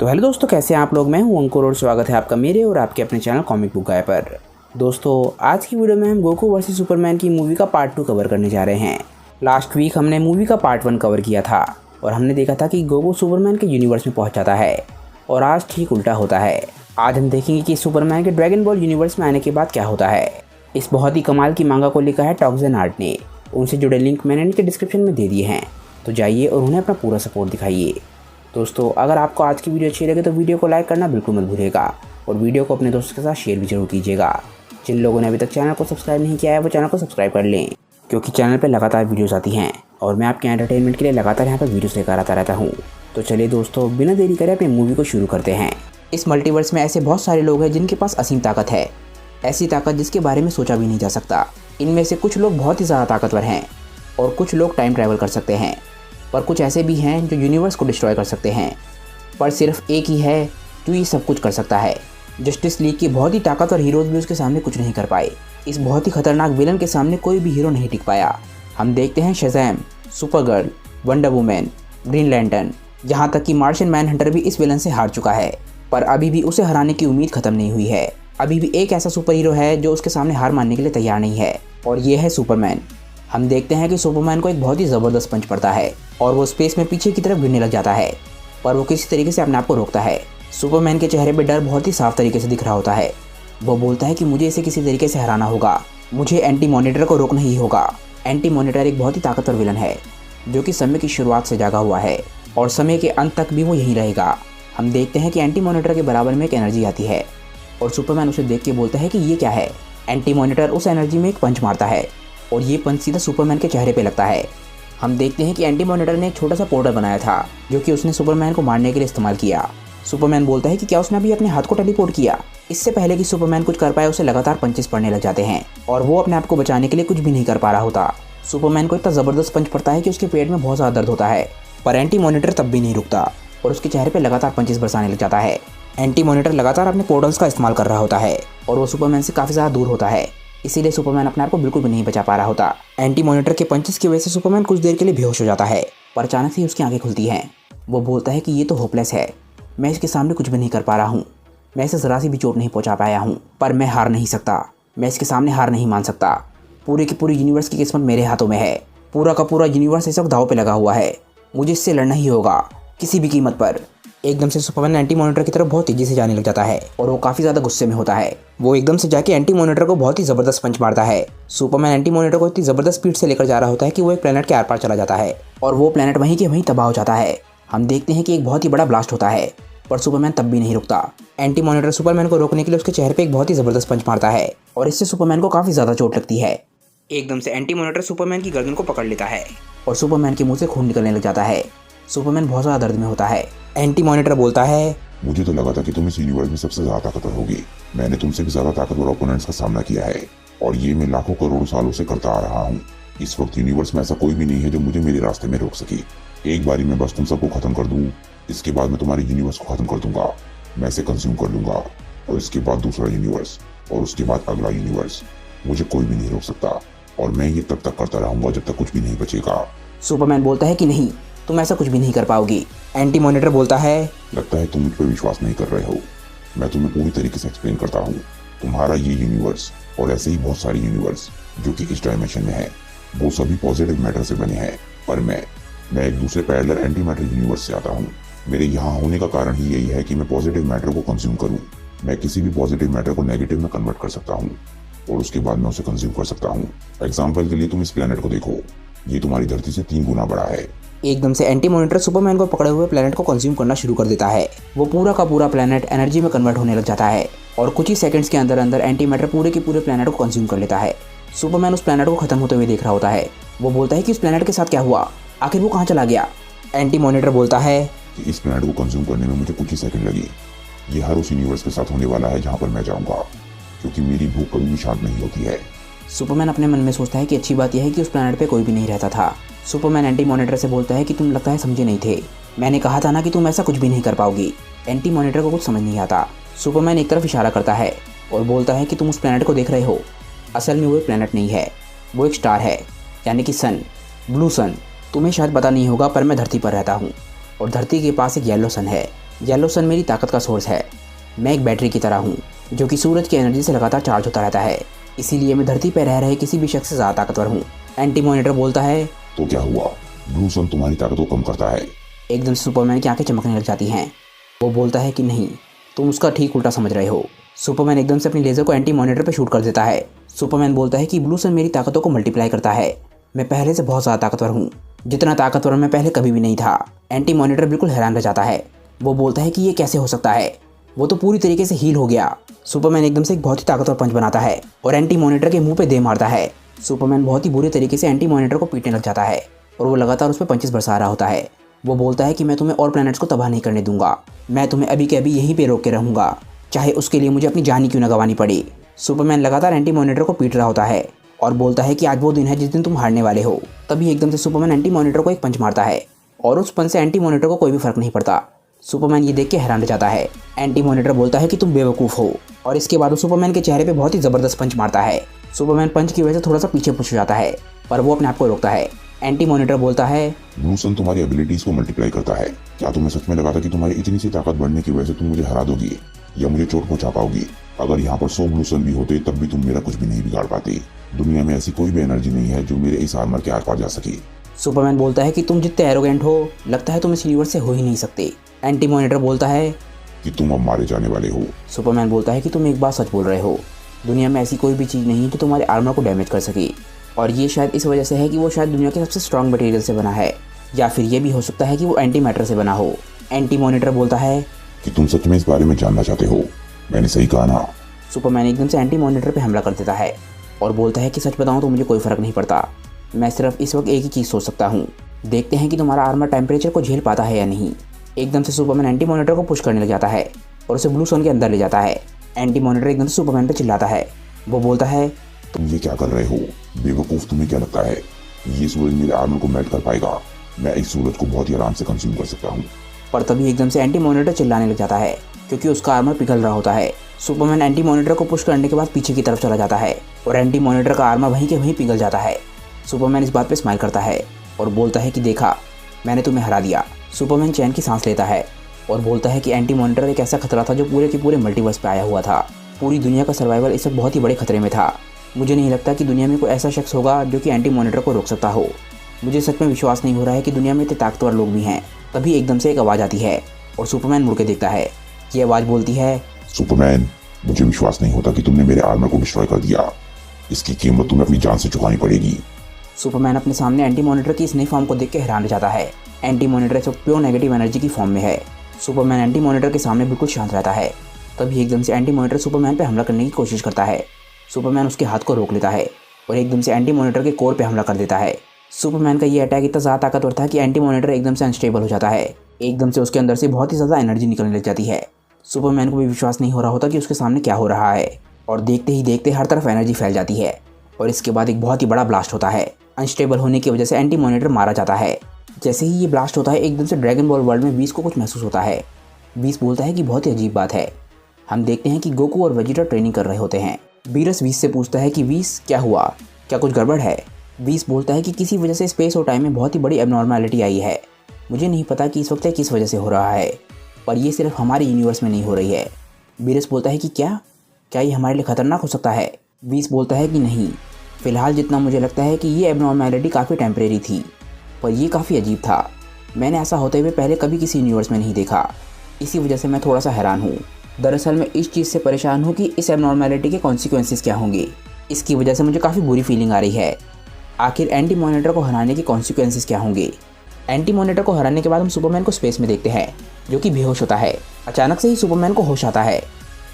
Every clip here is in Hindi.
तो हेलो दोस्तों, कैसे हैं आप लोग। मैं हूं अंकुर और स्वागत है आपका मेरे और आपके अपने चैनल कॉमिक बुक गाय पर। दोस्तों, आज की वीडियो में हम गोकू वर्सेस सुपरमैन की मूवी का पार्ट 2 कवर करने जा रहे हैं। लास्ट वीक हमने मूवी का पार्ट 1 कवर किया था और हमने देखा था कि गोकू सुपरमैन के यूनिवर्स में पहुंच जाता है और आज ठीक उल्टा होता है। आज हम देखेंगे कि सुपरमैन के ड्रैगन बॉल यूनिवर्स में आने के बाद क्या होता है। इस बहुत ही कमाल की मांगा को लिखा है टॉक्सन आर्ट ने। उनसे जुड़े लिंक मैंने इनके डिस्क्रिप्शन में दे दिए हैं, तो जाइए और उन्हें अपना पूरा सपोर्ट दिखाइए। दोस्तों, अगर आपको आज की वीडियो अच्छी लगे तो वीडियो को लाइक करना बिल्कुल मत भूलिएगा और वीडियो को अपने दोस्तों के साथ शेयर भी जरूर कीजिएगा। जिन लोगों ने अभी तक चैनल को सब्सक्राइब नहीं किया है वो चैनल को सब्सक्राइब कर लें, क्योंकि चैनल पर लगातार वीडियोस आती हैं और मैं आपके एंटरटेनमेंट के लिए लगातार यहाँ पर वीडियोस लेकर आता रहता हूँ। तो चलिए दोस्तों, बिना देरी करे अपनी मूवी को शुरू करते हैं। इस मल्टीवर्स में ऐसे बहुत सारे लोग हैं जिनके पास असीम ताकत है, ऐसी ताकत जिसके बारे में सोचा भी नहीं जा सकता। इनमें से कुछ लोग बहुत ही ज़्यादा ताकतवर हैं और कुछ लोग टाइम ट्रैवल कर सकते हैं, पर कुछ ऐसे भी हैं जो यूनिवर्स को डिस्ट्रॉय कर सकते हैं। पर सिर्फ एक ही है जो ये सब कुछ कर सकता है। जस्टिस लीग के बहुत ही ताकतवर हीरोज भी उसके सामने कुछ नहीं कर पाए। इस बहुत ही खतरनाक विलन के सामने कोई भी हीरो नहीं टिक पाया। हम देखते हैं Shazam, Supergirl, wonder woman, green lantern, यहाँ तक कि मार्शियन मैनहंटर भी इस विलन से हार चुका है, पर अभी भी उसे हराने की उम्मीद खत्म नहीं हुई है। अभी भी एक ऐसा सुपर हीरो है जो उसके सामने हार मानने के लिए तैयार नहीं है, और ये है सुपरमैन। हम देखते हैं कि सुपरमैन को एक बहुत ही ज़बरदस्त पंच पड़ता है और वो स्पेस में पीछे की तरफ गिरने लग जाता है, पर वो किसी तरीके से अपने आप को रोकता है। सुपरमैन के चेहरे पे डर बहुत ही साफ तरीके से दिख रहा होता है। वो बोलता है कि मुझे इसे किसी तरीके से हराना होगा, मुझे एंटी मॉनिटर को रोकना ही होगा। एंटी मॉनिटर एक बहुत ही ताकतवर विलन है जो कि समय की शुरुआत से जागा हुआ है और समय के अंत तक भी वो यहीं रहेगा। हम देखते हैं कि एंटी मॉनिटर के बराबर में एक एनर्जी आती है और सुपरमैन उसे देख के बोलता है कि ये क्या है। एंटी मॉनिटर उस एनर्जी में एक पंच मारता है और ये पंच सीधा सुपरमैन के चेहरे पे लगता है। हम देखते हैं कि एंटी मॉनिटर ने एक छोटा सा पोर्टल बनाया था जो कि उसने सुपरमैन को मारने के लिए इस्तेमाल किया। सुपरमैन बोलता है कि क्या उसने अभी अपने हाथ को टेलीपोर्ट किया। इससे पहले कि सुपरमैन कुछ कर पाए उसे लगातार पंचेस पड़ने लग जाते हैं और वो अपने आप को बचाने के लिए कुछ भी नहीं कर पा रहा होता। सुपरमैन को इतना ज़बरदस्त पंच पड़ता है कि उसके पेट में बहुत ज़्यादा दर्द होता है, पर एंटी मॉनिटर तब भी नहीं रुकता और उसके चेहरे पर लगातार पंचेस बरसाने लग जाता है। एंटी मॉनिटर लगातार अपने पोर्टल्स का इस्तेमाल कर रहा होता है और वो सुपरमैन से काफ़ी ज़्यादा दूर होता है, इसीलिए सुपरमैन अपने आप को बिल्कुल भी नहीं बचा पा रहा होता। एंटी मॉनिटर के पंचेस की वजह से सुपरमैन कुछ देर के लिए बेहोश हो जाता है, पर अचानक से उसकी आंखें खुलती हैं। वो बोलता है कि ये तो होपलेस है, मैं इसके सामने कुछ भी नहीं कर पा रहा हूँ, मैं इसे ज़रा सी भी चोट नहीं पहुँचा पाया हूँ, पर मैं हार नहीं सकता, मैं इसके सामने हार नहीं मान सकता। पूरे की पूरी यूनिवर्स की किस्मत मेरे हाथों में है, पूरा का पूरा यूनिवर्स इस वक्त दांव पे लगा हुआ है, मुझे इससे लड़ना ही होगा किसी भी कीमत पर। एकदम से सुपरमैन एंटी मॉनिटर की तरफ बहुत तेजी से जाने लग जाता है और वो काफ़ी ज़्यादा गुस्से में होता है। वो एकदम से जाके एंटी मॉनिटर को बहुत ही ज़बरदस्त पंच मारता है। सुपरमैन एंटी मॉनिटर को इतनी ज़बरदस्त स्पीड से लेकर जा रहा होता है कि वो एक प्लेनेट के आर पार चला जाता है और वो प्लेनेट वहीं के वहीं तबाह हो जाता है। हम देखते हैं कि एक बहुत ही बड़ा ब्लास्ट होता है, पर सुपरमैन तब भी नहीं रुकता। एंटी मॉनिटर सुपरमैन को रोकने के लिए उसके चेहरे पर एक बहुत ही ज़बरदस्त पंच मारता है और इससे सुपरमैन को काफ़ी ज़्यादा चोट लगती है। एकदम से एंटी मॉनिटर सुपरमैन की गर्दन को पकड़ लेता है और सुपरमैन के मुंह से खून निकलने लग जाता है। सुपरमैन बहुत ज़्यादा दर्द में होता है। एंटी मॉनिटर बोलता है, मुझे तो लगा था कि तुम इस यूनिवर्स में सबसे ज्यादा ताकतवर होगी। मैंने तुमसे भी ज्यादा ताकतवर ओपोनेंट्स का सामना किया है और ये मैं लाखों करोड़ों सालों से करता आ रहा हूँ। इस वक्त यूनिवर्स में ऐसा कोई भी नहीं है जो मुझे मेरे रास्ते में रोक सके। एक बारी मैं बस तुम सबको खत्म कर दूं, इसके बाद मैं तुम्हारे यूनिवर्स को खत्म कर दूंगा, मैं इसे कंज्यूम कर लूंगा और इसके बाद दूसरा यूनिवर्स और उसके बाद अगला यूनिवर्स। मुझे कोई भी नहीं रोक सकता और मैं ये तब तक करता रहूंगा जब तक कुछ भी नहीं बचेगा। सुपरमैन बोलता है कि नहीं, तुम ऐसा कुछ भी नहीं कर पाओगी। एंटी मॉनिटर बोलता है, लगता है तुम मुझ पर विश्वास नहीं कर रहे हो। मैं तुम्हें पूरी तरीके से एक्सप्लेन करता हूँ। तुम्हारा ये यूनिवर्स और ऐसे ही बहुत सारे यूनिवर्स जो कि इस डायमेंशन में है, वो सभी पॉजिटिव मैटर से बने हैं, पर मैं एक दूसरे पैरेलल एंटी मैटर यूनिवर्स से आता हूँ। मेरे यहाँ होने का कारण ही यही है कि मैं पॉजिटिव मैटर को कंज्यूम करूँ। मैं किसी भी पॉजिटिव मैटर को नेगेटिव में कन्वर्ट कर सकता हूँ और उसके बाद मैं उसे कंज्यूम कर सकता हूँ। एग्जाम्पल के लिए तुम इस प्लेनेट को देखो, ये तुम्हारी धरती से 3 गुना बड़ा है। एकदम से एंटी मॉनिटर सुपरमैन को पकड़े हुए प्लेनेट को कंज्यूम करना शुरू कर देता है। वो पूरा का पूरा प्लेनेट एनर्जी में कन्वर्ट होने लग जाता है और कुछ ही सेकंड्स के अंदर अंदर एंटी मैटर पूरे के पूरे प्लेनेट को कंज्यूम कर लेता है। सुपरमैन उस प्लेनेट को खत्म होते हुए देख रहा होता है। वो बोलता है कि उस प्लेनेट के साथ क्या हुआ, आखिर वो कहाँ चला गया। एंटी मॉनिटर बोलता है कि इस प्लेनेट को कंज्यूम करने में मुझे कुछ ही सेकंड लगी। ये हर उस यूनिवर्स के साथ होने वाला है जहाँ पर मैं जाऊँगा, क्योंकि मेरी भूख कभी भी शांत नहीं होती है। सुपरमैन अपने मन में सोचता है कि अच्छी बात यह है कि उस प्लेनेट पे कोई भी नहीं रहता था। सुपरमैन एंटी मॉनिटर से बोलता है कि तुम लगता है समझे नहीं थे, मैंने कहा था ना कि तुम ऐसा कुछ भी नहीं कर पाओगी। एंटी मॉनिटर को कुछ समझ नहीं आता। सुपरमैन एक तरफ इशारा करता है और बोलता है कि तुम उस प्लेनेट को देख रहे हो, असल में वो एक प्लेनेट नहीं है, वो एक स्टार है, यानी कि सन, ब्लू सन। तुम्हें शायद पता नहीं होगा पर मैं धरती पर रहता हूँ और धरती के पास एक येलो सन है येलो सन मेरी ताकत का सोर्स है। मैं एक बैटरी की तरह हूँ जो कि सूरज की एनर्जी से लगातार चार्ज होता रहता है, इसीलिए मैं धरती पर रह रहे किसी भी शख्स से ज़्यादा ताकतवर हूँ। एंटी मॉनिटर बोलता है। तो क्या हुआ? ब्लू सन तुम्हारी ताकत को कम करता है? एकदम से सुपरमैन की आंखें चमकने लग जाती हैं। वो बोलता है कि नहीं, तुम उसका ठीक उल्टा समझ रहे हो। सुपरमैन एकदम से अपनी लेज़र को एंटी मॉनिटर पर शूट कर देता है। सुपरमैन बोलता है कि ब्लू सन मेरी ताकतों को मल्टीप्लाई करता है। मैं पहले से बहुत ज़्यादा ताकतवर हूँ, जितना ताकतवर मैं पहले कभी भी नहीं था। एंटी मॉनिटर बिल्कुल हैरान रह जाता है। वो बोलता है कि ये कैसे हो सकता है, वो तो पूरी तरीके से हील हो गया। सुपरमैन एकदम से एक बहुत ही ताकतवर पंच बनाता है और एंटी मॉनिटर के मुंह पे दे मारता है। सुपरमैन बहुत ही बुरे तरीके से एंटी मॉनिटर को पीटने लग जाता है और वो लगातार उस पर पंचेस बरसा रहा होता है। वो बोलता है कि मैं तुम्हें और प्लैनेट्स को तबाह नहीं करने दूंगा, मैं तुम्हें अभी के अभी यहीं पे रोक के रहूंगा, चाहे उसके लिए मुझे अपनी जान ही क्यों न गंवानी पड़े। सुपरमैन लगातार एंटी मॉनिटर को पीट रहा होता है और बोलता है कि आज वो दिन है जिस दिन तुम हारने वाले हो। तभी एकदम से सुपरमैन एंटी मॉनिटर को एक पंच मारता है और उस पंच से एंटी मॉनिटर को कोई भी फर्क नहीं पड़ता। सुपरमैन ये देख के हैरान रह जाता है। एंटी मॉनिटर बोलता है कि तुम बेवकूफ़ हो और इसके बाद वो सुपरमैन के चेहरे पे बहुत ही ज़बरदस्त पंच मारता है। सुपरमैन पंच की वजह से थोड़ा सा पीछे पुश हो जाता है, पर वो अपने आप को रोकता है। एंटी मॉनिटर बोलता है। ब्लू सन तुम्हारी एबिलिटीज को मल्टीप्लाई करता है। क्या तुम्हें सच में लगा था कि तुम्हारी इतनी सी ताकत बढ़ने की वजह से तुम मुझे हरा दोगी या मुझे चोट पहुंचा पाओगी? अगर यहाँ पर 100 ब्लू सन भी होते तब भी तुम मेरा कुछ भी नहीं बिगाड़ पाते। दुनिया में ऐसी कोई भी एनर्जी नहीं है जो मेरे इस आर्मर के आर पार जा सके। सुपरमैन बोलता है कि तुम जितने एरोगेंट हो, लगता है तुम इस यूनिवर्स से हो ही नहीं सकते। एंटी मॉनिटर बोलता है कि तुम अब मारे जाने वाले हो। सुपरमैन बोलता है कि तुम एक बात सच बोल रहे हो, दुनिया में ऐसी कोई भी चीज़ नहीं जो तुम्हारे आर्मर को डैमेज कर सके, और ये शायद इस वजह से है कि वो शायद दुनिया के सबसे स्ट्रॉन्ग मटेरियल से बना है, या फिर ये भी हो सकता है कि वो एंटी मैटर से बना हो। एंटी मॉनिटर बोलता है कि तुम सच में इस बारे में जानना चाहते हो? मैंने सही कहा ना? सुपरमैन एकदम से एंटी मॉनिटर पे हमला कर देता है और बोलता है कि सच बताऊं तो मुझे कोई फ़र्क नहीं पड़ता, मैं सिर्फ इस वक्त एक ही चीज़ सोच सकता हूँ, देखते हैं कि तुम्हारा आर्मर टेम्परेचर को झेल पाता है या नहीं। एकदम से सुपरमैन एंटी मॉनिटर को पुश करने लग जाता है और उसे ब्लू सन के अंदर ले जाता है। एंटी मॉनिटर एकदम से सुपरमैन पे चिल्लाता है। वो बोलता है तुम ये क्या कर रहे हो बेवकूफ़? तुम्हें क्या लगता है ये सूरज मेरे आर्मर को मेल्ट कर पाएगा? मैं इस सूरज को बहुत ही आराम से कंज्यूम कर सकता हूँ। पर तभी एकदम से एंटी मॉनिटर चिल्लाने लग जाता है क्योंकि उसका आर्मर पिघल रहा होता है। सुपरमैन एंटी मॉनिटर को पुश करने के बाद पीछे की तरफ चला जाता है और एंटी मॉनिटर का आर्मर वहीं के वहीं पिघल जाता है। सुपरमैन इस बात पे स्माइल करता है और बोलता है कि देखा, मैंने तुम्हें हरा दिया। सुपरमैन चैन की सांस लेता है और बोलता है कि एंटी मॉनिटर एक ऐसा खतरा था जो पूरे के पूरे मल्टीवर्स पे आया हुआ था। पूरी दुनिया का सर्वाइवल इस वक्त बहुत ही बड़े खतरे में था। मुझे नहीं लगता कि दुनिया में कोई ऐसा शख्स होगा जो कि एंटी मॉनिटर को रोक सकता हो। मुझे सच में विश्वास नहीं हो रहा है कि दुनिया में इतने ताकतवर लोग भी हैं। तभी एकदम से एक आवाज़ आती है और सुपरमैन मुड़ के देखता है। ये आवाज़ बोलती है सुपरमैन, मुझे विश्वास नहीं होता कि तुमने मेरे आर्मर को डिस्ट्रॉय कर दिया। इसकी कीमत तुम्हें अपनी जान से चुकानी पड़ेगी। सुपरमैन अपने सामने एंटी मॉनिटर की इस नई फॉर्म को देख के हैरान रह जाता है। एंटी मॉनिटर इस वक्त प्योर नेगेटिव एनर्जी की फॉर्म में है। सुपरमैन एंटी मॉनिटर के सामने बिल्कुल शांत रहता है। तभी एकदम से एंटी मॉनिटर सुपरमैन पे हमला करने की कोशिश करता है। सुपरमैन उसके हाथ को रोक लेता है और एकदम से एंटी मॉनिटर के कोर पे हमला कर देता है। सुपरमैन का ये अटैक इतना ज़्यादा ताकतवर था कि एंटी मॉनिटर एकदम से अनस्टेबल हो जाता है। एकदम से उसके अंदर से बहुत ही ज़्यादा एनर्जी निकलने लग जाती है। सुपरमैन को भी विश्वास नहीं हो रहा होता कि उसके सामने क्या हो रहा है, और देखते ही देखते हर तरफ एनर्जी फैल जाती है और इसके बाद एक बहुत ही बड़ा ब्लास्ट होता है। अनस्टेबल होने की वजह से एंटी मॉनिटर मारा जाता है। जैसे ही ये ब्लास्ट होता है एकदम से ड्रैगन बॉल वर्ल्ड में वीस को कुछ महसूस होता है। वीस बोलता है कि बहुत ही अजीब बात है। हम देखते हैं कि गोकू और वेजिटा ट्रेनिंग कर रहे होते हैं। बीरस वीस से पूछता है कि वीस क्या हुआ, क्या कुछ गड़बड़ है? वीस बोलता है कि किसी वजह से स्पेस और टाइम में बहुत ही बड़ी एबनॉर्मैलिटी आई है। मुझे नहीं पता कि इस वक्त किस वजह से हो रहा है, पर ये सिर्फ हमारे यूनिवर्स में नहीं हो रही है। बीरस बोलता है कि क्या ये हमारे लिए खतरनाक हो सकता है? वीस बोलता है कि नहीं, फ़िलहाल जितना मुझे लगता है कि ये एबनॉर्मैलिटी काफ़ी टेम्परेरी थी, पर ये काफ़ी अजीब था। मैंने ऐसा होते हुए पहले कभी किसी यूनिवर्स में नहीं देखा, इसी वजह से मैं थोड़ा सा हैरान हूँ। दरअसल मैं इस चीज़ से परेशान हूँ कि इस एबनॉर्मैलिटी के कॉन्सिक्वेंसेस क्या होंगे। इसकी वजह से मुझे काफ़ी बुरी फीलिंग आ रही है। आखिर एंटी मॉनिटर को हराने के कॉन्सिक्वेंसेस क्या होंगे? एंटी मॉनिटर को हराने के बाद हम सुपरमैन को स्पेस में देखते हैं जो कि बेहोश होता है। अचानक से ही सुपरमैन को होश आता है।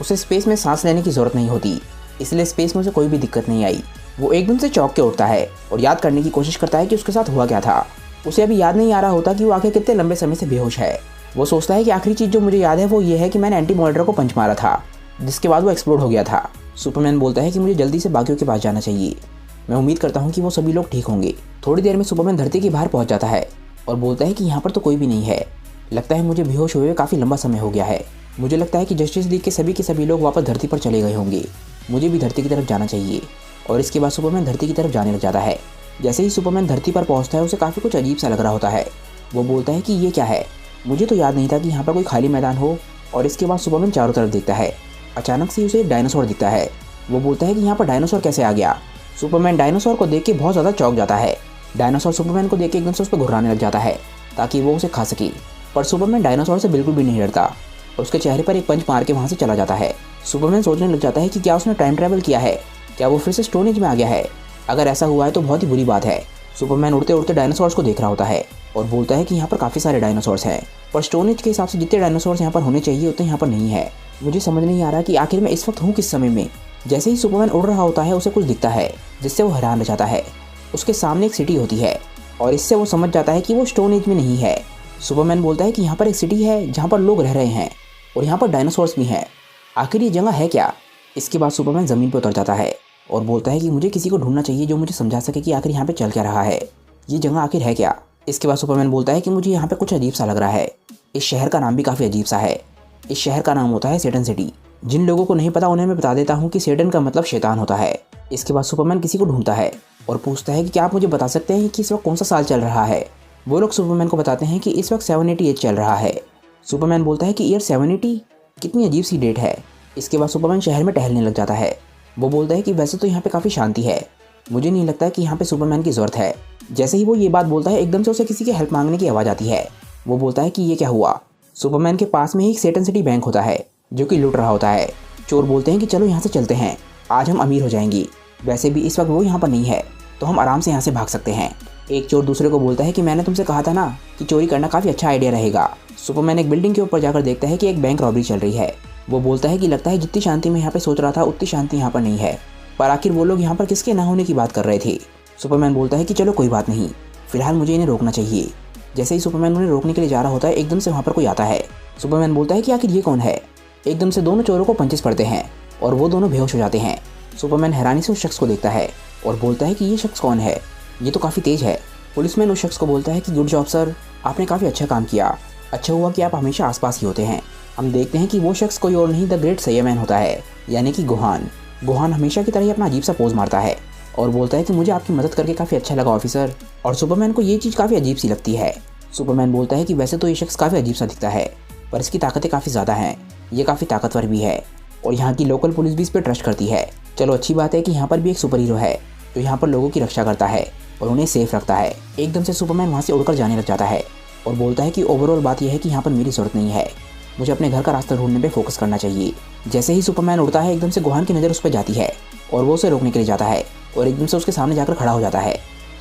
उसे स्पेस में सांस लेने की ज़रूरत नहीं होती, इसलिए स्पेस में उसे कोई भी दिक्कत नहीं आई। वो एकदम से चौंक के उठता है और याद करने की कोशिश करता है कि उसके साथ हुआ क्या था। उसे अभी याद नहीं आ रहा होता कि वो आखिर कितने लंबे समय से बेहोश है। वो सोचता है कि आखिरी चीज़ जो मुझे याद है वो ये है कि मैंने एंटी मॉनिटर को पंच मारा था, जिसके बाद वो एक्सप्लोड हो गया था। सुपरमैन बोलता है कि मुझे जल्दी से बाकियों के पास जाना चाहिए। मैं उम्मीद करता हूँ कि वो सभी लोग ठीक होंगे। थोड़ी देर में सुपरमैन धरती के बाहर पहुँच जाता है और बोलता है कि यहाँ पर तो कोई भी नहीं है। लगता है मुझे बेहोश हुए काफ़ी लंबा समय हो गया है। मुझे लगता है कि जस्टिस लीग के सभी लोग वापस धरती पर चले गए होंगे। मुझे भी धरती की तरफ जाना चाहिए। और इसके बाद सुपरमैन धरती की तरफ जाने लग जाता है। जैसे ही सुपरमैन धरती पर पहुंचता है उसे काफ़ी कुछ अजीब सा लग रहा होता है। वो बोलता है कि ये क्या है, मुझे तो याद नहीं था कि यहाँ पर कोई खाली मैदान हो। और इसके बाद सुपरमैन चारों तरफ देखता है। अचानक से उसे एक डायनासोर दिखता है। वो बोलता है कि यहाँ पर डायनासोर कैसे आ गया। सुपरमैन डायनासोर को देख के बहुत ज़्यादा चौंक जाता है। डायनासोर सुपरमैन को देख के एकदम से उस पर घुर्राने लग जाता है ताकि वो उसे खा सके। पर सुपरमैन डायनासोर से बिल्कुल भी नहीं डरता और उसके चेहरे पर एक पंच मार के वहाँ से चला जाता है। सुपरमैन सोचने लग जाता है कि क्या उसने टाइम ट्रैवल किया है, क्या वो फिर से स्टोन एज में आ गया है। अगर ऐसा हुआ है तो बहुत ही बुरी बात है। सुपरमैन उड़ते उड़ते डायनासोर्स को देख रहा होता है और बोलता है कि यहाँ पर काफ़ी सारे डायनासोर्स हैं, पर स्टोन एज के हिसाब से जितने डायनासोर्स यहाँ पर होने चाहिए उतने यहाँ पर नहीं है। मुझे समझ नहीं आ रहा कि आखिर मैं इस वक्त हूँ किस समय में। जैसे ही सुपरमैन उड़ रहा होता है उसे कुछ दिखता है जिससे वो हैरान रह जाता है। उसके सामने एक सिटी होती है और इससे वो समझ जाता है कि वो स्टोन एज में नहीं है। सुपरमैन बोलता है कि यहाँ पर एक सिटी है जहाँ पर लोग रह रहे हैं और यहाँ पर डायनासोर्स भी हैं। आखिर ये जगह है क्या। इसके बाद सुपरमैन ज़मीन पर उतर जाता है और बोलता है कि मुझे किसी को ढूंढना चाहिए जो मुझे समझा सके कि आखिर यहाँ पे चल क्या रहा है, ये जगह आखिर है क्या। इसके बाद सुपरमैन बोलता है कि मुझे यहाँ पे कुछ अजीब सा लग रहा है। इस शहर का नाम भी काफ़ी अजीब सा है। इस शहर का नाम होता है सेटन सिटी। जिन लोगों को नहीं पता उन्हें मैं बता देता हूँ कि सेटन का मतलब शैतान होता है। इसके बाद सुपरमैन किसी को ढूंढता है और पूछता है कि क्या आप मुझे बता सकते हैं कि इस वक्त कौन सा साल चल रहा है। वो लोग सुपरमैन को बताते हैं कि इस वक्त 788 चल रहा है। सुपरमैन बोलता है कि ईयर 780, कितनी अजीब सी डेट है। इसके बाद सुपरमैन शहर में टहलने लग जाता है। वो बोलता है कि वैसे तो यहाँ पे काफ़ी शांति है, मुझे नहीं लगता कि यहाँ पे सुपरमैन की ज़रूरत है। जैसे ही वो ये बात बोलता है एकदम से उसे किसी की हेल्प मांगने की आवाज़ आती है। वो बोलता है कि ये क्या हुआ। सुपरमैन के पास में ही एक सेटन सिटी बैंक होता है जो कि लूट रहा होता है। चोर बोलते हैं कि चलो यहाँ से चलते हैं, आज हम अमीर हो जाएंगे। वैसे भी इस वक्त वो यहाँ पर नहीं है तो हम आराम से यहाँ से भाग सकते हैं। एक चोर दूसरे को बोलता है कि मैंने तुमसे कहा था ना कि चोरी करना काफ़ी अच्छा आइडिया रहेगा। सुपरमैन एक बिल्डिंग के ऊपर जाकर देखता है कि एक बैंक रॉबरी चल रही है। वो बोलता है कि लगता है जितनी शांति मैं यहाँ पे सोच रहा था उतनी शांति यहाँ पर नहीं है। पर आखिर वो लोग यहाँ पर किसके ना होने की बात कर रहे थे। सुपरमैन बोलता है कि चलो कोई बात नहीं, फिलहाल मुझे इन्हें रोकना चाहिए। जैसे ही सुपरमैन उन्हें रोकने के लिए जा रहा होता है एकदम से वहाँ पर कोई आता है। सुपरमैन बोलता है कि आखिर ये कौन है। एकदम से दोनों चोरों को पंचेस पड़ते हैं और वो दोनों बेहोश हो जाते हैं। सुपरमैन हैरानी से उस शख्स को देखता है और बोलता है कि ये शख्स कौन है, ये तो काफ़ी तेज़ है। पुलिसमैन उस शख्स को बोलता है कि गुड जॉब सर, आपने काफ़ी अच्छा काम किया। अच्छा हुआ कि आप हमेशा आसपास ही होते हैं। हम देखते हैं कि वो शख्स कोई और नहीं द ग्रेट सैयमैन होता है, यानी कि गुहान। गुहान हमेशा की तरह ही अपना अजीब सा पोज मारता है और बोलता है कि मुझे आपकी मदद करके काफ़ी अच्छा लगा ऑफिसर। और सुपरमैन को ये चीज़ काफ़ी अजीब सी लगती है। सुपरमैन बोलता है कि वैसे तो ये शख्स काफ़ी अजीब सा दिखता है पर इसकी ताकतें काफ़ी ज़्यादा हैं, ये काफ़ी ताकतवर भी है और यहाँ की लोकल पुलिस भी इस पर ट्रस्ट करती है। चलो अच्छी बात है कि यहाँ पर भी एक सुपर हीरो है जो यहाँ पर लोगों की रक्षा करता है और उन्हें सेफ रखता है। एकदम से सुपरमैन वहाँ से उड़कर जाने लग जाता है और बोलता है कि ओवरऑल बात यह है कि यहाँ पर मेरी ज़रूरत नहीं है, मुझे अपने घर का रास्ता ढूंढने पे फोकस करना चाहिए। जैसे ही सुपरमैन उड़ता है एकदम से गुहान की नज़र उस पर जाती है और वो उसे रोकने के लिए जाता है और एकदम से उसके सामने जाकर खड़ा हो जाता है।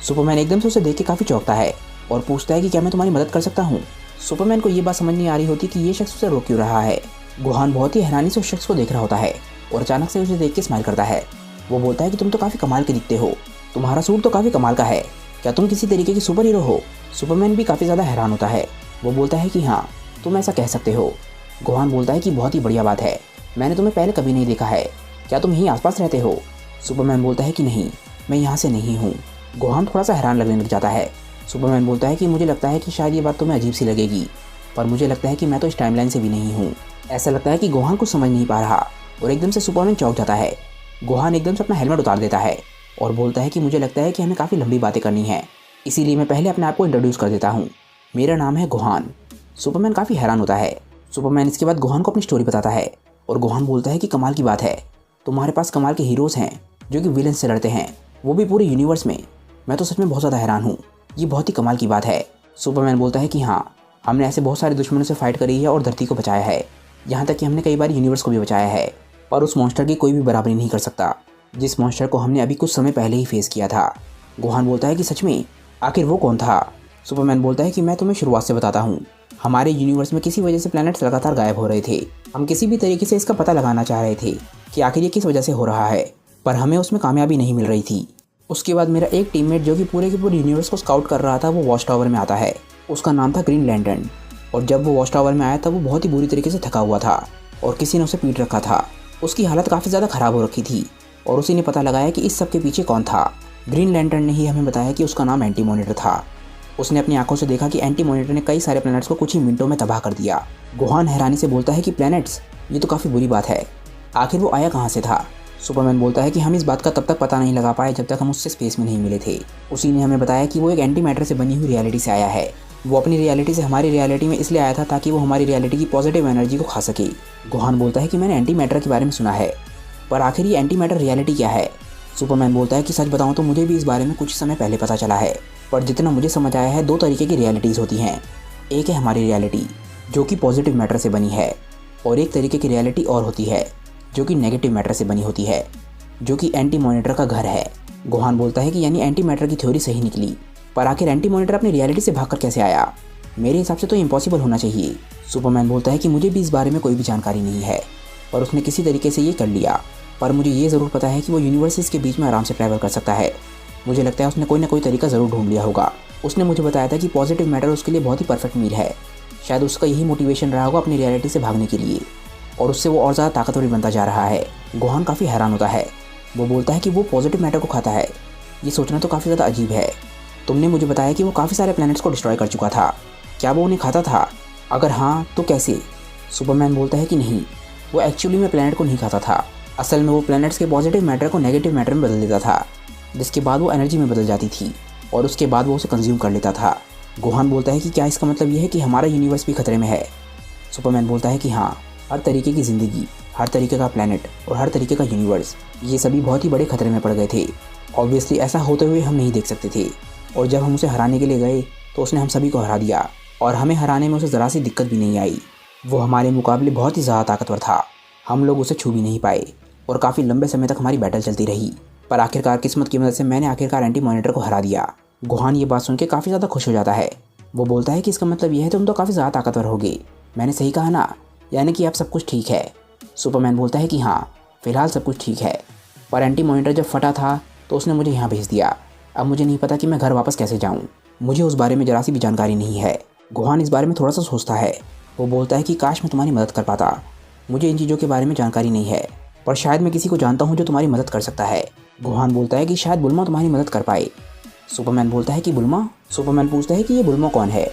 सुपरमैन एकदम से उसे देख के काफ़ी चौंकता है और पूछता है कि क्या मैं तुम्हारी मदद कर सकता हूँ। सुपरमैन को ये बात समझ नहीं आ रही होती कि ये शख्स उसे रोक क्यों रहा है। गुहान बहुत ही हैरानी से उस शख्स को देख रहा होता है और अचानक से उसे देख के स्माइल करता है। वो बोलता है कि तुम तो काफ़ी कमाल के दिखते हो, तुम्हारा सूट तो काफ़ी कमाल का है, क्या तुम किसी तरीके की सुपर हीरो हो। सुपरमैन भी काफ़ी ज़्यादा हैरान होता है। वो बोलता है कि हाँ, तुम ऐसा कह सकते हो। गुहान बोलता है कि बहुत ही बढ़िया बात है, मैंने तुम्हें पहले कभी नहीं देखा है, क्या तुम यहीं आसपास रहते हो। सुपरमैन बोलता है कि नहीं, मैं यहाँ से नहीं हूँ। गुहान थोड़ा सा हैरान लगने लग जाता है। सुपरमैन बोलता है कि मुझे लगता है कि शायद ये बात तुम्हें अजीब सी लगेगी, पर मुझे लगता है कि मैं तो इस टाइमलाइन से भी नहीं हूँ। ऐसा लगता है कि गुहान कुछ समझ नहीं पा रहा और एकदम से सुपरमैन चौंक जाता है। गुहान एकदम से अपना हेलमेट उतार देता है और बोलता है कि मुझे लगता है कि हमें काफ़ी लंबी बातें करनी है, इसीलिए मैं पहले अपने आप को इंट्रोड्यूस कर देता हूँ, मेरा नाम है गुहान। सुपरमैन काफ़ी हैरान होता है। सुपरमैन इसके बाद गुहान को अपनी स्टोरी बताता है और गुहान बोलता है कि कमाल की बात है, तुम्हारे पास कमाल के हीरोज़ हैं जो कि विलेन से लड़ते हैं, वो भी पूरे यूनिवर्स में। मैं तो सच में बहुत ज़्यादा हैरान हूँ, ये बहुत ही कमाल की बात है। सुपरमैन बोलता है कि हाँ, हमने ऐसे बहुत सारे दुश्मनों से फाइट करी है और धरती को बचाया है, यहाँ तक कि हमने कई बार यूनिवर्स को भी बचाया है, पर उस मॉन्स्टर की कोई भी बराबरी नहीं कर सकता जिस मॉन्स्टर को हमने अभी कुछ समय पहले ही फेस किया था। गुहान बोलता है कि सच में, आखिर वो कौन था। सुपरमैन बोलता है कि मैं तुम्हें शुरुआत से बताता हूँ, हमारे यूनिवर्स में किसी वजह से प्लैनेट्स लगातार गायब हो रहे थे। हम किसी भी तरीके से इसका पता लगाना चाह रहे थे कि आखिर ये किस वजह से हो रहा है, पर हमें उसमें कामयाबी नहीं मिल रही थी। उसके बाद मेरा एक टीममेट जो कि पूरे के पूरे यूनिवर्स को स्काउट कर रहा था, वो वॉच टावर में आता है। उसका नाम था ग्रीन लैंटर्न। और जब वो वॉच टावर में आया तब वो बहुत ही बुरी तरीके से थका हुआ था और किसी ने उसे पीट रखा था। उसकी हालत काफ़ी ज़्यादा ख़राब हो रखी थी और उसी ने पता लगाया कि इस सब के पीछे कौन था। ग्रीन लैंटर्न ने ही हमें बताया कि उसका नाम एंटी मॉनिटर था। उसने अपनी आंखों से देखा कि एंटी मॉनिटर ने कई सारे प्लैनेट्स को कुछ ही मिनटों में तबाह कर दिया। गुहान हैरानी से बोलता है कि प्लैनेट्स, ये तो काफ़ी बुरी बात है, आखिर वो आया कहाँ से था। सुपरमैन बोलता है कि हम इस बात का तब तक पता नहीं लगा पाए जब तक हम उससे स्पेस में नहीं मिले थे। उसी ने हमें बताया कि वो एक एंटी मैटर से बनी हुई रियलिटी से आया है वो अपनी रियलिटी से हमारी रियलिटी में इसलिए आया था ताकि वो हमारी रियलिटी की पॉजिटिव एनर्जी को खा सके। गोहान बोलता है कि मैंने एंटी मैटर के बारे में सुना है, पर आखिर ये एंटी मैटर रियलिटी क्या है। सुपरमैन बोलता है कि सच बताऊं तो मुझे भी इस बारे में कुछ समय पहले पता चला है, पर जितना मुझे समझ आया है 2 तरीके की रियलिटीज़ होती हैं। एक है हमारी रियलिटी जो कि पॉजिटिव मैटर से बनी है, और एक तरीके की रियलिटी और होती है जो कि नेगेटिव मैटर से बनी होती है, जो कि एंटी मॉनिटर का घर है। गोहान बोलता है कि यानी एंटी मैटर की थ्योरी सही निकली, पर आखिर एंटी मॉनिटर अपनी रियलिटी से भागकर कैसे आया? मेरे हिसाब से तो इम्पॉसिबल होना चाहिए। सुपरमैन बोलता है कि मुझे भी इस बारे में कोई भी जानकारी नहीं है, पर उसने किसी तरीके से ये कर लिया। पर मुझे ये ज़रूर पता है कि वो यूनिवर्सेस के बीच में आराम से ट्रैवल कर सकता है। मुझे लगता है उसने कोई ना कोई तरीका ज़रूर ढूंढ लिया होगा। उसने मुझे बताया था कि पॉजिटिव मैटर उसके लिए बहुत ही परफेक्ट मील है। शायद उसका यही मोटिवेशन रहा होगा अपनी रियलिटी से भागने के लिए, और उससे वो और ज़्यादा ताकतवर बनता जा रहा है। गोहान काफ़ी हैरान होता है। वो बोलता है कि वो पॉजिटिव मैटर को खाता है। ये सोचना तो काफ़ी ज़्यादा अजीब है। तुमने मुझे बताया कि वो काफ़ी सारे प्लैनेट्स को डिस्ट्रॉय कर चुका था, क्या वो उन्हें खाता था? अगर हाँ तो कैसे? सुपरमैन बोलता है कि नहीं, वो एक्चुअली में प्लैनेट को नहीं खाता था। असल में वो प्लैनेट्स के पॉजिटिव मैटर को नेगेटिव मैटर में बदल देता था, जिसके बाद वो एनर्जी में बदल जाती थी, और उसके बाद वो उसे कंज्यूम कर लेता था। गोहान बोलता है कि क्या इसका मतलब ये है कि हमारा यूनिवर्स भी खतरे में है? सुपरमैन बोलता है कि हाँ, हर तरीके की ज़िंदगी, हर तरीके का प्लैनेट और हर तरीके का यूनिवर्स, ये सभी बहुत ही बड़े खतरे में पड़ गए थे। ऑब्वियसली ऐसा होते हुए हम नहीं देख सकते थे, और जब हम उसे हराने के लिए गए तो उसने हम सभी को हरा दिया, और हमें हराने में उसे ज़रा सी दिक्कत भी नहीं आई। वो हमारे मुकाबले बहुत ही ज़्यादा ताकतवर था। हम लोग उसे छू भी नहीं पाए, और काफ़ी लंबे समय तक हमारी बैटल चलती रही, पर आखिरकार किस्मत की मदद से मैंने आखिरकार एंटी मॉनिटर को हरा दिया। गोहान ये बात सुन के काफ़ी ज़्यादा खुश हो जाता है। वो बोलता है कि इसका मतलब यह है तुम तो काफ़ी ज़्यादा ताकतवर हो गए। मैंने सही कहा ना? यानी कि अब सब कुछ ठीक है। सुपरमैन बोलता है कि हाँ, फ़िलहाल सब कुछ ठीक है, पर एंटी मॉनिटर जब फटा था तो उसने मुझे यहाँ भेज दिया। अब मुझे नहीं पता कि मैं घर वापस कैसे जाऊँ। मुझे उस बारे में ज़रा सी भी जानकारी नहीं है। गोहान इस बारे में थोड़ा सा सोचता है। वो बोलता है कि काश मैं तुम्हारी मदद कर पाता। मुझे इन चीज़ों के बारे में जानकारी नहीं है, पर शायद मैं किसी को जानता हूँ जो तुम्हारी मदद कर सकता है। गोहान बोलता है कि शायद बुल्मा तुम्हारी मदद कर पाए। सुपरमैन बोलता है कि बुल्मा? सुपरमैन पूछता है कि ये बुल्मा कौन है?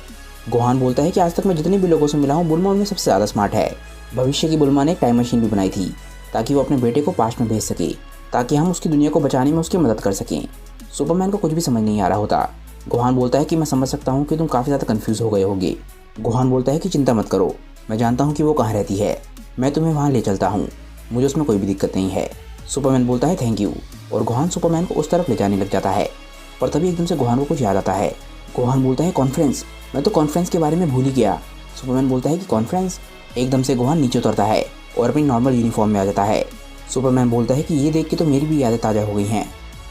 गोहान बोलता है कि आज तक मैं जितने भी लोगों से मिला हूँ, बुल्मा उनमें सबसे ज़्यादा स्मार्ट है। भविष्य की बुल्मा ने एक टाइम मशीन भी बनाई थी ताकि वो अपने बेटे को पास्ट में भेज सके, ताकि हम उसकी दुनिया को बचाने में उसकी मदद कर सकें। सुपरमैन को कुछ भी समझ नहीं आ रहा होता। गोहान बोलता है कि मैं समझ सकता हूँ कि तुम काफ़ी ज़्यादा कंफ्यूज हो गए होगे। गोहान बोलता है कि चिंता मत करो, मैं जानता हूँ कि वो कहाँ रहती है। मैं तुम्हें वहाँ ले चलता हूँ, मुझे उसमें कोई भी दिक्कत नहीं है। सुपरमैन बोलता है थैंक यू, और गोहान सुपरमैन को उस तरफ ले जाने लग जाता है। पर तभी एकदम से गोहान को कुछ याद आता है। गोहान बोलता है कॉन्फ्रेंस, मैं तो कॉन्फ्रेंस के बारे में भूल ही गया। सुपरमैन बोलता है कि कॉन्फ्रेंस? एकदम से गोहान नीचे उतरता है और अपनी नॉर्मल यूनिफॉर्म में आ जाता है। सुपरमैन बोलता है कि ये देख के तो मेरी भी यादें ताज़ा हो गई हैं।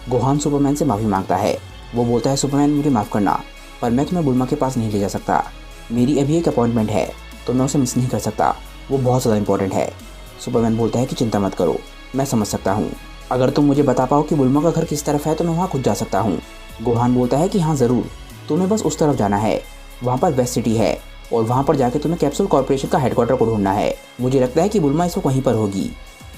गोहान सुपरमैन से माफ़ी मांगता है। वो बोलता है सुपरमैन मुझे माफ़ करना, पर मैं तुम्हें बुल्मा के पास नहीं ले जा सकता। मेरी अभी एक अपॉइंटमेंट है तो मैं उसे मिस नहीं कर सकता, वो बहुत ज़्यादा इंपॉर्टेंट है। सुपरमैन बोलता है कि चिंता मत करो, मैं समझ सकता हूँ। अगर तुम मुझे बता पाओ कि बुल्मा का घर किस तरफ है तो मैं वहाँ खुद जा सकता हूँ। गोहान बोलता है कि हाँ ज़रूर, तुम्हें बस उस तरफ जाना है, वहाँ पर वेस्ट सिटी है, और वहाँ पर जाके तुम्हें कैप्सूल कॉर्पोरेशन का हेडक्वार्टर को ढूंढना है। मुझे लगता है कि बुल्मा इस वक्त वहीं पर होगी।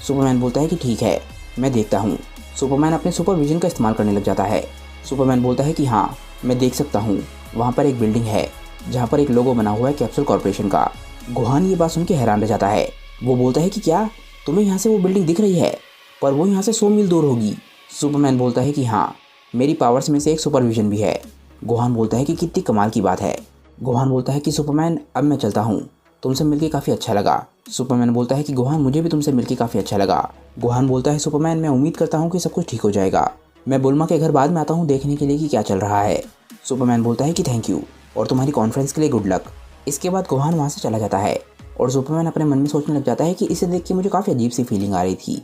सुपरमैन बोलता है कि ठीक है, मैं देखता हूँ। सुपरमैन अपने सुपरविजन का इस्तेमाल करने लग जाता है। सुपरमैन बोलता है कि हाँ, मैं देख सकता हूँ, वहाँ पर एक बिल्डिंग है जहाँ पर एक लोगो बना हुआ है कैप्सूल कॉर्पोरेशन का। गोहान ये बात सुन के हैरान रह जाता है। वो बोलता है कि क्या तुम्हें यहाँ से वो बिल्डिंग दिख रही है? पर वो यहाँ से 100 मील दूर होगी। सुपरमैन बोलता है कि हाँ, मेरी पावर्स में से एक सुपरविजन भी है। गोहान बोलता है कि कितनी कमाल की बात है। गोहान बोलता है कि सुपरमैन अब मैं चलता हूँ, तुमसे मिलके काफ़ी अच्छा लगा। सुपरमैन बोलता है कि गोहान मुझे भी तुमसे मिलके काफ़ी अच्छा लगा। गोहान बोलता है सुपरमैन मैं उम्मीद करता हूँ कि सब कुछ ठीक हो जाएगा। मैं बुल्मा के घर बाद में आता हूँ देखने के लिए कि क्या चल रहा है। सुपरमैन बोलता है कि थैंक यू और तुम्हारी कॉन्फ्रेंस के लिए गुड लक। इसके बाद गोहान वहाँ से चला जाता है और सुपरमैन अपने मन में सोचने लग जाता है कि इसे देख के मुझे काफ़ी अजीब सी फीलिंग आ रही थी।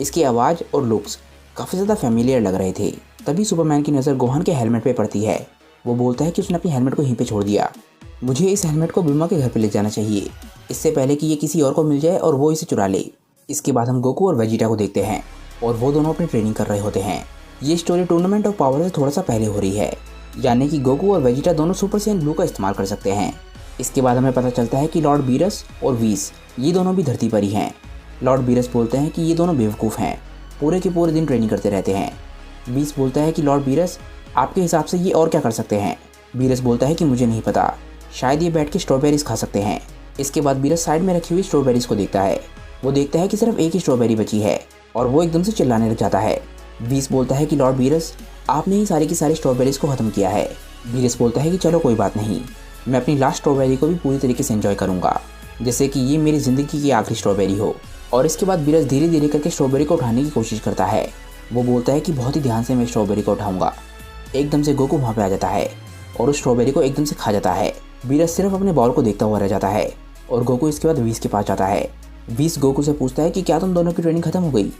इसकी आवाज़ और लुक्स काफ़ी ज़्यादा फैमिलियर लग रहे थे। तभी सुपरमैन की नज़र गोहान के हेलमेट पे पड़ती है। वो बोलता है कि उसने अपनी हेलमेट को यहीं पे छोड़ दिया। मुझे इस हेलमेट को बुल्मा के घर पे ले जाना चाहिए, इससे पहले कि ये किसी और को मिल जाए और वो इसे चुरा ले। इसके बाद हम गोकू और वेजिटा को देखते हैं और वो दोनों अपनी ट्रेनिंग कर रहे होते हैं। ये स्टोरी टूर्नामेंट ऑफ पावर से थोड़ा सा पहले हो रही है, यानी कि गोकू और वेजिटा दोनों सुपर सैयन ब्लू का इस्तेमाल कर सकते हैं। इसके बाद हमें पता चलता है कि लॉर्ड बीरस और वीस ये दोनों भी धरती पर ही हैं। लॉर्ड बीरस बोलते हैं कि ये दोनों बेवकूफ़ हैं, पूरे के पूरे दिन ट्रेनिंग करते रहते हैं। बीस बोलता है कि लॉर्ड बीरस आपके हिसाब से ये और क्या कर सकते हैं? बीरस बोलता है कि मुझे नहीं पता, शायद ये बैठ के स्ट्रॉबेरीज खा सकते हैं। इसके बाद बीरस साइड में रखी हुई स्ट्रॉबेरीज को देखता है। वो देखता है कि सिर्फ एक ही स्ट्रॉबेरी बची है और वो एकदम से चिल्लाने लग जाता है। बीस बोलता है कि लॉर्ड बीरस आपने ही सारी की सारी स्ट्रॉबेरीज को ख़त्म किया है। बीरस बोलता है कि चलो कोई बात नहीं, मैं अपनी लास्ट स्ट्रॉबेरी को भी पूरी तरीके से एंजॉय करूँगा, जैसे कि ये मेरी ज़िंदगी की आखिरी स्ट्रॉबेरी हो। और इसके बाद बीरस धीरे धीरे करके स्ट्रॉबेरी को उठाने की कोशिश करता है। वो बोलता है कि बहुत ही ध्यान से मैं स्ट्रॉबेरी को उठाऊंगा। एकदम से गोकू वहाँ पे आ जाता है और उस स्ट्रॉबेरी को एकदम से खा जाता है। बीरस सिर्फ अपने बॉल को देखता हुआ रह जाता है और गोकू इसके बाद व्हीस के पास जाता है। व्हीस गोकू से पूछता है कि क्या तुम दोनों की ट्रेनिंग खत्म हो गई।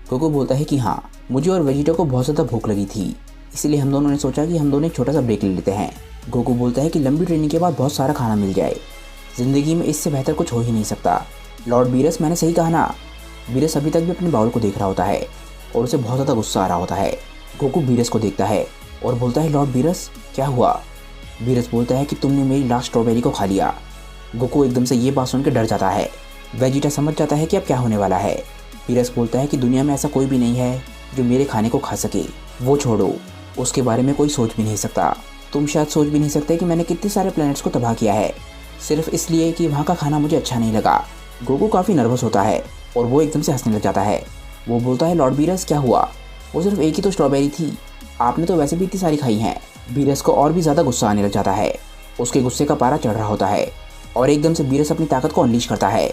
गोकू बोलता है कि हाँ, मुझे और वेजिटा को बहुत ज़्यादा भूख लगी थी, इसलिए हम दोनों ने सोचा कि हम दोनों एक छोटा सा ब्रेक ले लेते हैं। गोकू बोलता है कि लंबी ट्रेनिंग के बाद बहुत सारा खाना मिल जाए, ज़िंदगी में इससे बेहतर कुछ हो ही नहीं सकता। लॉर्ड बीरस, मैंने सही कहा ना। बीरस अभी तक भी अपने बाउल को देख रहा होता है और उसे बहुत ज़्यादा गुस्सा आ रहा होता है। गोकू बीरस को देखता है और बोलता है, लॉर्ड बीरस क्या हुआ। बीरस बोलता है कि तुमने मेरी लास्ट स्ट्रॉबेरी को खा लिया। गोकू एकदम से ये बात सुन के डर जाता है। वेजिटा समझ जाता है कि अब क्या होने वाला है। बीरस बोलता है कि दुनिया में ऐसा कोई भी नहीं है जो मेरे खाने को खा सके। वो छोड़ो, उसके बारे में कोई सोच भी नहीं सकता। तुम शायद सोच भी नहीं सकते कि मैंने कितने सारे प्लैनेट्स को तबाह किया है सिर्फ इसलिए कि वहाँ का खाना मुझे अच्छा नहीं लगा। गोकू काफ़ी नर्वस होता है और वो एकदम से हंसने लग जाता है। वो बोलता है, लॉर्ड बीरस क्या हुआ, वो सिर्फ एक ही तो स्ट्रॉबेरी थी, आपने तो वैसे भी इतनी सारी खाई हैं। बीरस को और भी ज़्यादा गुस्सा आने लग जाता है। उसके गुस्से का पारा चढ़ रहा होता है और एकदम से बीरस अपनी ताकत को अनलीश करता है।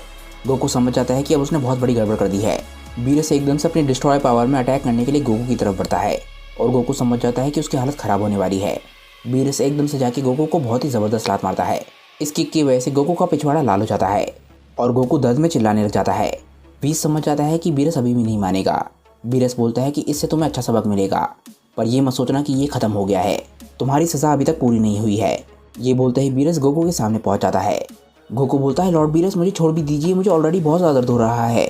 गोकू समझ जाता है कि अब उसने बहुत बड़ी गड़बड़ कर दी है। बीरस एकदम से अपनी डिस्ट्रॉय पावर में अटैक करने के लिए गोकू की तरफ बढ़ता है और गोकू समझ जाता है कि उसकी हालत ख़राब होने वाली है। बीरस एकदम से जाके गोकू को बहुत ही ज़बरदस्त लात मारता है। इस किक की वजह से गोकू का पिछवाड़ा लाल हो जाता है और गोकू दर्द में चिल्लाने लग जाता है। बीरस समझ जाता है कि बीरस अभी भी नहीं मानेगा। बीरस बोलता है कि इससे तुम्हें अच्छा सबक मिलेगा, पर यह मत सोचना कि ये ख़त्म हो गया है, तुम्हारी सज़ा अभी तक पूरी नहीं हुई है। ये बोलते ही बीरस गोकू के सामने पहुंच जाता है। गोकू बोलता है, लॉर्ड बीरस मुझे छोड़ भी दीजिए, मुझे ऑलरेडी बहुत ज़्यादा दर्द हो रहा है।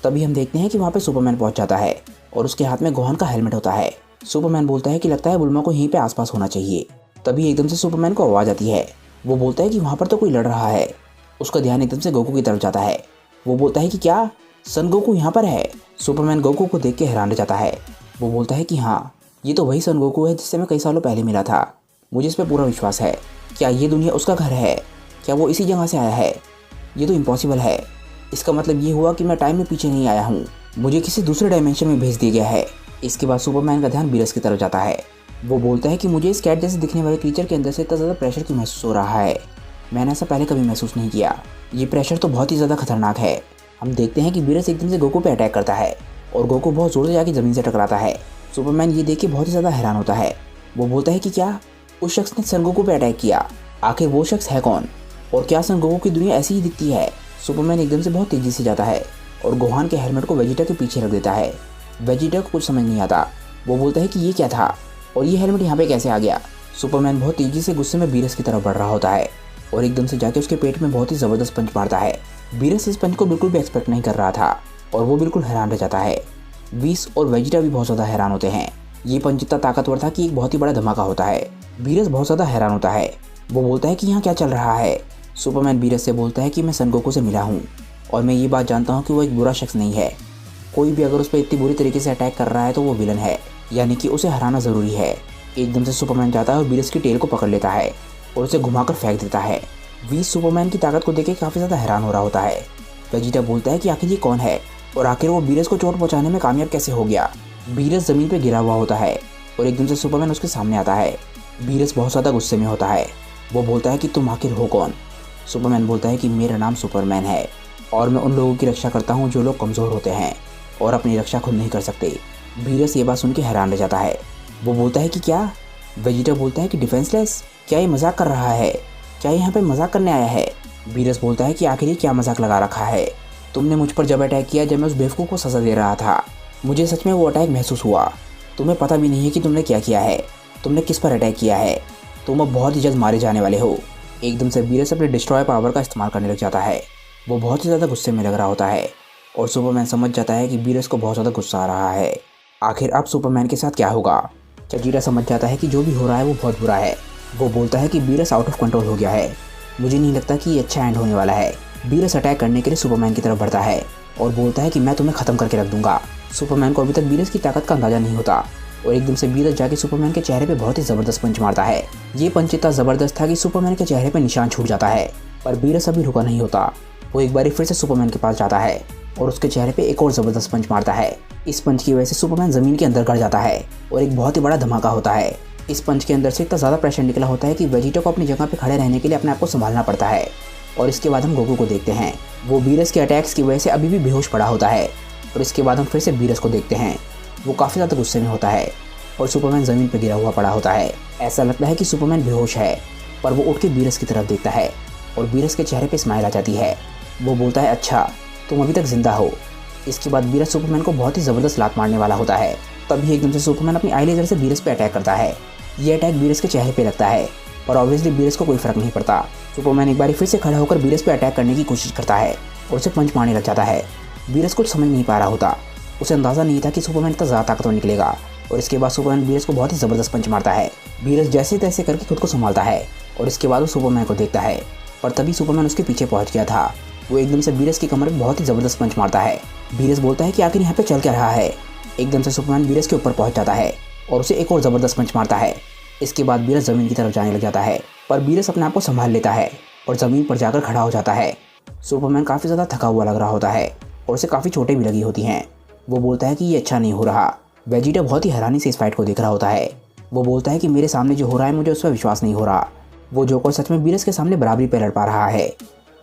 तभी हम देखते हैं कि वहाँ पे सुपरमैन पहुंच जाता है और उसके हाथ में गोहान का हेलमेट होता है। सुपरमैन बोलता है कि लगता है बुल्मा को यहीं पे आसपास होना चाहिए। तभी एकदम से सुपरमैन को आवाज़ आती है। वो बोलता है कि वहाँ पर तो कोई लड़ रहा है। उसका ध्यान एकदम से गोकू की तरफ जाता है। वो बोलता है कि क्या सन गोकू यहाँ पर है। सुपरमैन गोकू को देख के हैरान रह जाता है। वो बोलता है कि हाँ, ये तो वही सन गोकू है जिससे मैं कई सालों पहले मिला था, मुझे इस पर पूरा विश्वास है। क्या ये दुनिया उसका घर है? क्या वो इसी जगह से आया है? ये तो इम्पॉसिबल है। इसका मतलब ये हुआ कि मैं टाइम में पीछे नहीं आया हूँ, मुझे किसी दूसरे डायमेंशन में भेज दिया गया है। इसके बाद सुपरमैन का ध्यान बीरस की तरफ जाता है। वो बोलता है कि मुझे इस कैट जैसे दिखने वाले क्रीचर के अंदर से इतना ज़्यादा प्रेशर क्यों महसूस हो रहा है, मैंने ऐसा पहले कभी महसूस नहीं किया। ये प्रेशर तो बहुत ही ज़्यादा खतरनाक है। हम देखते हैं कि बीरस एकदम से गोकू पे अटैक करता है और गोकू बहुत ज़ोर से जाके ज़मीन से टकराता है। सुपरमैन ये देख के बहुत ही ज़्यादा हैरान होता है। वो बोलता है कि क्या उस शख्स ने सन गोकू पे अटैक किया, आखिर वो शख्स है कौन और क्या सन गोकू की दुनिया ऐसी ही दिखती है। सुपरमैन एकदम से बहुत तेज़ी से जाता है और गोहान के हेलमेट को वेजिटा के पीछे रख देता है। वेजिटा को कुछ समझ नहीं आता। वो बोलता है कि ये क्या था और ये हेलमेट यहाँ पे कैसे आ गया। सुपरमैन बहुत तेज़ी से गुस्से में बीरस की तरफ बढ़ रहा होता है और एकदम से जाके उसके पेट में बहुत ही ज़बरदस्त पंच मारता है। बीरस इस पंच को बिल्कुल भी एक्सपेक्ट नहीं कर रहा था और वो बिल्कुल हैरान रह जाता है। बीस और वेजिटा भी बहुत ज़्यादा हैरान होते हैं। ये पंच इतना ताकतवर था कि एक बहुत ही बड़ा धमाका होता है। बीरस बहुत ज़्यादा हैरान होता है। वो बोलता है कि यहाँ क्या चल रहा है। सुपरमैन बीरस से बोलता है कि मैं सन गोकू से मिला हूँ और मैं ये बात जानता हूँ कि वो एक बुरा शख्स नहीं है। कोई भी अगर उस पर इतनी बुरी तरीके से अटैक कर रहा है तो वो विलन है, यानी कि उसे हराना ज़रूरी है। एकदम से सुपरमैन जाता है और बीरस की टेल को पकड़ लेता है और उसे घुमाकर फेंक देता है। बीस सुपरमैन की ताकत को देख के काफ़ी ज़्यादा हैरान हो रहा होता है। वेजिटा बोलता है कि आखिर ये कौन है और आखिर वो बीरस को चोट पहुँचाने में कामयाब कैसे हो गया। बीरस ज़मीन पर गिरा हुआ होता है और एकदम से सुपरमैन उसके सामने आता है। बीरस बहुत ज़्यादा गुस्से में होता है। वो बोलता है कि तुम आखिर हो कौन। सुपरमैन बोलता है कि मेरा नाम सुपरमैन है और मैं उन लोगों की रक्षा करता हूँ जो लोग कमज़ोर होते हैं और अपनी रक्षा खुद नहीं कर सकते। बीरस ये बात सुन के हैरान रह जाता है। वो बोलता है कि क्या। वेजिटा बोलता है कि डिफेंसलेस, क्या ये मजाक कर रहा है, क्या यहाँ पे मजाक करने आया है। बीरस बोलता है कि आखिर ये क्या मजाक लगा रखा है, तुमने मुझ पर जब अटैक किया जब मैं उस बेवकूफ़ को सज़ा दे रहा था, मुझे सच में वो अटैक महसूस हुआ। तुम्हें पता भी नहीं है कि तुमने क्या किया है, तुमने किस पर अटैक किया है, तुम अब बहुत ही जल्द मारे जाने वाले हो। एकदम से बीरस अपने डिस्ट्रॉय पावर का इस्तेमाल करने लग जाता है। वो बहुत ही ज़्यादा गुस्से में लग रहा होता है और सुपरमैन समझ जाता है कि बीरस को बहुत ज़्यादा गुस्सा आ रहा है। आखिर अब सुपरमैन के साथ क्या होगा। वेजिटा समझ जाता है कि जो भी हो रहा है वो बहुत बुरा है। वो बोलता है कि बीरस आउट ऑफ कंट्रोल हो गया है, मुझे नहीं लगता कि ये अच्छा एंड होने वाला है। बीरस अटैक करने के लिए सुपरमैन की तरफ बढ़ता है और बोलता है कि मैं तुम्हें ख़त्म करके रख दूंगा। सुपरमैन को अभी तक बीरस की ताकत का अंदाज़ा नहीं होता और एकदम से बीरस जाके सुपरमैन के चेहरे पे बहुत ही ज़बरदस्त पंच मारता है। ये पंच इतना ज़बरदस्त था कि सुपरमैन के चेहरे पे निशान छूट जाता है, पर बीरस अभी रुका नहीं होता। वो एक बार फिर से सुपरमैन के पास जाता है और उसके चेहरे पे एक और ज़बरदस्त पंच मारता है। इस पंच की वजह से सुपरमैन ज़मीन के अंदर गड़ जाता है और एक बहुत ही बड़ा धमाका होता है। इस पंच के अंदर से इतना ज़्यादा प्रेशर निकला होता है कि वेजिटा को अपनी जगह पे खड़े रहने के लिए अपने आप को संभालना पड़ता है। और इसके बाद हम गोकू को देखते हैं, वो बीरस के अटैक्स की वजह से अभी भी बेहोश पड़ा होता है। और इसके बाद हम फिर से बीरस को देखते हैं, वो काफ़ी ज़्यादा गुस्से में होता है और सुपरमैन ज़मीन पर गिरा हुआ पड़ा होता है। ऐसा लगता है कि सुपरमैन बेहोश है, पर वो उठ के बीरस की तरफ देखता है और बीरस के चेहरे पर स्माइल आ जाती है। वो बोलता है, अच्छा तुम अभी तक जिंदा हो। इसके बाद बीरस सुपरमैन को बहुत ही ज़बरदस्त लात मारने वाला होता है। तभी एकदम से सुपरमैन अपनी आई लेजर से बीरस पे अटैक करता है। ये अटैक बीरस के चेहरे पे लगता है, पर ऑब्वियसली बीरस को कोई फर्क नहीं पड़ता। सुपरमैन एक बार फिर से खड़ा होकर बीरस पे अटैक करने की कोशिश करता है और उसे पंच मारने लग जाता है। बीरस कुछ समझ नहीं पा रहा होता, उसे अंदाज़ा नहीं था कि सुपरमैन इतना ज़्यादा ताकतवर निकलेगा। और इसके बाद सुपरमैन बीरस को बहुत ही ज़बरदस्त पंच मारता है। बीरस जैसे तैसे करके खुद को संभालता है और इसके बाद वो सुपरमैन को देखता है, पर तभी सुपरमैन उसके पीछे पहुँच गया था। वो एकदम से बीरस की कमर में बहुत ही ज़बरदस्त पंच मारता है। बीरस बोलता है कि आखिर यहाँ पे चल क्या रहा है। एकदम से सुपरमैन बीरस के ऊपर पहुँच जाता है और उसे एक और ज़बरदस्त पंच मारता है। इसके बाद बीरस ज़मीन की तरफ जाने लग जाता है, पर बीरस अपने आप को संभाल लेता है और ज़मीन पर जाकर खड़ा हो जाता है। सुपरमैन काफ़ी ज़्यादा थका हुआ लग रहा होता है और उसे काफ़ी चोटें भी लगी होती हैं। वो बोलता है कि ये अच्छा नहीं हो रहा। वेजिटा बहुत ही हैरानी से इस फाइट को देख रहा होता है। वो बोलता है कि मेरे सामने जो हो रहा है मुझे उस पर विश्वास नहीं हो रहा। वो जोकर सच में बीरस के सामने बराबरी पर लड़ पा रहा है।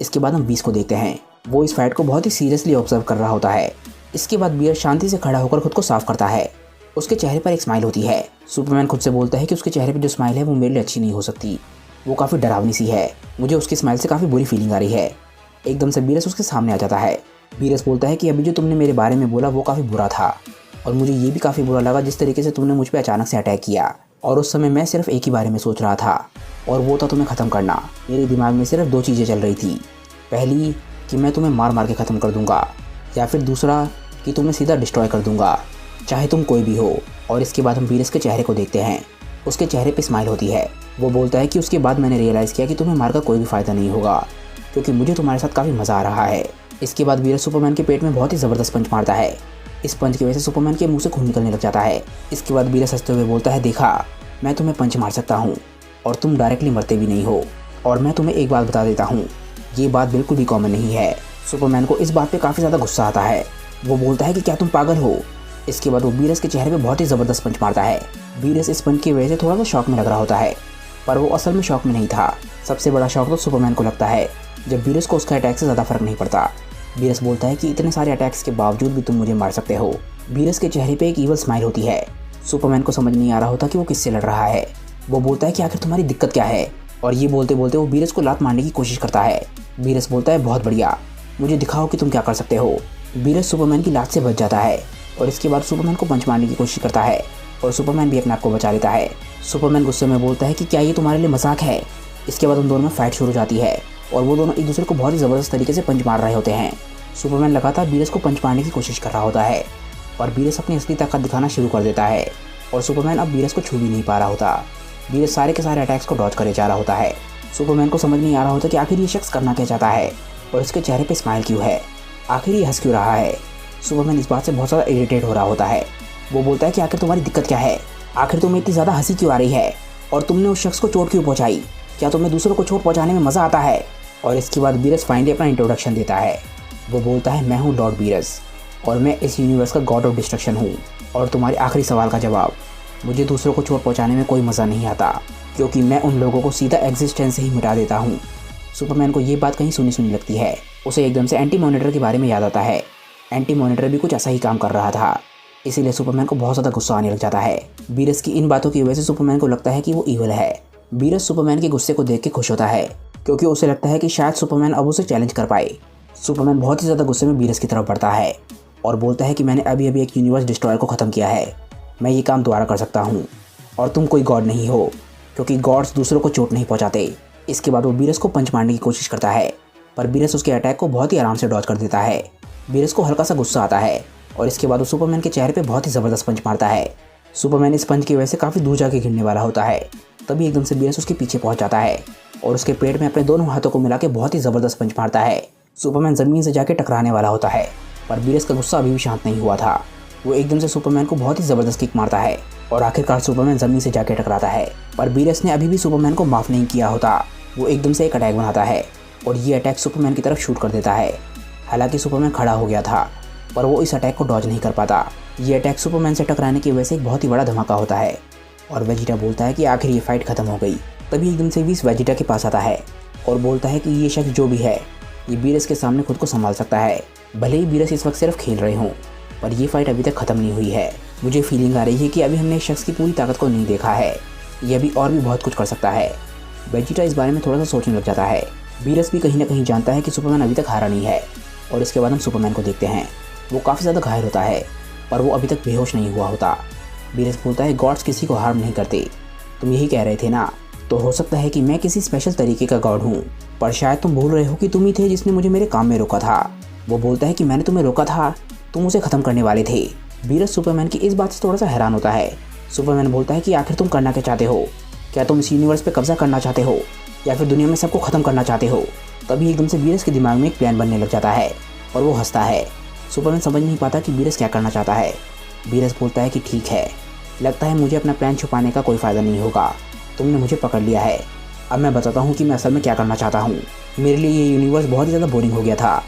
इसके बाद हम बीस को देखते हैं, वो इस फाइट को बहुत ही सीरियसली ऑब्जर्व कर रहा होता है। इसके बाद बीरस शांति से खड़ा होकर खुद को साफ करता है। उसके चेहरे पर एक स्माइल होती है। सुपरमैन खुद से बोलता है कि उसके चेहरे पर जो स्माइल है वो मेरे लिए अच्छी नहीं हो सकती, वो काफ़ी डरावनी सी है। मुझे उसकी स्माइल से काफ़ी बुरी फीलिंग आ रही है। एकदम से बीरस उसके सामने आ जाता है। बीरस बोलता है कि अभी जो तुमने मेरे बारे में बोला वो काफ़ी बुरा था और मुझे ये भी काफ़ी बुरा लगा जिस तरीके से तुमने मुझ पर अचानक से अटैक किया। और उस समय मैं सिर्फ एक ही बारे में सोच रहा था और वो था तुम्हें ख़त्म करना। मेरे दिमाग में सिर्फ दो चीज़ें चल रही थी, पहली कि मैं तुम्हें मार मार के ख़त्म कर दूंगा, या फिर दूसरा कि तुम्हें सीधा डिस्ट्रॉय कर दूंगा, चाहे तुम कोई भी हो। और इसके बाद हम बीरस के चेहरे को देखते हैं, उसके चेहरे पे स्माइल होती है। वो बोलता है कि उसके बाद मैंने रियलाइज़ किया कि तुम्हें मारकर कोई भी फ़ायदा नहीं होगा, क्योंकि मुझे तुम्हारे साथ काफ़ी मज़ा आ रहा है। इसके बाद बीरस सुपरमैन के पेट में बहुत ही ज़बरदस्त पंच मारता है। इस पंच की वजह से सुपरमैन के मुंह से खून निकलने लग जाता है। इसके बाद बीरस हंसते हुए बोलता है, देखा मैं तुम्हें पंच मार सकता हूँ और तुम डायरेक्टली मरते भी नहीं हो। और मैं तुम्हें एक बात बता देता हूँ, ये बात बिल्कुल भी कॉमन नहीं है। सुपरमैन को इस बात पे काफ़ी ज़्यादा गुस्सा आता है। वो बोलता है कि क्या तुम पागल हो। इसके बाद वो बीरस के चेहरे पे बहुत ही ज़बरदस्त पंच मारता है। बीरस इस पंच की वजह से थोड़ा सा शॉक में लग रहा होता है, पर वो असल में शॉक में नहीं था। सबसे बड़ा शॉक तो सुपरमैन को लगता है जब बीरस को उसका अटैक से ज़्यादा फर्क नहीं पड़ता। बीरस बोलता है कि इतने सारे अटैक्स के बावजूद भी तुम मुझे मार सकते हो। बीरस के चेहरे पे एक ईवल स्माइल होती है। सुपरमैन को समझ नहीं आ रहा होता कि वो किससे लड़ रहा है। वो बोलता है कि आखिर तुम्हारी दिक्कत क्या है, और ये बोलते बोलते वो बीरस को लात मारने की कोशिश करता है। बीरस बोलता है, बहुत बढ़िया, मुझे दिखाओ कि तुम क्या कर सकते हो। बीरस सुपरमैन की लात से बच जाता है और इसके बाद सुपरमैन को पंच मारने की कोशिश करता है और सुपरमैन भी अपने आप को बचा लेता है। सुपरमैन गुस्से में बोलता है कि क्या ये तुम्हारे लिए मजाक है। इसके बाद उन दोनों में फाइट शुरू हो जाती है और वो दोनों एक दूसरे को बहुत ही ज़बरदस्त तरीके से पंच मार रहे होते हैं। सुपरमैन लगातार बीरस को पंच मारने की कोशिश कर रहा होता है और बीरस अपनी असली ताकत दिखाना शुरू कर देता है और सुपरमैन अब बीरस को छू भी नहीं पा रहा होता। बीरस सारे के सारे अटैक्स को डॉज करे जा रहा होता है। सुपरमैन को समझ नहीं आ रहा होता कि आखिर ये शख्स करना क्या चाहता है और इसके चेहरे पे स्माइल क्यों है, आखिर ये हंस क्यों रहा है। सुपरमैन इस बात से बहुत ज़्यादा इरिटेट हो रहा होता है। वो बोलता है कि आखिर तुम्हारी दिक्कत क्या है, आखिर तुम्हें इतनी ज़्यादा हंसी क्यों आ रही है और तुमने उस शख्स को चोट क्यों पहुँचाई, क्या तुम्हें दूसरों को चोट पहुँचाने में मज़ा आता है। और इसके बाद बीरस फाइनली अपना इंट्रोडक्शन देता है। वो बोलता है, मैं हूँ लॉर्ड बीरस और मैं इस यूनिवर्स का गॉड ऑफ डिस्ट्रक्शन हूँ। और तुम्हारे आखिरी सवाल का जवाब, मुझे दूसरों को चोट पहुँचाने में कोई मज़ा नहीं आता, क्योंकि मैं उन लोगों को सीधा एग्जिस्टेंस से ही मिटा देता हूँ। सुपरमैन को ये बात कहीं सुनी सुनी लगती है। उसे एकदम से एंटी मॉनिटर के बारे में याद आता है। एंटी मॉनिटर भी कुछ ऐसा ही काम कर रहा था, इसीलिए सुपरमैन को बहुत ज़्यादा गुस्सा आने लग जाता है। बीरस की इन बातों की वजह से सुपरमैन को लगता है कि वो ईवल है। बीरस सुपरमैन के गुस्से को देख के खुश होता है, क्योंकि उसे लगता है कि शायद सुपरमैन अब उसे चैलेंज कर पाए। सुपरमैन बहुत ही ज़्यादा गुस्से में बीरस की तरफ बढ़ता है और बोलता है कि मैंने अभी अभी एक यूनिवर्स डिस्ट्रॉयर को ख़त्म किया है, मैं ये काम दोबारा कर सकता हूँ और तुम कोई गॉड नहीं हो, क्योंकि गॉड्स दूसरों को चोट नहीं पहुँचाते। इसके बाद वो बीरस को पंच मारने की कोशिश करता है, पर बीरस उसके अटैक को बहुत ही आराम से डॉज कर देता है। बीरस को हल्का सा गुस्सा आता है और इसके बाद वो सुपरमैन के चेहरे पे बहुत ही ज़बरदस्त पंच मारता है। सुपरमैन इस पंच की वजह से काफ़ी दूर जाके गिरने वाला होता है। तभी एकदम से बीरस उसके पीछे पहुंच जाता है और उसके पेट में अपने दोनों हाथों को मिला के बहुत ही ज़बरदस्त पंच मारता है। सुपरमैन ज़मीन से जाके टकराने वाला होता है, पर बीरस का गुस्सा अभी भी शांत नहीं हुआ था। वो एकदम से सुपरमैन को बहुत ही ज़बरदस्त किक मारता है और आखिरकार सुपरमैन ज़मीन से जाके टकराता है। पर बीरस ने अभी भी सुपरमैन को माफ़ नहीं किया होता। वो एकदम से एक अटैक बनाता है और ये अटैक सुपरमैन की तरफ शूट कर देता है। हालांकि सुपरमैन खड़ा हो गया था, पर वो इस अटैक को डॉज नहीं कर पाता। ये अटैक सुपरमैन से टकराने की वजह से एक बहुत ही बड़ा धमाका होता है और वेजिटा बोलता है कि आखिर ये फाइट खत्म हो गई। तभी एकदम से व्हीस वेजिटा के पास आता है और बोलता है कि ये शख्स जो भी है ये बीरस के सामने खुद को संभाल सकता है। भले ही बीरस इस वक्त सिर्फ खेल रहे हों, पर ये फाइट अभी तक खत्म नहीं हुई है। मुझे फीलिंग आ रही है कि अभी हमने इस शख्स की पूरी ताकत को नहीं देखा है, ये अभी और भी बहुत कुछ कर सकता है। वेजिटा इस बारे में थोड़ा सा सोचने लग जाता है। बीरस भी कहीं ना कहीं जानता है कि सुपरमैन अभी तक हारा नहीं है। और इसके बाद हम सुपरमैन को देखते हैं। वो काफ़ी ज़्यादा घायल होता है पर वो अभी तक बेहोश नहीं हुआ होता। बीरस बोलता है गॉड्स किसी को हार्म नहीं करते, तुम यही कह रहे थे ना? तो हो सकता है कि मैं किसी स्पेशल तरीके का गॉड हूँ, पर शायद तुम भूल रहे हो कि तुम ही थे जिसने मुझे मेरे काम में रोका था। वो बोलता है कि मैंने तुम्हें रोका था, तुम उसे ख़त्म करने वाले थे। बीरस सुपरमैन की इस बात से थोड़ा सा हैरान होता है। सुपरमैन बोलता है कि आखिर तुम करना क्या चाहते हो? क्या तुम इस यूनिवर्स पे कब्जा करना चाहते हो या फिर दुनिया में सबको ख़त्म करना चाहते हो? तभी एकदम से बीरस के दिमाग में एक प्लान बनने लग जाता है और वो हंसता है। सुपरमैन समझ नहीं पाता कि बीरस क्या करना चाहता है। बीरस बोलता है कि ठीक है, लगता है मुझे अपना प्लान छुपाने का कोई फ़ायदा नहीं होगा, तुमने मुझे पकड़ लिया है। अब मैं बताता हूँ कि मैं असल में क्या करना चाहता हूँ। मेरे लिए ये यूनिवर्स बहुत ही ज़्यादा बोरिंग हो गया था,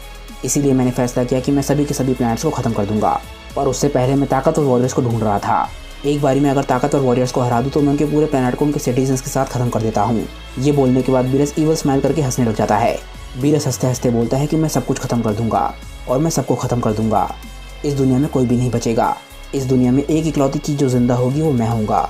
इसीलिए मैंने फैसला किया कि मैं सभी के सभी प्लैनेट्स को ख़त्म कर दूंगा। और उससे पहले मैं ताकतवर वॉरियर्स को ढूंढ रहा था। एक बारी में अगर ताकतवर वॉरियर्स को हरा दूँ तो मैं उनके पूरे प्लैनेट को उनके सिटीजन्स के साथ ख़त्म कर देता हूँ। ये बोलने के बाद बीरस ईवल स्माइल करके हंसने लग जाता है। बीरस हंसते हंसते बोलता है कि मैं सब कुछ ख़त्म कर दूंगा और मैं सबको ख़त्म कर दूंगा। इस दुनिया में कोई भी नहीं बचेगा। इस दुनिया में एक इकलौती चीज़ जो जिंदा होगी वो मैं हूँगा।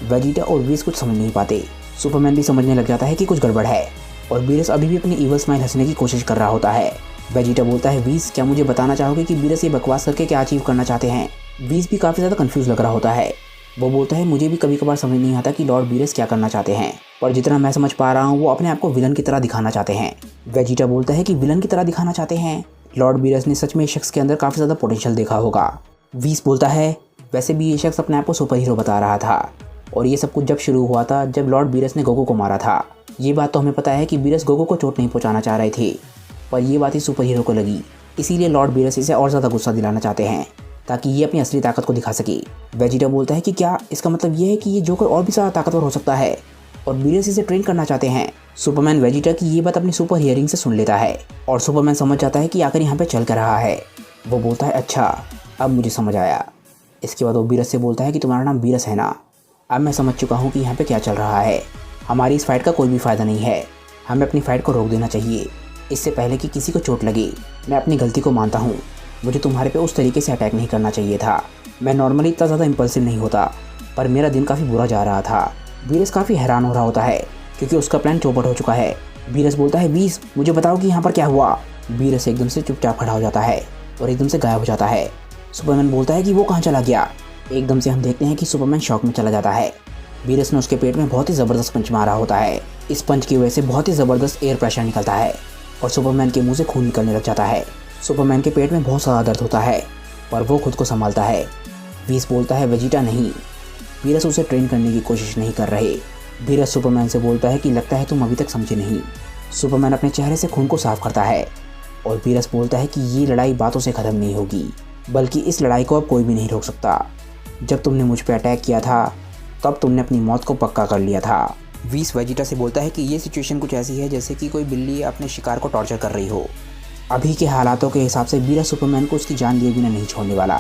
वेजिटा और व्हीस कुछ समझ नहीं पाते। सुपरमैन भी समझने लग जाता है कि कुछ गड़बड़ है और बीरस अभी भी अपनी ईवल स्माइल हंसने की कोशिश कर रहा होता है। वेजिटा बोलता है व्हीस, क्या मुझे बताना चाहोगे कि बीरस ये बकवास करके क्या अचीव करना चाहते हैं? व्हीस भी काफ़ी ज़्यादा कंफ्यूज लग रहा होता है। वो बोलता है मुझे भी कभी कभार समझ नहीं आता कि लॉर्ड बीरस क्या करना चाहते हैं, पर जितना मैं समझ पा रहा हूँ वो अपने आप को विलन की तरह दिखाना चाहते हैं। वेजिटा बोलता है कि विलन की तरह दिखाना चाहते हैं? लॉर्ड बीरस ने सच में इस शख्स के अंदर काफ़ी ज़्यादा पोटेंशियल देखा होगा। व्हीस बोलता है वैसे भी ये शख्स अपने आप को सुपर हीरो बता रहा था और ये सब कुछ जब शुरू हुआ था जब लॉर्ड बीरस ने गोकू को मारा था। ये बात तो हमें पता है कि बीरस गोकू को चोट नहीं पहुंचाना चाह रहे थे, पर ये बात ही सुपर हीरो को लगी, इसीलिए लॉर्ड बीरस इसे और ज़्यादा गुस्सा दिलाना चाहते हैं ताकि ये अपनी असली ताकत को दिखा सके। वेजिटा बोलता है कि क्या इसका मतलब ये है कि ये जोकर और भी ज़्यादा ताकतवर हो सकता है और बीरस इसे ट्रेन करना चाहते हैं? सुपरमैन वेजिटा की ये बात अपनी सुपर हियरिंग से सुन लेता है और सुपरमैन समझ जाता है कि आखिर यहाँ पे चल कर रहा है। वो बोलता है अच्छा, अब मुझे समझ आया। इसके बाद वो बीरस से बोलता है कि तुम्हारा नाम बीरस है ना? अब मैं समझ चुका हूँ कि यहाँ पे क्या चल रहा है। हमारी इस फाइट का कोई भी फ़ायदा नहीं है, हमें अपनी फ़ाइट को रोक देना चाहिए इससे पहले कि किसी को चोट लगे। मैं अपनी गलती को मानता हूँ, मुझे तुम्हारे पे उस तरीके से अटैक नहीं करना चाहिए था। मैं नॉर्मली इतना ज़्यादा इम्पल्सिव नहीं होता, पर मेरा दिन काफ़ी बुरा जा रहा था। बीरस काफ़ी हैरान हो रहा होता है क्योंकि उसका प्लान चौपट हो चुका है। बीरस बोलता है व्हीस, मुझे बताओ कि यहाँ पर क्या हुआ? बीरस एकदम से चुपचाप खड़ा हो जाता है और एकदम से गायब हो जाता है। सुपरमैन बोलता है कि वो कहाँ चला गया? एकदम से हम देखते हैं कि सुपरमैन शॉक में चला जाता है। बीरस ने उसके पेट में बहुत ही ज़बरदस्त पंच मारा होता है। इस पंच की वजह से बहुत ही ज़बरदस्त एयर प्रेशर निकलता है और सुपरमैन के मुंह से खून निकलने लग जाता है। सुपरमैन के पेट में बहुत ज़्यादा दर्द होता है पर वो खुद को संभालता है। व्हीस बोलता है वेजिटा नहीं, बीरस उसे ट्रेन करने की कोशिश नहीं कर रहे। बीरस सुपरमैन से बोलता है कि लगता है तुम अभी तक समझे नहीं। सुपरमैन अपने चेहरे से खून को साफ करता है और बीरस बोलता है कि ये लड़ाई बातों से ख़त्म नहीं होगी, बल्कि इस लड़ाई को अब कोई भी नहीं रोक सकता। जब तुमने मुझ पर अटैक किया था तब तुमने अपनी मौत को पक्का कर लिया था। व्हीस वेजिटा से बोलता है कि ये सिचुएशन कुछ ऐसी है जैसे कि कोई बिल्ली अपने शिकार को टॉर्चर कर रही हो। अभी के हालातों के हिसाब से बीरस सुपरमैन को उसकी जान लिए बिना नहीं छोड़ने वाला।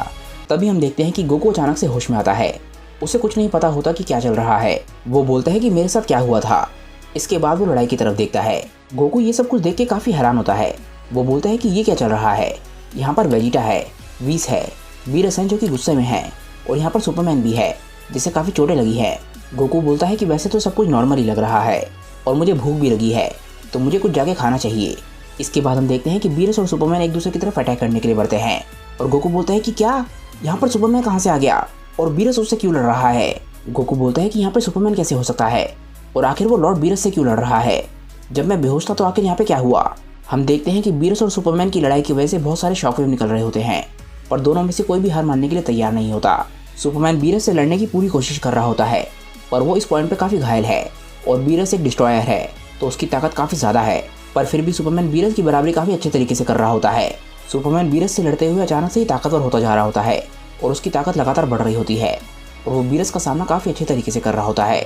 तभी हम देखते हैं कि गोकू अचानक से होश में आता है। उसे कुछ नहीं पता होता कि क्या चल रहा है। वो बोलता है कि मेरे साथ क्या हुआ था। इसके बाद वो लड़ाई की तरफ देखता है। गोकू ये सब कुछ देख के काफ़ी हैरान होता है। वो बोलता है कि ये क्या चल रहा है? यहाँ पर वेजिटा है, व्हीस है, बीरस है जो कि गुस्से में है और यहाँ पर सुपरमैन भी है जिसे काफ़ी चोटें लगी है। गोकू बोलता है कि वैसे तो सब कुछ नॉर्मल ही लग रहा है और मुझे भूख भी लगी है, तो मुझे कुछ जाके खाना चाहिए। इसके बाद हम देखते हैं कि बीरस और सुपरमैन एक दूसरे की तरफ अटैक करने के लिए बढ़ते हैं और गोकू बोलता है कि क्या यहाँ पर सुपरमैन कहाँ से आ गया और बीरस उससे क्यों लड़ रहा है? गोकू बोलता है कि यहाँ पर सुपरमैन कैसे हो सकता है और आखिर वो लॉर्ड बीरस से क्यों लड़ रहा है? जब मैं बेहोश था तो आखिर यहाँ पे क्या हुआ? हम देखते हैं कि बीरस और सुपरमैन की लड़ाई की वजह से बहुत सारे शॉकवेव निकल रहे होते हैं, पर दोनों में से कोई भी हार मानने के लिए तैयार नहीं होता। सुपरमैन बीरस से लड़ने की पूरी कोशिश कर रहा होता है, पर वो इस पॉइंट पे काफ़ी घायल है और बीरस एक डिस्ट्रॉयर है तो उसकी ताकत काफ़ी ज़्यादा है, पर फिर भी सुपरमैन बीरस की बराबरी काफ़ी अच्छे तरीके से कर रहा होता है। सुपरमैन बीरस से लड़ते हुए अचानक से ही ताकतवर होता जा रहा होता है और उसकी ताकत लगातार बढ़ रही होती है और वो बीरस का सामना काफ़ी अच्छे तरीके से कर रहा होता है।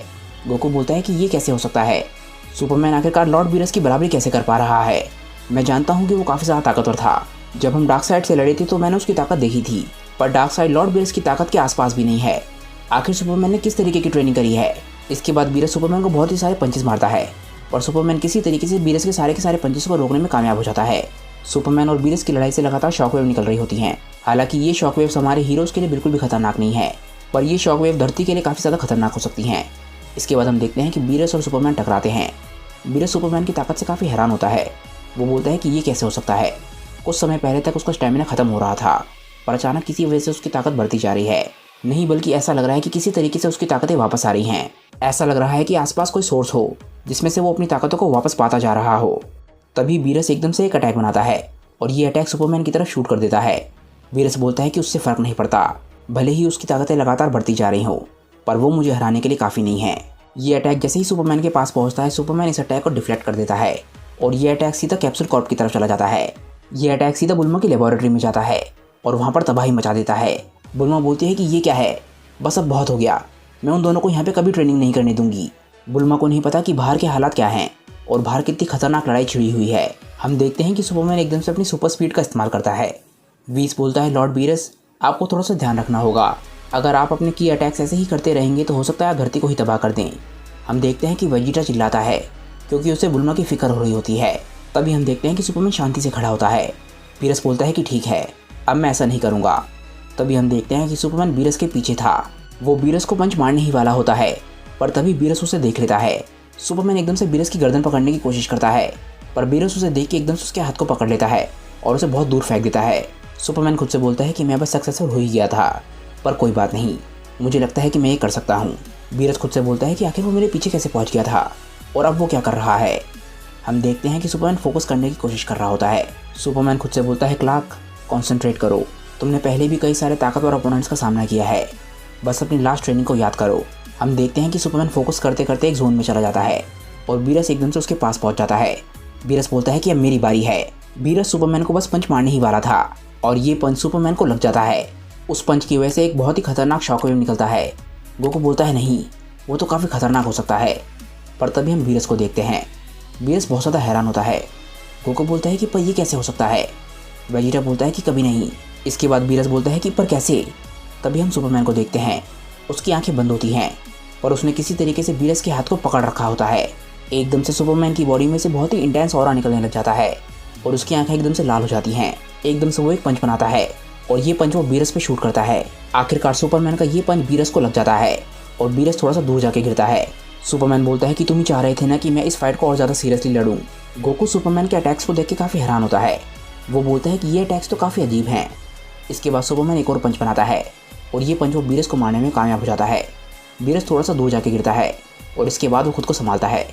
गोकू बोलता है कि ये कैसे हो सकता है? सुपरमैन आखिरकार लॉर्ड बीरस की बराबरी कैसे कर पा रहा है? मैं जानता हूँ कि वो काफ़ी ज़्यादा ताकतवर था। जब हम डार्क साइड से लड़े थे तो मैंने उसकी ताकत देखी थी, पर डार्क साइड लॉर्ड बीरस की ताकत के आसपास भी नहीं है। आखिर सुपरमैन ने किस तरीके की ट्रेनिंग करी है। इसके बाद बीरस सुपरमैन को बहुत ही सारे पंचेस मारता है और सुपरमैन किसी तरीके से बीरस के सारे पंचेस को रोकने में कामयाब हो जाता है। सुपरमैन और बीरस की लड़ाई से लगातार शॉकवेव निकल रही होती हैं। हालांकि ये शॉकवेव्स हमारे हीरोज़ के लिए बिल्कुल भी खतरनाक नहीं है, पर ये शॉकवेव धरती के लिए काफ़ी ज़्यादा खतरनाक हो सकती हैं। इसके बाद हम देखते हैं कि बीरस और सुपरमैन टकराते हैं। बीरस सुपरमैन की ताकत से काफ़ी हैरान होता है। वो बोलता है कि ये कैसे हो सकता है। कुछ समय पहले तक उसका स्टैमिना खत्म हो रहा था, पर अचानक किसी वजह से उसकी ताकत बढ़ती जा रही है। नहीं, बल्कि ऐसा लग रहा है कि किसी तरीके से उसकी ताकतें वापस आ रही हैं। ऐसा लग रहा है कि आसपास कोई सोर्स हो जिसमें से वो अपनी ताकतों को वापस पाता जा रहा हो। तभी बीरस एकदम से एक अटैक बनाता है और ये अटैक सुपरमैन की तरफ शूट कर देता है। बीरस बोलता है कि उससे फ़र्क नहीं पड़ता, भले ही उसकी ताकतें लगातार बढ़ती जा रही हों, पर वो मुझे हराने के लिए काफ़ी नहीं है। ये अटैक जैसे ही सुपरमैन के पास पहुंचता है, सुपरमैन इस अटैक को डिफ्लेक्ट कर देता है और ये अटैक सीधा कैप्सूल कॉर्प की तरफ चला जाता है। ये अटैक सीधा बुल्मा की लेबोरेटरी में जाता है और वहाँ पर तबाही मचा देता है। बुल्मा बोलती है कि ये क्या है, बस अब बहुत हो गया, मैं उन दोनों को यहाँ पे कभी ट्रेनिंग नहीं करने दूंगी। बुल्मा को नहीं पता कि बाहर के हालात क्या हैं और बाहर कितनी खतरनाक लड़ाई छिड़ी हुई है। हम देखते हैं कि सुपरमैन एकदम से अपनी सुपर स्पीड का इस्तेमाल करता है। वीस बोलता है, लॉर्ड बीरस, आपको थोड़ा सा ध्यान रखना होगा। अगर आप अपने की अटैक्स ऐसे ही करते रहेंगे तो हो सकता है आप धरती को ही तबाह कर दें। हम देखते हैं कि वेजिटा चिल्लाता है क्योंकि उसे बुल्मा की फिक्र हो रही होती है। तभी हम देखते हैं कि सुपरमैन शांति से खड़ा होता है। बीरस बोलता है कि ठीक है, अब मैं ऐसा नहीं करूँगा। तभी हम देखते हैं कि सुपरमैन बीरस के पीछे था। वो बीरस को पंच मारने ही वाला होता है, पर तभी बीरस उसे देख लेता है। सुपरमैन एकदम से बीरस की गर्दन पकड़ने की कोशिश करता है, पर बीरस उसे देख के एकदम से उसके हाथ को पकड़ लेता है और उसे बहुत दूर फेंक देता है। सुपरमैन खुद से बोलता है कि मैं बस सक्सेसफुल हो ही गया था, पर कोई बात नहीं, मुझे लगता है कि मैं ये कर सकता हूँ। बीरस खुद से बोलता है कि आखिर वो मेरे पीछे कैसे पहुँच गया था और अब वो क्या कर रहा है। हम देखते हैं कि सुपरमैन फोकस करने की कोशिश कर रहा होता है। सुपरमैन खुद से बोलता है, क्लार्क, कॉन्सेंट्रेट करो, तुमने पहले भी कई सारे ताकतवर अपोनेंट्स का सामना किया है, बस अपनी लास्ट ट्रेनिंग को याद करो। हम देखते हैं कि सुपरमैन फोकस करते करते एक जोन में चला जाता है और बीरस एकदम से उसके पास पहुंच जाता है। बीरस बोलता है कि अब मेरी बारी है। बीरस सुपरमैन को बस पंच मारने ही वाला था और ये पंच सुपरमैन को लग जाता है। उस पंच की वजह से एक बहुत ही खतरनाक शॉकवेव निकलता है। गोकू बोलता है, नहीं, वो तो काफ़ी खतरनाक हो सकता है। पर तभी हम बीरस को देखते हैं। बीरस बहुत ज़्यादा हैरान होता है। गोकू बोलता है कि पर ये कैसे हो सकता है। वेजिटा बोलता है कि कभी नहीं। इसके बाद बीरस बोलता है कि पर कैसे। तभी हम सुपरमैन को देखते हैं। उसकी आंखें बंद होती हैं और उसने किसी तरीके से बीरस के हाथ को पकड़ रखा होता है। एकदम से सुपरमैन की बॉडी में से बहुत ही इंटेंस ऑरा निकलने लग जाता है और उसकी आंखें एकदम से लाल हो जाती हैं। एकदम से वो एक पंच बनाता है और ये पंच वो बीरस पे शूट करता है। आखिरकार सुपरमैन का ये पंच बीरस को लग जाता है और बीरस थोड़ा सा दूर जाके गिरता है। सुपरमैन बोलता है कि तुम ही चाह रहे थे ना कि मैं इस फाइट को और ज़्यादा सीरियसली लड़ूं। गोकू सुपरमैन के अटैक्स को देख के काफ़ी हैरान होता है। वो बोलता है कि ये अटैक्स तो काफ़ी अजीब हैं। इसके बाद सुपरमैन एक और पंच बनाता है और ये पंच वो बीरस को मारने में कामयाब हो जाता है। बीरस थोड़ा सा दूर जाके गिरता है और इसके बाद वो खुद को संभालता है।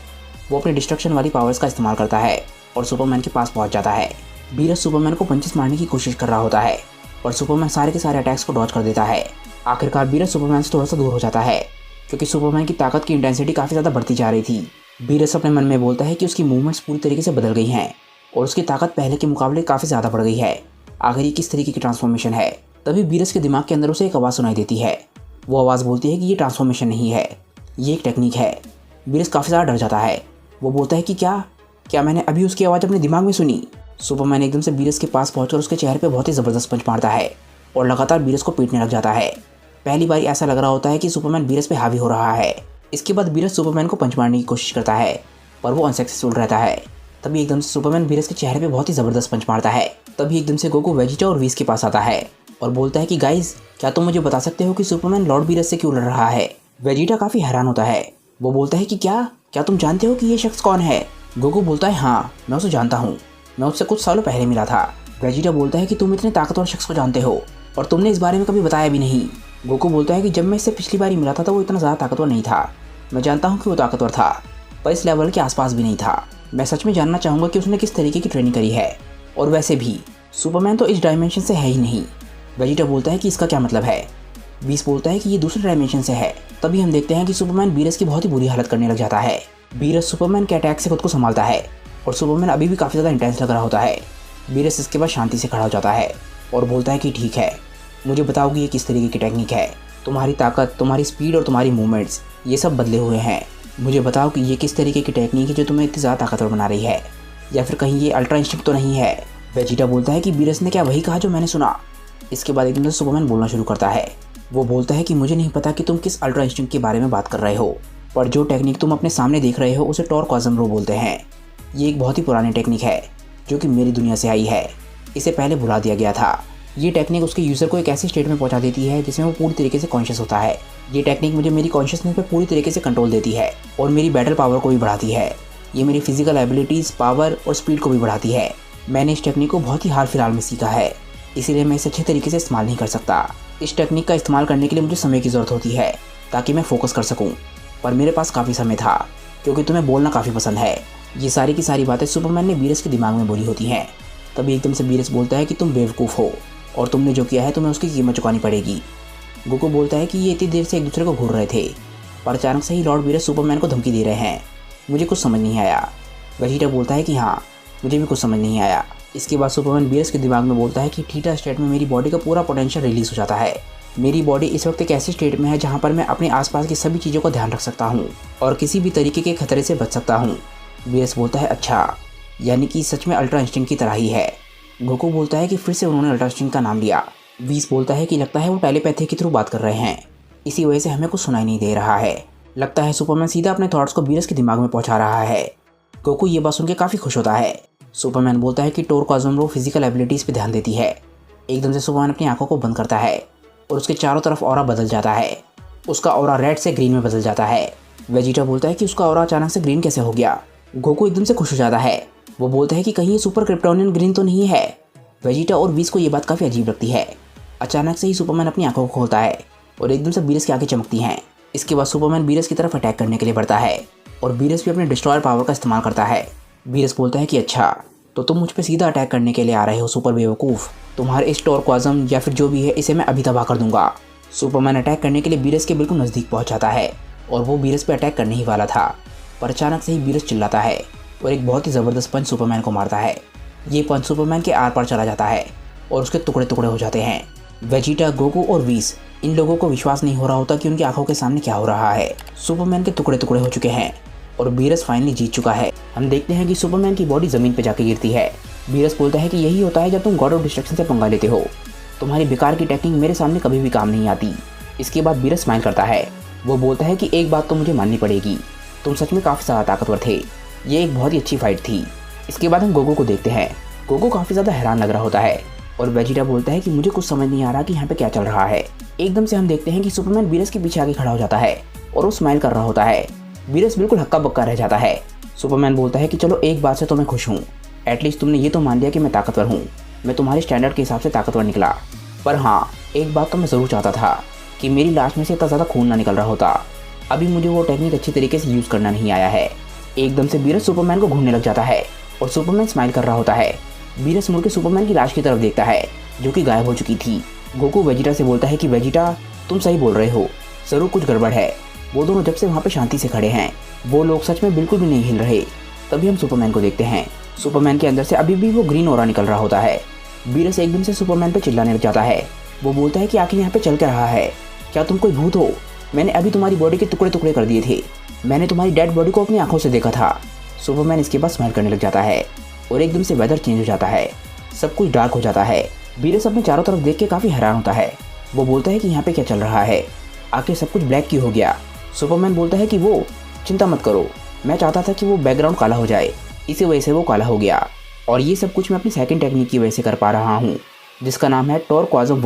वो अपनी डिस्ट्रक्शन वाली पावर्स का इस्तेमाल करता है और सुपरमैन के पास पहुंच जाता है। बीरस सुपरमैन को पंचेस मारने की कोशिश कर रहा होता है और सुपरमैन सारे के सारे अटैक्स को डॉज कर देता है। आखिरकार बीरस सुपरमैन से थोड़ा सा दूर हो जाता है क्योंकि सुपरमैन की ताकत की इंटेंसिटी काफ़ी ज़्यादा बढ़ती जा रही थी। बीरस अपने मन में बोलता है कि उसकी मूवमेंट्स पूरी तरीके से बदल गई हैं और उसकी ताकत पहले के मुकाबले काफ़ी ज़्यादा बढ़ गई है। आखिर ये किस तरीके की ट्रांसफॉर्मेशन है। तभी बीरस के दिमाग के अंदर उसे एक आवाज़ सुनाई देती है। वो आवाज़ बोलती है कि ये ट्रांसफॉर्मेशन नहीं है, ये एक टेक्निक है। बीरस काफ़ी ज़्यादा डर जाता है। वो बोलता है कि क्या मैंने अभी उसकी आवाज़ अपने दिमाग में सुनी। सुपरमैन एकदम से बीरस के पास पहुंचकर उसके चेहरे पे बहुत ही ज़बरदस्त पंच मारता है और लगातार बीरस को पीटने लग जाता है। पहली बार ऐसा लग रहा होता है कि सुपरमैन बीरस पे हावी हो रहा है। इसके बाद बीरस सुपरमैन को पंच मारने की कोशिश करता है पर वो अनसक्सेसफुल रहता है। तभी एकदम से सुपरमैन बीरस के चेहरे पे बहुत ही ज़बरदस्त पंच मारता है। तभी एकदम से गोकू वेजिटा और वीस के पास आता है और बोलता है कि गाइस, क्या तुम मुझे बता सकते हो कि सुपरमैन लॉर्ड बीरस से क्यों लड़ रहा है। वेजिटा काफ़ी हैरान होता है। वो बोलता है कि क्या तुम जानते हो कि ये शख्स कौन है। गोकू बोलता है, हाँ, मैं उसे जानता हूँ, मैं उससे कुछ सालों पहले मिला था। वेजिटा बोलता है कि तुम इतने ताकतवर शख्स को जानते हो और तुमने इस बारे में कभी बताया भी नहीं। गोकू बोलता है कि जब मैं इससे पिछली बार मिला था तो वो इतना ज़्यादा ताकतवर नहीं था। मैं जानता हूँ कि वो ताकतवर था, पर इस लेवल के आसपास भी नहीं था। मैं सच में जानना चाहूँगा कि उसने किस तरीके की ट्रेनिंग करी है, और वैसे भी सुपरमैन तो इस डायमेंशन से है ही नहीं। वेजिटा बोलता है कि इसका क्या मतलब है। बीस बोलता है कि ये दूसरे डायमेंशन से है। तभी हम देखते हैं कि सुपरमैन बीरस की बहुत ही बुरी हालत करने लग जाता है। बीरस सुपरमैन के अटैक से खुद को संभालता है और सुपरमैन अभी भी काफ़ी ज़्यादा इंटेंस लग रहा होता है। बीरस इसके बाद शांति से खड़ा हो जाता है और बोलता है कि ठीक है, मुझे बताओ कि ये किस तरीके की टेक्निक है। तुम्हारी ताकत, तुम्हारी स्पीड और तुम्हारी मूवमेंट्स, ये सब बदले हुए हैं। मुझे बताओ कि ये किस तरीके की टेक्निक है जो तुम्हें इतनी ज़्यादा ताकतवर बना रही है, या फिर कहीं ये अल्ट्रा इंस्टिंक्ट तो नहीं है। वेजिटा बोलता है कि बीरस ने क्या वही कहा जो मैंने सुना। इसके बाद एकदम से सुपरमैन बोलना शुरू करता है वो बोलता है कि मुझे नहीं पता कि तुम किस अल्ट्रा इंस्टिंक्ट के बारे में बात कर रहे हो, पर जो टेक्निक तुम अपने सामने देख रहे हो उसे टॉरक्वाज़म बोलते हैं। ये एक बहुत ही पुरानी टेक्निक है जो कि मेरी दुनिया से आई है। इसे पहले भुला दिया गया था। ये टेक्निक उसके यूज़र को एक ऐसी स्टेट में पहुंचा देती है जिसमें वो पूरी तरीके से कॉन्शियस होता है। ये टेक्निक मुझे मेरी कॉन्शियसनेस पे पूरी तरीके से कंट्रोल देती है और मेरी बैटल पावर को भी बढ़ाती है। ये मेरी फिजिकल एबिलिटीज़, पावर और स्पीड को भी बढ़ाती है। मैंने इस टेक्निक को बहुत ही हाल फिलहाल में सीखा है, इसीलिए मैं इसे अच्छे तरीके से इस्तेमाल नहीं कर सकता। इस टेक्निक का इस्तेमाल करने के लिए मुझे समय की ज़रूरत होती है ताकि मैं फोकस कर सकूं, पर मेरे पास काफ़ी समय था क्योंकि तुम्हें बोलना काफ़ी पसंद है। ये सारी की सारी बातें सुपरमैन ने बीरस के दिमाग में बोली होती हैं। तभी एकदम से बीरस बोलता है कि तुम बेवकूफ़ हो और तुमने जो किया है तुम्हें उसकी कीमत चुकानी पड़ेगी। गोकू बोलता है कि ये इतनी देर से एक दूसरे को घूर रहे थे, पर अचानक से ही लॉर्ड बीरस सुपरमैन को धमकी दे रहे हैं। मुझे कुछ समझ नहीं आया। वेजिटा बोलता है कि हाँ, मुझे भी कुछ समझ नहीं आया। इसके बाद सुपरमैन बीरस के दिमाग में बोलता है कि थीटा स्टेट में मेरी बॉडी का पूरा पोटेंशियल रिलीज हो जाता है। मेरी बॉडी इस वक्त एक ऐसी स्टेट में है जहाँ पर मैं अपने आसपास की सभी चीज़ों का ध्यान रख सकता हूँ और किसी भी तरीके के खतरे से बच सकता हूँ। बीरस बोलता है अच्छा, यानी कि सच में अल्ट्रा इंस्टिंक्ट की तरह ही है। गोकू बोलता है कि फिर से उन्होंने अल्ट्रा इंस्टिंक्ट का नाम लिया। बीस बोलता है कि लगता है वो टेलीपैथी के थ्रू बात कर रहे हैं, इसी वजह से हमें कुछ सुनाई नहीं दे रहा है। लगता है सुपरमैन सीधा अपने थॉट्स को बीरस के दिमाग में पहुंचा रहा है। गोकू ये बात सुन के काफ़ी खुश होता है। सुपरमैन बोलता है कि टॉरक्वाज़म फिजिकल एबिलिटीज़ पे ध्यान देती है। एकदम से सुपरमैन अपनी आंखों को बंद करता है और उसके चारों तरफ ऑरा बदल जाता है। उसका ऑरा रेड से ग्रीन में बदल जाता है। वेजिटा बोलता है कि उसका ऑरा अचानक से ग्रीन कैसे हो गया। गोकू एकदम से खुश हो जाता है। वो बोलता है कि कहीं ये सुपर क्रिप्टोनियन ग्रीन तो नहीं है। वेजिटा और बीस को ये बात काफ़ी अजीब लगती है। अचानक से ही सुपरमैन अपनी आंखों को खोलता है और एकदम से बीरस की आंखें चमकती हैं। इसके बाद सुपरमैन बीरस की तरफ अटैक करने के लिए बढ़ता है और बीरस भी अपने डिस्ट्रॉयर पावर का इस्तेमाल करता है। बीरस बोलता है कि अच्छा, तो तुम मुझ पर सीधा अटैक करने के लिए आ रहे हो सुपर बेवकूफ़। तुम्हारे इस टॉरक्वाज़म या फिर जो भी है इसे मैं अभी तबाह कर दूंगा। सुपरमैन अटैक करने के लिए बीरस के बिल्कुल नज़दीक पहुंच जाता है और वो बीरस पे अटैक करने ही वाला था, पर अचानक से ही बीरस चिल्लाता है और एक बहुत ही ज़बरदस्त पंच सुपरमैन को मारता है। ये पंच सुपरमैन के आर पार चला जाता है और उसके टुकड़े टुकड़े हो जाते हैं। वेजिटा, गोकू और बीस, इन लोगों को विश्वास नहीं हो रहा होता कि उनकी आंखों के सामने क्या हो रहा है। सुपरमैन के टुकड़े टुकड़े हो चुके हैं और बीरस फाइनली जीत चुका है। हम देखते हैं कि सुपरमैन की बॉडी ज़मीन पर जाके गिरती है। बीरस बोलता है कि यही होता है जब तुम गॉड ऑफ डिस्ट्रक्शन से पंगा लेते हो। तुम्हारी बेकार की टेक्निक मेरे सामने कभी भी काम नहीं आती। इसके बाद बीरस स्माइल करता है। वो बोलता है कि एक बात तो मुझे माननी पड़ेगी, तुम सच में काफ़ी ज़्यादा ताकतवर थे। ये एक बहुत ही अच्छी फाइट थी। इसके बाद हम गोकू को देखते हैं। गोकू काफ़ी ज़्यादा हैरान लग रहा होता है और वेजिटा बोलता है कि मुझे कुछ समझ नहीं आ रहा कि यहाँ पे क्या चल रहा है। एकदम से हम देखते हैं कि सुपरमैन बीरस के पीछे आके खड़ा हो जाता है और वो स्माइल कर रहा होता है। बीरस बिल्कुल हक्का बक्का रह जाता है। सुपरमैन बोलता है कि चलो, एक बात से तो मैं खुश हूँ, एटलीस्ट तुमने ये तो मान लिया कि मैं ताकतवर हूँ। मैं तुम्हारे स्टैंडर्ड के हिसाब से ताकतवर निकला, पर हाँ, एक बात तो मैं ज़रूर चाहता था कि मेरी लाश में से इतना ज़्यादा खून ना निकल रहा होता। अभी मुझे वो टेक्निक अच्छी तरीके से यूज़ करना नहीं आया है। एकदम से बीरस सुपरमैन को घूरने लग जाता है और सुपरमैन स्माइल कर रहा होता है। बीरस मुड़ के सुपरमैन की लाश की तरफ देखता है जो कि गायब हो चुकी थी। गोकू वेजिटा से बोलता है कि वेजिटा, तुम सही बोल रहे हो, ज़रूर कुछ गड़बड़ है। वो दोनों जब से वहाँ पे शांति से खड़े हैं, वो लोग सच में बिल्कुल भी नहीं हिल रहे। तभी हम सुपरमैन को देखते हैं। सुपरमैन के अंदर से अभी भी वो ग्रीन ऑरा निकल रहा होता है। बीरस एकदम से सुपरमैन पे चिल्लाने लग जाता है। वो बोलता है कि आखिर यहाँ पे चल क्या रहा है? क्या तुम कोई भूत हो? मैंने अभी तुम्हारी बॉडी के टुकड़े टुकड़े कर दिए थे। मैंने तुम्हारी डेड बॉडी को अपनी आंखों से देखा था। सुपरमैन इसके बाद स्माइल करने लग जाता है और एकदम से वेदर चेंज हो जाता है। सब कुछ डार्क हो जाता है। बीरस अपने चारों तरफ देख के काफ़ी हैरान होता है। वो बोलता है कि यहाँ पे क्या चल रहा है, आखिर सब कुछ ब्लैक क्यों हो गया? सुपरमैन बोलता है कि वो चिंता मत करो, मैं चाहता था कि वो बैकग्राउंड काला हो जाए, इसी वजह से वो काला हो गया, और ये सब कुछ मैं अपनी सेकंड टेक्निक की वजह से कर पा रहा हूँ, जिसका नाम है टॉरक्वाज़म।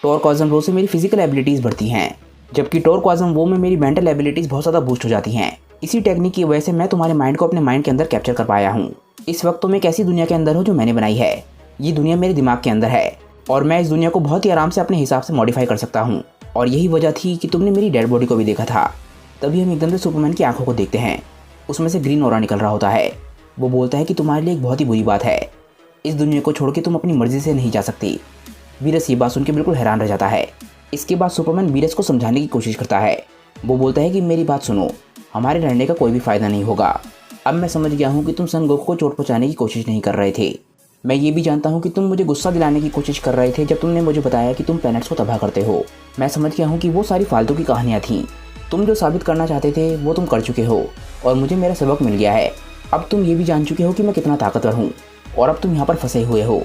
टॉरक्वाज़म से मेरी फिजिकल एबिलिटीज़ बढ़ती हैं, जबकि टॉरक्वाज़म में मेरी मेंटल एबिलिटीज़ बहुत ज़्यादा बूस्ट हो जाती हैं। इसी टेक्निक की वजह से मैं तुम्हारे माइंड को अपने माइंड के अंदर कैप्चर कर पाया हूँ। इस वक्त तुम एक ऐसी दुनिया के अंदर हो जो मैंने बनाई है। ये दुनिया मेरे दिमाग के अंदर है और मैं इस दुनिया को बहुत ही आराम से अपने हिसाब से मॉडिफाई कर सकता हूँ, और यही वजह थी कि तुमने मेरी डेड बॉडी को भी देखा था। तभी हम एकदम से सुपरमैन की आंखों को देखते हैं। उसमें से ग्रीन ऑरा निकल रहा होता है। वो बोलता है कि तुम्हारे लिए एक बहुत ही बुरी बात है, इस दुनिया को छोड़ के तुम अपनी मर्जी से नहीं जा सकती। बीरस ये बात सुन के बिल्कुल हैरान रह जाता है। इसके बाद सुपरमैन बीरस को समझाने की कोशिश करता है। वो बोलता है कि मेरी बात सुनो, हमारे लड़ने का कोई भी फ़ायदा नहीं होगा। अब मैं समझ गया हूँ कि तुम सन गोकू को चोट पहुँचाने की कोशिश नहीं कर रहे थे। मैं ये भी जानता हूँ कि तुम मुझे गुस्सा दिलाने की कोशिश कर रहे थे जब तुमने मुझे बताया कि तुम प्लैनेट्स को तबाह करते हो। मैं समझ गया हूँ कि वो सारी फालतू की कहानियाँ थीं। तुम जो साबित करना चाहते थे वो तुम कर चुके हो और मुझे मेरा सबक मिल गया है। अब तुम ये भी जान चुके हो कि मैं कितना ताकतवर हूँ और अब तुम यहाँ पर फंसे हुए हो।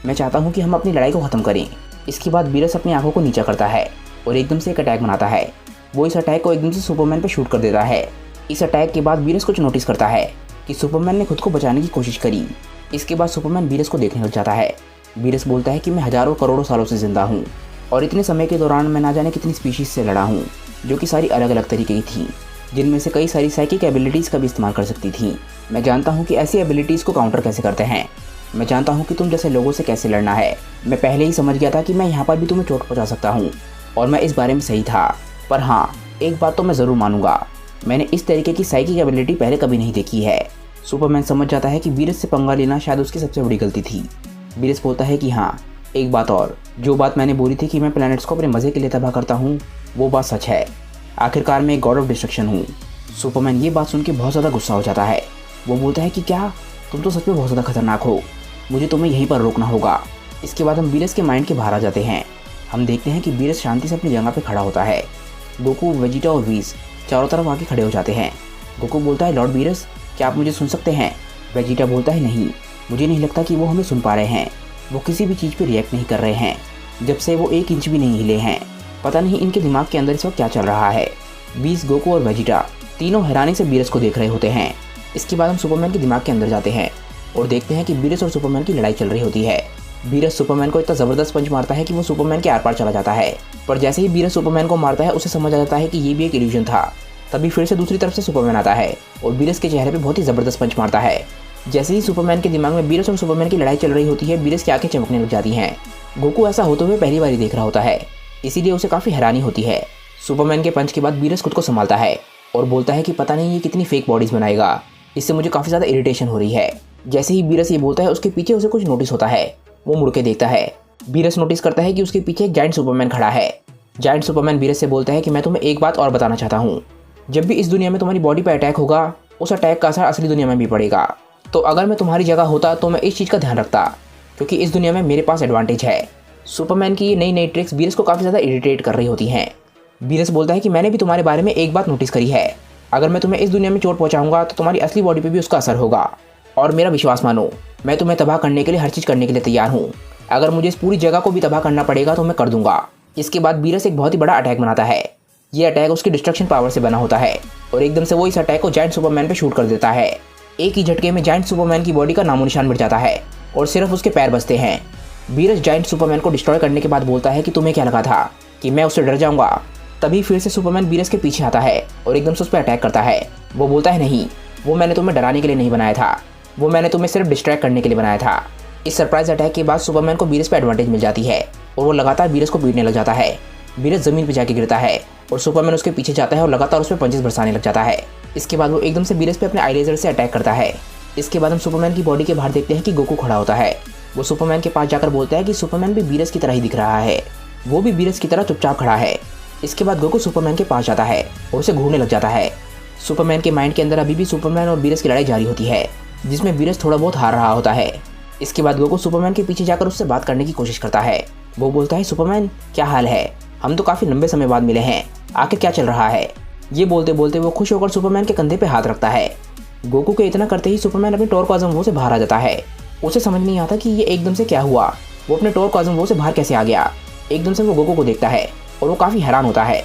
मैं चाहता हूँ कि हम अपनी लड़ाई को ख़त्म करें। इसके बाद बीरस अपनी आंखों को नीचा करता है और एकदम से एक अटैक बनाता है। वो इस अटैक को एकदम से सुपरमैन पे शूट कर देता है। इस अटैक के बाद वीरस कुछ नोटिस करता है कि सुपरमैन ने खुद को बचाने की कोशिश करी। इसके बाद सुपरमैन वीरस को देखने लग जाता है। वीरस बोलता है कि मैं हजारों करोड़ों सालों से जिंदा हूँ और इतने समय के दौरान मैं ना जाने कितनी स्पीशीज से लड़ा हूँ, जो कि सारी अलग अलग तरीके की थी, जिनमें से कई सारी साइकिक एबिलिटीज़ का भी इस्तेमाल कर सकती थी। मैं जानता हूँ कि ऐसी एबिलिटीज़ को काउंटर कैसे करते हैं। मैं जानता हूँ कि तुम जैसे लोगों से कैसे लड़ना है। मैं पहले ही समझ गया था कि मैं यहाँ पर भी तुम्हें चोट पहुँचा सकता हूँ और मैं इस बारे में सही था। पर हाँ, एक बात तो मैं ज़रूर मानूंगा, मैंने इस तरीके की साइकिक एबिलिटी पहले कभी नहीं देखी है। सुपरमैन समझ जाता है कि वीरस से पंगा लेना शायद उसकी सबसे बड़ी गलती थी। वीरस बोलता है कि हाँ, एक बात और, जो बात मैंने बोली थी कि मैं प्लैनेट्स को अपने मज़े के लिए तबाह करता हूँ, वो बात सच है। आखिरकार मैं एक गॉड ऑफ डिस्ट्रक्शन हूँ। सुपरमैन ये बात सुन के बहुत ज़्यादा गुस्सा हो जाता है। वो बोलता है कि क्या, तुम तो सच में बहुत ज़्यादा खतरनाक हो, मुझे तुम्हें यहीं पर रोकना होगा। इसके बाद हम वीरस के माइंड के बाहर आ जाते हैं। हम देखते हैं कि वीरस शांति से अपनी जगह पे खड़ा होता है। गोकू, वेजिटा और व्हीज चारों तरफ आके खड़े हो जाते हैं। गोकू बोलता है, लॉर्ड वीरस, क्या आप मुझे सुन सकते हैं? वेजिटा बोलता है, नहीं, मुझे नहीं लगता कि वो हमें सुन पा रहे हैं। वो किसी भी चीज़ पे रिएक्ट नहीं कर रहे हैं। जब से वो 1 इंच भी नहीं हिले हैं। पता नहीं इनके दिमाग के अंदर इस वक्त क्या चल रहा है। व्हीज, गोकू और वेजिटा तीनों हैरानी से वीरस को देख रहे होते हैं। इसके बाद हम सुपरमैन के दिमाग के अंदर जाते हैं और देखते हैं कि वीरस और सुपरमैन की लड़ाई चल रही होती है। वीरस सुपरमैन को इतना ज़बरदस्त पंच मारता है कि वो सुपरमैन के आर पार चला जाता है। पर जैसे ही वीरस सुपरमैन को मारता है, उसे समझ आ जाता है कि ये भी एक इल्यूजन था। तभी फिर से दूसरी तरफ से सुपरमैन आता है और वीरस के चेहरे पे बहुत ही ज़बरदस्त पंच मारता है। जैसे ही सुपरमैन के दिमाग में वीरस और सुपरमैन की लड़ाई चल रही होती है, वीरस की आंखें चमकने लग जाती हैं। गोकू ऐसा होते हुए पहली बार देख रहा होता है, इसीलिए उसे काफ़ी हैरानी होती है। सुपरमैन के पंच के बाद वीरस खुद को संभालता है और बोलता है कि पता नहीं ये कितनी फेक बॉडीज़ बनाएगा, इससे मुझे काफ़ी ज़्यादा इरिटेशन हो रही है। जैसे ही वीरस ये बोलता है, उसके पीछे उसे कुछ नोटिस होता है। वो मुड़ के देखता है। वीरस नोटिस करता है कि उसके पीछे एक जायंट सुपरमैन खड़ा है। जायंट सुपरमैन वीरस से बोलता है कि मैं तुम्हें एक बात और बताना चाहता हूँ, जब भी इस दुनिया में तुम्हारी बॉडी पर अटैक होगा, उस अटैक का असर असली दुनिया में भी पड़ेगा। तो अगर मैं तुम्हारी जगह होता तो मैं इस चीज़ का ध्यान रखता, क्योंकि इस दुनिया में मेरे पास एडवांटेज है। सुपरमैन की ये नई नई ट्रिक्स वीरस को काफ़ी ज़्यादा इरिटेट कर रही होती हैं। वीरस बोलता है कि मैंने भी तुम्हारे बारे में एक बात नोटिस करी है, अगर मैं तुम्हें इस दुनिया में चोट पहुँचाऊँगा तो तुम्हारी असली बॉडी पर भी उसका असर होगा। और मेरा विश्वास मानो, मैं तुम्हें तबाह करने के लिए हर चीज़ करने के लिए तैयार हूँ। अगर मुझे इस पूरी जगह को भी तबाह करना पड़ेगा तो मैं कर दूंगा। इसके बाद वीरस एक बहुत ही बड़ा अटैक बनाता है। ये अटैक उसकी डिस्ट्रक्शन पावर से बना होता है और एकदम से वो इस अटैक को जायंट सुपरमैन पे शूट कर देता है। एक ही झटके में जायंट सुपरमैन की बॉडी का नामो निशान मिट जाता है और सिर्फ उसके पैर बचते हैं। वीरस जायंट सुपरमैन को डिस्ट्रॉय करने के बाद बोलता है कि तुम्हें क्या लगा था कि मैं उससे डर जाऊंगा? तभी फिर से सुपरमैन वीरस के पीछे आता है और एकदम से उस पर अटैक करता है। वो बोलता है, नहीं, वो मैंने तुम्हें डराने के लिए नहीं बनाया था, वो मैंने तुम्हें सिर्फ डिस्ट्रैक्ट करने के लिए बनाया था। इस सरप्राइज अटैक के बाद सुपरमैन को वीरस पे एडवांटेज मिल जाती है और वो लगातार वीरस को पीटने लग जाता है। वीरस ज़मीन पे जाके गिरता है और सुपरमैन उसके पीछे जाता है और लगातार उस पर पंचेस बरसाने लग जाता है। इसके बाद वो एकदम से वीरस पे अपने आईलेजर से अटैक करता है। इसके बाद हम सुपरमैन की बॉडी के बाहर देखते हैं कि गोकू खड़ा होता है। वो सुपरमैन के पास जाकर बोलता है कि सुपरमैन भी वीरस की तरह ही दिख रहा है, वो भी वीरस की तरह चुपचाप खड़ा है। इसके बाद गोकू सुपरमैन के पास जाता है और उसे घूरने लग जाता है। सुपरमैन के माइंड के अंदर अभी भी सुपरमैन और वीरस की लड़ाई जारी होती है, जिसमें वीरस थोड़ा बहुत हार रहा होता है। इसके बाद गोकू सुपरमैन के पीछे जाकर उससे बात करने की कोशिश करता है। वो बोलता है, सुपरमैन क्या हाल है, हम तो काफ़ी लंबे समय बाद मिले हैं, आखिर क्या चल रहा है? ये बोलते बोलते वो खुश होकर सुपरमैन के कंधे पे हाथ रखता है। गोकू के इतना करते ही सुपरमैन अपने टोरकॉज़म वो से बाहर आ जाता है। उसे समझ नहीं आता कि ये एकदम से क्या हुआ, वो अपने टोरकॉज़म वो से बाहर कैसे आ गया। एकदम से वो गोकू को देखता है और वो काफ़ी हैरान होता है।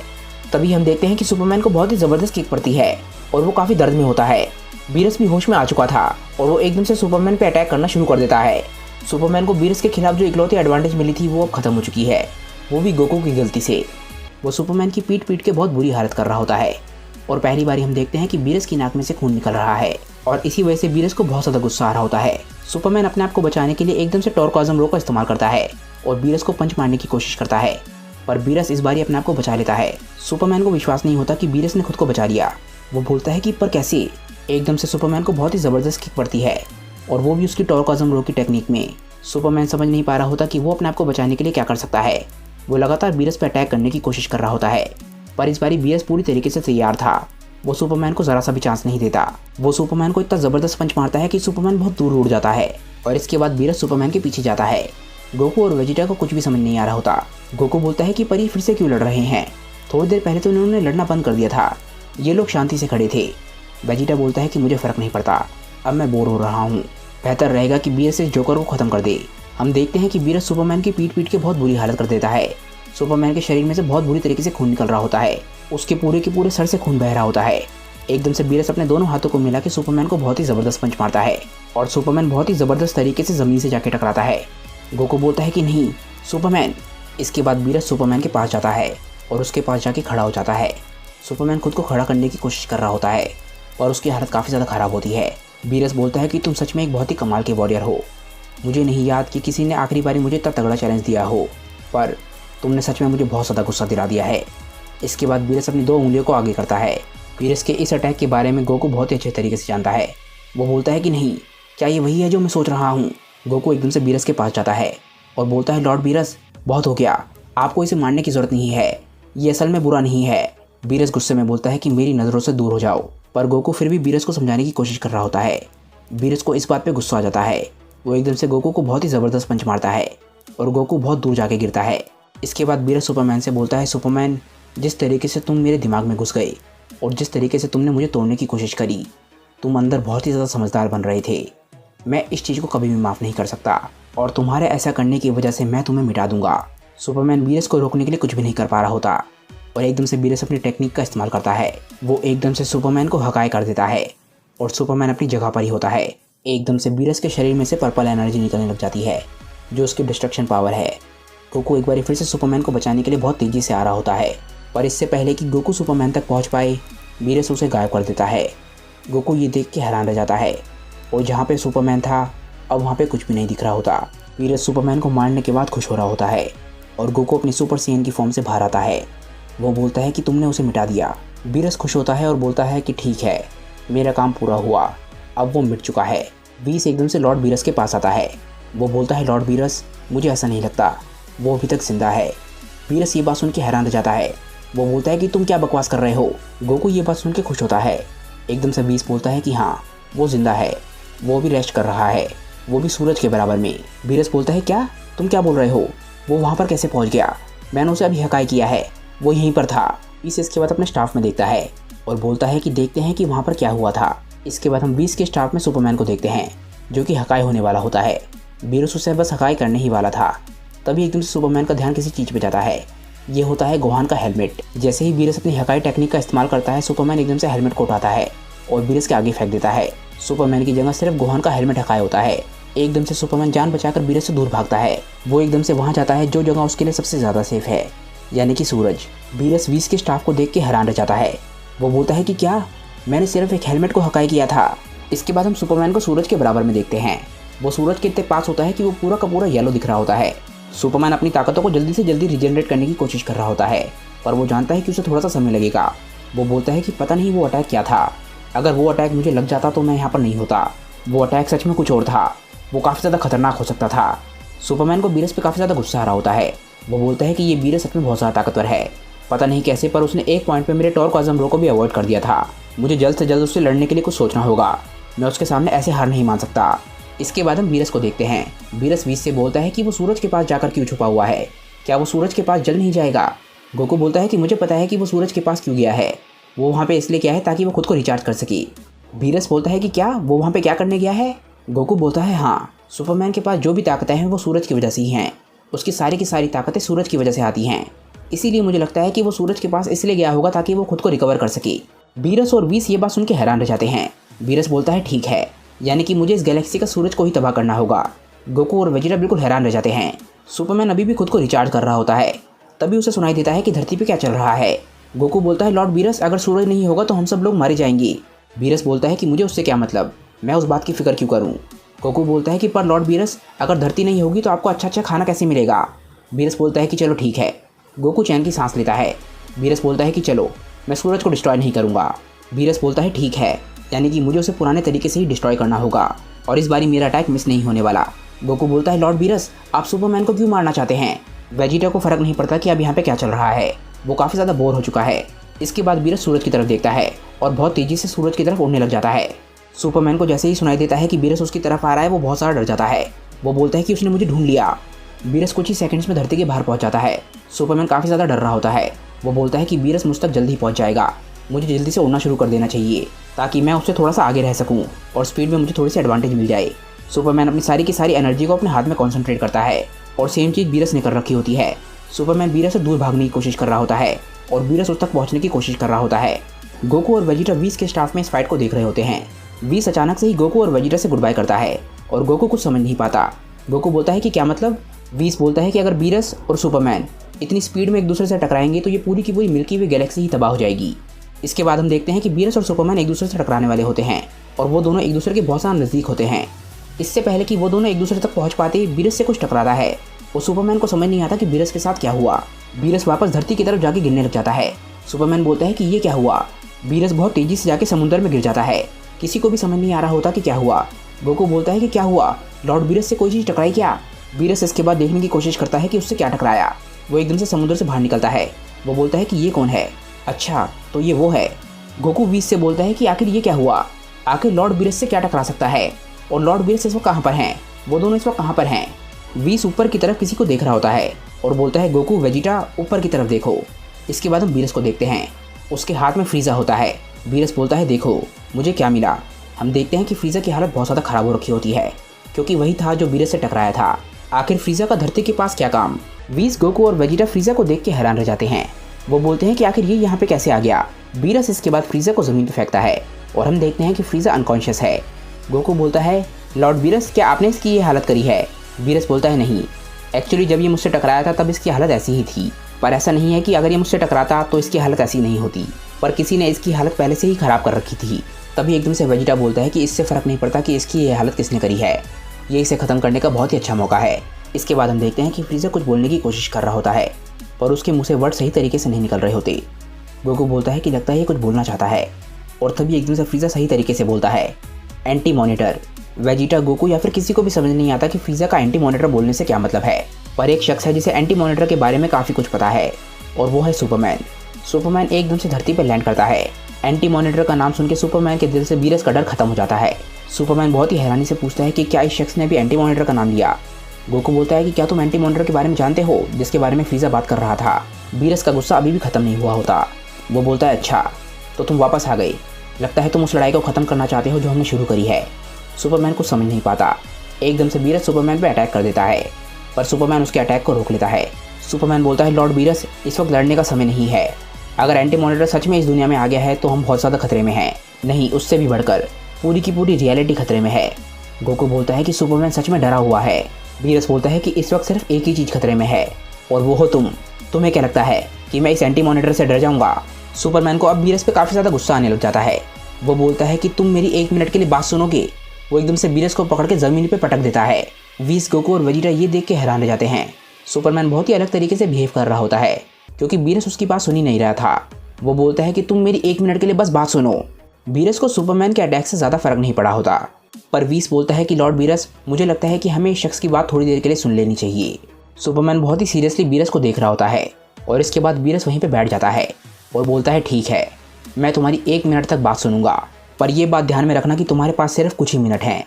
तभी हम देखते हैं कि सुपरमैन को बहुत ही ज़बरदस्त किक पड़ती है और वो काफ़ी दर्द में होता है। वीरस भी होश में आ चुका था और वो एकदम से सुपरमैन पे अटैक करना शुरू कर देता है। सुपरमैन को वीरस के खिलाफ जो इकलौती एडवांटेज मिली थी वो अब खत्म हो चुकी है, वो भी गोकू की गलती से। वो सुपरमैन की पीट पीट के बहुत बुरी हालत कर रहा होता है और पहली बारी हम देखते हैं कि वीरस की नाक में से खून निकल रहा है और इसी वजह से वीरस को बहुत ज़्यादा गुस्सा आ रहा होता है। सुपरमैन अपने आप को बचाने के लिए एकदम से टोरकॉज़म रो का इस्तेमाल करता है और वीरस को पंच मारने की कोशिश करता है, पर वीरस इस बारी अपने आप को बचा लेता है। सुपरमैन को विश्वास नहीं होता कि वीरस ने खुद को बचा लिया। वो बोलता है कि पर कैसे? एकदम से सुपरमैन को बहुत ही ज़बरदस्त किक पड़ती है और वो भी उसकी टोरकॉज़म रो की टेक्निक में। सुपरमैन समझ नहीं पा रहा होता कि वो अपने आप को बचाने के लिए क्या कर सकता है। वो लगातार वीरस पर अटैक करने की कोशिश कर रहा होता है, पर इस बारी वीरस पूरी तरीके से तैयार था। वो सुपरमैन को ज़रा सा भी चांस नहीं देता। वो सुपरमैन को इतना ज़बरदस्त पंच मारता है कि सुपरमैन बहुत दूर उड़ जाता है और इसके बाद वीरस सुपरमैन के पीछे जाता है। गोकू और वेजिटा को कुछ भी समझ नहीं आ रहा होता। गोकू बोलता है कि पर ये फिर से क्यों लड़ रहे हैं, थोड़ी देर पहले तो उन्होंने लड़ना बंद कर दिया था, ये लोग शांति से खड़े थे। वेजिटा बोलता है कि मुझे फ़र्क नहीं पड़ता, अब मैं बोर हो रहा हूँ, बेहतर रहेगा कि वीरस इस जोकर को ख़त्म कर दे। हम देखते हैं कि वीरस सुपरमैन की पीट पीट के बहुत बुरी हालत कर देता है। सुपरमैन के शरीर में से बहुत बुरी तरीके से खून निकल रहा होता है। उसके पूरे के पूरे सर से खून बह रहा होता है। एकदम से बीरस अपने दोनों हाथों को मिला के सुपरमैन को बहुत ही ज़बरदस्त पंच मारता है और सुपरमैन बहुत ही ज़बरदस्त तरीके से ज़मीन से जाके टकराता है। गोकू बोलता है कि नहीं सुपरमैन। इसके बाद बीरस सुपरमैन के पास जाता है और उसके पास जाके खड़ा हो जाता है। सुपरमैन खुद को खड़ा करने की कोशिश कर रहा होता है पर उसकी हालत काफ़ी ज़्यादा ख़राब होती है। बीरस बोलता है कि तुम सच में एक बहुत ही कमाल के वॉरियर हो। मुझे नहीं याद कि किसी ने आखिरी बारी मुझे इतना तगड़ा चैलेंज दिया हो, पर तुमने सच में मुझे बहुत ज़्यादा गुस्सा दिला दिया है। इसके बाद बीरस अपनी 2 उंगलियों को आगे करता है। बीरस के इस अटैक के बारे में गोकू बहुत ही अच्छे तरीके से जानता है। वो बोलता है कि नहीं, क्या ये वही है जो मैं सोच रहा हूँ। गोकू एकदम से बीरस के पास जाता है और बोलता है लॉर्ड बीरस, बहुत हो गया, आपको इसे मारने की ज़रूरत नहीं है, ये असल में बुरा नहीं है। बीरस गुस्से में बोलता है कि मेरी नज़रों से दूर हो जाओ, पर गोकू फिर भी बीरस को समझाने की कोशिश कर रहा होता है। बीरस को इस बात पे गुस्सा आ जाता है। वो एकदम से गोकू को बहुत ही ज़बरदस्त पंच मारता है और गोकू बहुत दूर जाके गिरता है। इसके बाद बीरस सुपरमैन से बोलता है सुपरमैन, जिस तरीके से तुम मेरे दिमाग में घुस गए और जिस तरीके से तुमने मुझे तोड़ने की कोशिश करी, तुम अंदर बहुत ही ज़्यादा समझदार बन रहे थे। मैं इस चीज़ को कभी भी माफ़ नहीं कर सकता और तुम्हारे ऐसा करने की वजह से मैं तुम्हें मिटा दूंगा। सुपरमैन बीरस को रोकने के लिए कुछ भी नहीं कर पा रहा होता और एकदम से बीरस अपनी टेक्निक का इस्तेमाल करता है। वो एकदम से सुपरमैन को हकाए कर देता है और सुपरमैन अपनी जगह पर ही होता है। एकदम से बीरस के शरीर में से पर्पल एनर्जी निकलने लग जाती है जो उसकी डिस्ट्रक्शन पावर है। गोकू एक बार फिर से सुपरमैन को बचाने के लिए बहुत तेज़ी से आ रहा होता है, पर इससे पहले कि गोकू सुपरमैन तक पहुंच पाए, बीरस उसे गायब कर देता है। गोकू ये देख के हैरान रह जाता है और जहाँ पे सुपरमैन था अब वहाँ पे कुछ भी नहीं दिख रहा होता। बीरस सुपरमैन को मारने के बाद खुश हो रहा होता है और गोकू अपनी सुपर सेन की फॉर्म से बाहर आता है। वो बोलता है कि तुमने उसे मिटा दिया। बीरस खुश होता है और बोलता है कि ठीक है, मेरा काम पूरा हुआ, अब वो मिट चुका है। बीस एकदम से लॉर्ड बीरस के पास आता है। वो बोलता है लॉर्ड बीरस, मुझे ऐसा नहीं लगता, वो अभी तक जिंदा है। बीरस ये बात सुन के हैरान रह जाता है। वो बोलता है कि तुम क्या बकवास कर रहे हो। गोकू ये बात सुन के खुश होता है। एकदम से बीस बोलता है कि हाँ, वो जिंदा है, वो भी रेस्ट कर रहा है, वो भी सूरज के बराबर में। बीरस बोलता है क्या, तुम क्या बोल रहे हो, वो वहाँ पर कैसे पहुँच गया, मैंने उसे अभी हकाई किया है, वो यहीं पर था। बीस इसके बाद अपने स्टाफ में देखता है और बोलता है कि देखते हैं कि वहाँ पर क्या हुआ था। इसके बाद हम 20 के स्टाफ में सुपरमैन को देखते हैं जो कि हकाई होने वाला होता है। बीरस उसे बस हकाई करने ही वाला था, तभी एकदम से सुपरमैन का ध्यान किसी चीज़ पे जाता है। ये होता है गोहान का हेलमेट। जैसे ही बीरस अपनी हकाई टेक्निक का इस्तेमाल करता है, सुपरमैन एकदम से हेलमेट को उठाता है और बीरस के आगे फेंक देता है। सुपरमैन की जगह सिर्फ गोहान का हेलमेट हकाई होता है। एकदम से सुपरमैन जान बचाकर बीरस से दूर भागता है। वो एकदम से वहाँ जाता है जो जगह उसके लिए सबसे ज़्यादा सेफ है, यानी कि सूरज। बीरस 20 के स्टाफ को देख के हैरान रह जाता है। वो बोलता है कि क्या, मैंने सिर्फ एक हेलमेट को हकाई किया था। इसके बाद हम सुपरमैन को सूरज के बराबर में देखते हैं। वो सूरज के इतने पास होता है कि वो पूरा का पूरा येलो दिख रहा होता है। सुपरमैन अपनी ताकतों को जल्दी से जल्दी रिजनरेट करने की कोशिश कर रहा होता है, पर वो जानता है कि उसे थोड़ा सा समय लगेगा। वो बोलता है कि पता नहीं वो अटैक क्या था, अगर वो अटैक मुझे लग जाता तो मैं यहाँ पर नहीं होता। वो अटैक सच में कुछ और था, वो काफ़ी ज़्यादा खतरनाक हो सकता था। सुपरमैन को बीरस पे काफ़ी ज़्यादा गुस्सा आ रहा होता है। वो बोलता है कि ये बीरस सच में बहुत ज़्यादा ताकतवर है, पता नहीं कैसे, पर उसने एक पॉइंट पे मेरे टॉर्क रो को भी अवॉइड कर दिया था। मुझे जल्द से जल्द उससे लड़ने के लिए कुछ सोचना होगा, मैं उसके सामने ऐसे हार नहीं मान सकता। इसके बाद हम बीरस को देखते हैं। बीरस 20 से बोलता है कि वो सूरज के पास जाकर क्यों छुपा हुआ है, क्या वो सूरज के पास जल नहीं जाएगा। गोकू बोलता है कि मुझे पता है कि वो सूरज के पास क्यों गया है, वो वहाँ पे इसलिए गया है ताकि वो खुद को रिचार्ज कर सके। बीरस बोलता है कि क्या वो वहाँ पे क्या करने गया है। गोकू बोलता है हाँ, सुपरमैन के पास जो भी ताकतें हैं वो सूरज की वजह से ही हैं, उसकी सारी की सारी ताकतें सूरज की वजह से आती हैं, इसीलिए मुझे लगता है कि वो सूरज के पास इसलिए गया होगा ताकि वो खुद को रिकवर कर सके। बीरस और 20 ये बात सुन के हैरान रह जाते हैं। बीरस बोलता है ठीक है, यानी कि मुझे इस गैलेक्सी का सूरज को ही तबाह करना होगा। गोकू और वेजिटा बिल्कुल हैरान रह जाते हैं। सुपरमैन अभी भी खुद को रिचार्ज कर रहा होता है, तभी उसे सुनाई देता है कि धरती पे क्या चल रहा है। गोकू बोलता है लॉर्ड बीरस, अगर सूरज नहीं होगा तो हम सब लोग मारे जाएंगे। बीरस बोलता है कि मुझे उससे क्या मतलब, मैं उस बात की फिक्र क्यों करूँ। गोकू बोलता है कि पर लॉर्ड बीरस, अगर धरती नहीं होगी तो आपको अच्छा अच्छा खाना कैसे मिलेगा। बीरस बोलता है कि चलो ठीक है। गोकू चैन की सांस लेता है। बीरस बोलता है कि चलो, मैं सूरज को डिस्ट्रॉय नहीं करूँगा। बीरस बोलता है ठीक है, यानी कि मुझे उसे पुराने तरीके से ही डिस्ट्रॉय करना होगा और इस बारी मेरा अटैक मिस नहीं होने वाला। गोकू बोलता है लॉर्ड बीरस, आप सुपरमैन को क्यों मारना चाहते हैं। वेजिटा को फर्क नहीं पड़ता कि अब यहाँ पे क्या चल रहा है, वो काफ़ी ज़्यादा बोर हो चुका है। इसके बाद बीरस सूरज की तरफ देखता है और बहुत तेज़ी से सूरज की तरफ उड़ने लग जाता है। सुपरमैन को जैसे ही सुनाई देता है कि बीरस उसकी तरफ आ रहा है, वो बहुत सारा डर जाता है। वो बोलता है कि उसने मुझे ढूंढ लिया। बीरस कुछ ही सेकंड्स में धरती के बाहर पहुंच जाता है। सुपरमैन काफ़ी ज़्यादा डर रहा होता है। वो बोलता है कि बीरस मुझ तक जल्दी पहुंच जाएगा, मुझे जल्दी से उड़ना शुरू कर देना चाहिए ताकि मैं उससे थोड़ा सा आगे रह सकूं और स्पीड में मुझे थोड़ी सी एडवांटेज मिल जाए। सुपरमैन अपनी सारी की सारी एनर्जी को अपने हाथ में कॉन्सेंट्रेट करता है और सेम चीज़ बीरस ने कर रखी होती है। सुपरमैन बीरस से दूर भागने की कोशिश कर रहा होता है और बीरस उस तक पहुंचने की कोशिश कर रहा होता है। गोकू और वेजिटा व्हीस के स्टाफ में इस फाइट को देख रहे होते हैं। व्हीस अचानक से ही गोकू और वेजिटा से गुड बाय करता है और गोकू कुछ समझ नहीं पाता। गोकू बोलता है कि क्या मतलब। व्हीस बोलता है कि अगर बीरस और सुपरमैन इतनी स्पीड में एक दूसरे से टकराएंगे तो ये पूरी की पूरी मिल्की वे गैलेक्सी ही तबाह हो जाएगी। इसके बाद हम देखते हैं कि बीरस और सुपरमैन एक दूसरे से टकराने वाले होते हैं और वो दोनों एक दूसरे के बहुत ज़्यादा नज़दीक होते हैं। इससे पहले कि वो दोनों एक दूसरे तक पहुंच पाते बीरस से कुछ टकराता है और सुपरमैन को समझ नहीं आता कि बीरस के साथ क्या हुआ। बीरस वापस धरती की तरफ जाके गिरने लग जाता है। सुपरमैन बोलता है कि ये क्या हुआ। बीरस बहुत तेजी से जाके समुद्र में गिर जाता है। किसी को भी समझ नहीं आ रहा होता कि क्या हुआ। गोकू बोलता है कि क्या हुआ, लॉर्ड बीरस से कोई चीज़ टकराई क्या। बीरस इसके बाद देखने की कोशिश करता है कि उससे क्या टकराया। वो एकदम से समुद्र से बाहर निकलता है। वो बोलता है कि ये कौन है। अच्छा तो ये वो है। गोकू व्हीस से बोलता है कि आखिर ये क्या हुआ, आखिर लॉर्ड बीरस से क्या टकरा सकता है और लॉर्ड बीरस इस वक्त कहाँ पर हैं, वो दोनों इस वक्त कहाँ पर हैं। व्हीस ऊपर की तरफ किसी को देख रहा होता है और बोलता है गोकू वेजिटा ऊपर की तरफ देखो। इसके बाद हम बीरस को देखते हैं, उसके हाथ में फ्रीज़ा होता है। बीरस बोलता है देखो मुझे क्या मिला। हम देखते हैं कि फ्रीज़ा की हालत बहुत ज़्यादा ख़राब हो रखी होती है क्योंकि वही था जो बीरस से टकराया था। आखिर फ्रीज़ा का धरती के पास क्या काम। व्हीस, गोकू और वेजिटा फ्रीज़ा को देख के हैरान रह जाते हैं। वो बोलते हैं कि आखिर ये यहाँ पे कैसे आ गया। बीरस इसके बाद फ्रीज़ा को ज़मीन पर फेंकता है और हम देखते हैं कि फ्रीज़ा अनकॉन्शियस है। गोकू बोलता है लॉर्ड बीरस क्या आपने इसकी ये हालत करी है। बीरस बोलता है नहीं, एक्चुअली जब ये मुझसे टकराया था तब इसकी हालत ऐसी ही थी, पर ऐसा नहीं है कि अगर ये मुझसे टकराता तो इसकी हालत ऐसी नहीं होती, पर किसी ने इसकी हालत पहले से ही ख़राब कर रखी थी। तभी एकदम से वेजिटा बोलता है कि इससे फ़र्क नहीं पड़ता कि इसकी ये हालत किसने करी है, ये इसे ख़त्म करने का बहुत ही अच्छा मौका है। इसके बाद हम देखते हैं कि फ्रीज़ा कुछ बोलने की कोशिश कर रहा होता है पर उसके मुँह से वर्ड सही तरीके से नहीं निकल रहे होते। गोकू बोलता है कि लगता है ये कुछ बोलना चाहता है और तभी एकदम से फ्रीज़ा सही तरीके से बोलता है एंटी मॉनिटर। वेजिटा, गोकू या फिर किसी को भी समझ नहीं आता कि फ्रीज़ा का एंटी मॉनिटर बोलने से क्या मतलब है, पर एक शख्स है जिसे एंटी मॉनिटर के बारे में काफ़ी कुछ पता है और वो है सुपरमैन। सुपरमैन एकदम से धरती पर लैंड करता है। एंटी मॉनिटर का नाम सुन के सुपरमैन के दिल से बीरस का डर खत्म हो जाता है। सुपरमैन बहुत ही हैरानी से पूछता है कि क्या इस शख्स ने भी एंटी मॉनिटर का नाम लिया। गोकू बोलता है कि क्या तुम एंटी मॉनिटर के बारे में जानते हो जिसके बारे में फ्रीज़ा बात कर रहा था। बीरस का गुस्सा अभी भी खत्म नहीं हुआ होता। वो बोलता है अच्छा तो तुम वापस आ गए, लगता है तुम उस लड़ाई को ख़त्म करना चाहते हो जो हमने शुरू करी है। सुपरमैन कुछ समझ नहीं पाता। एकदम से बीरस सुपरमैन पे अटैक कर देता है पर सुपरमैन उसके अटैक को रोक लेता है। सुपरमैन बोलता है लॉर्ड बीरस इस वक्त लड़ने का समय नहीं है, अगर एंटी मॉनिटर सच में इस दुनिया में आ गया है तो हम बहुत ज़्यादा खतरे में हैं, नहीं उससे भी बढ़कर पूरी की पूरी रियलिटी खतरे में है। गोकू बोलता है कि सुपरमैन सच में डरा हुआ है। बीरस बोलता है कि इस वक्त सिर्फ एक ही चीज़ खतरे में है और वो हो तुम। तुम्हें क्या लगता है कि मैं इस एंटी मॉनिटर से डर जाऊँगा। सुपरमैन को अब बीरस पे काफ़ी ज़्यादा गुस्सा आने लग जाता है। वो बोलता है कि तुम मेरी 1 मिनट के लिए बात सुनोगे। वो एकदम से बीरस को पकड़ के ज़मीन पे पटक देता है। व्हीस, गोकू और वेजिटा ये देख के हैरान रह जाते हैं। सुपरमैन बहुत ही अलग तरीके से बिहेव कर रहा होता है क्योंकि बीरस उसकी बात सुन ही नहीं रहा था। वो बोलता है कि तुम मेरी 1 मिनट के लिए बस बात सुनो। बीरस को सुपरमैन के अटैक से ज़्यादा फर्क नहीं पड़ा होता, पर व्हीस बोलता है कि लॉर्ड बीरस मुझे लगता है कि हमें इस शख्स की बात थोड़ी देर के लिए सुन लेनी चाहिए। सुपरमैन बहुत ही सीरियसली बीरस को देख रहा होता है और इसके बाद बीरस वहीं पर बैठ जाता है और बोलता है ठीक है मैं तुम्हारी 1 मिनट तक बात सुनूंगा, पर यह बात ध्यान में रखना कि तुम्हारे पास सिर्फ कुछ ही मिनट हैं।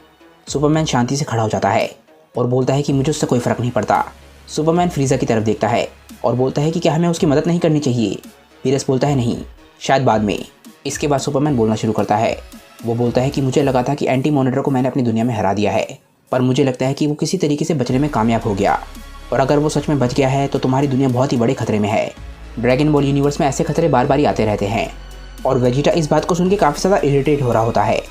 सुपरमैन शांति से खड़ा हो जाता है और बोलता है कि मुझे उससे कोई फ़र्क नहीं पड़ता। सुपरमैन फ्रीज़ा की तरफ देखता है और बोलता है कि क्या हमें उसकी मदद नहीं करनी चाहिए। बीरस बोलता है नहीं, शायद बाद में। इसके बाद सुपरमैन बोलना शुरू करता है। वो बोलता है कि मुझे लगा था कि एंटी मॉनिटर को मैंने अपनी दुनिया में हरा दिया है, पर मुझे लगता है कि वो किसी तरीके से बचने में कामयाब हो गया, और अगर वो सच में बच गया है तो तुम्हारी दुनिया बहुत ही बड़े खतरे में है। ड्रैगन बॉल यूनिवर्स में ऐसे खतरे बार बार आते रहते हैं। और वेजिटा इस बात को सुन के काफ़ी ज़्यादा इरिटेट हो रहा होता है।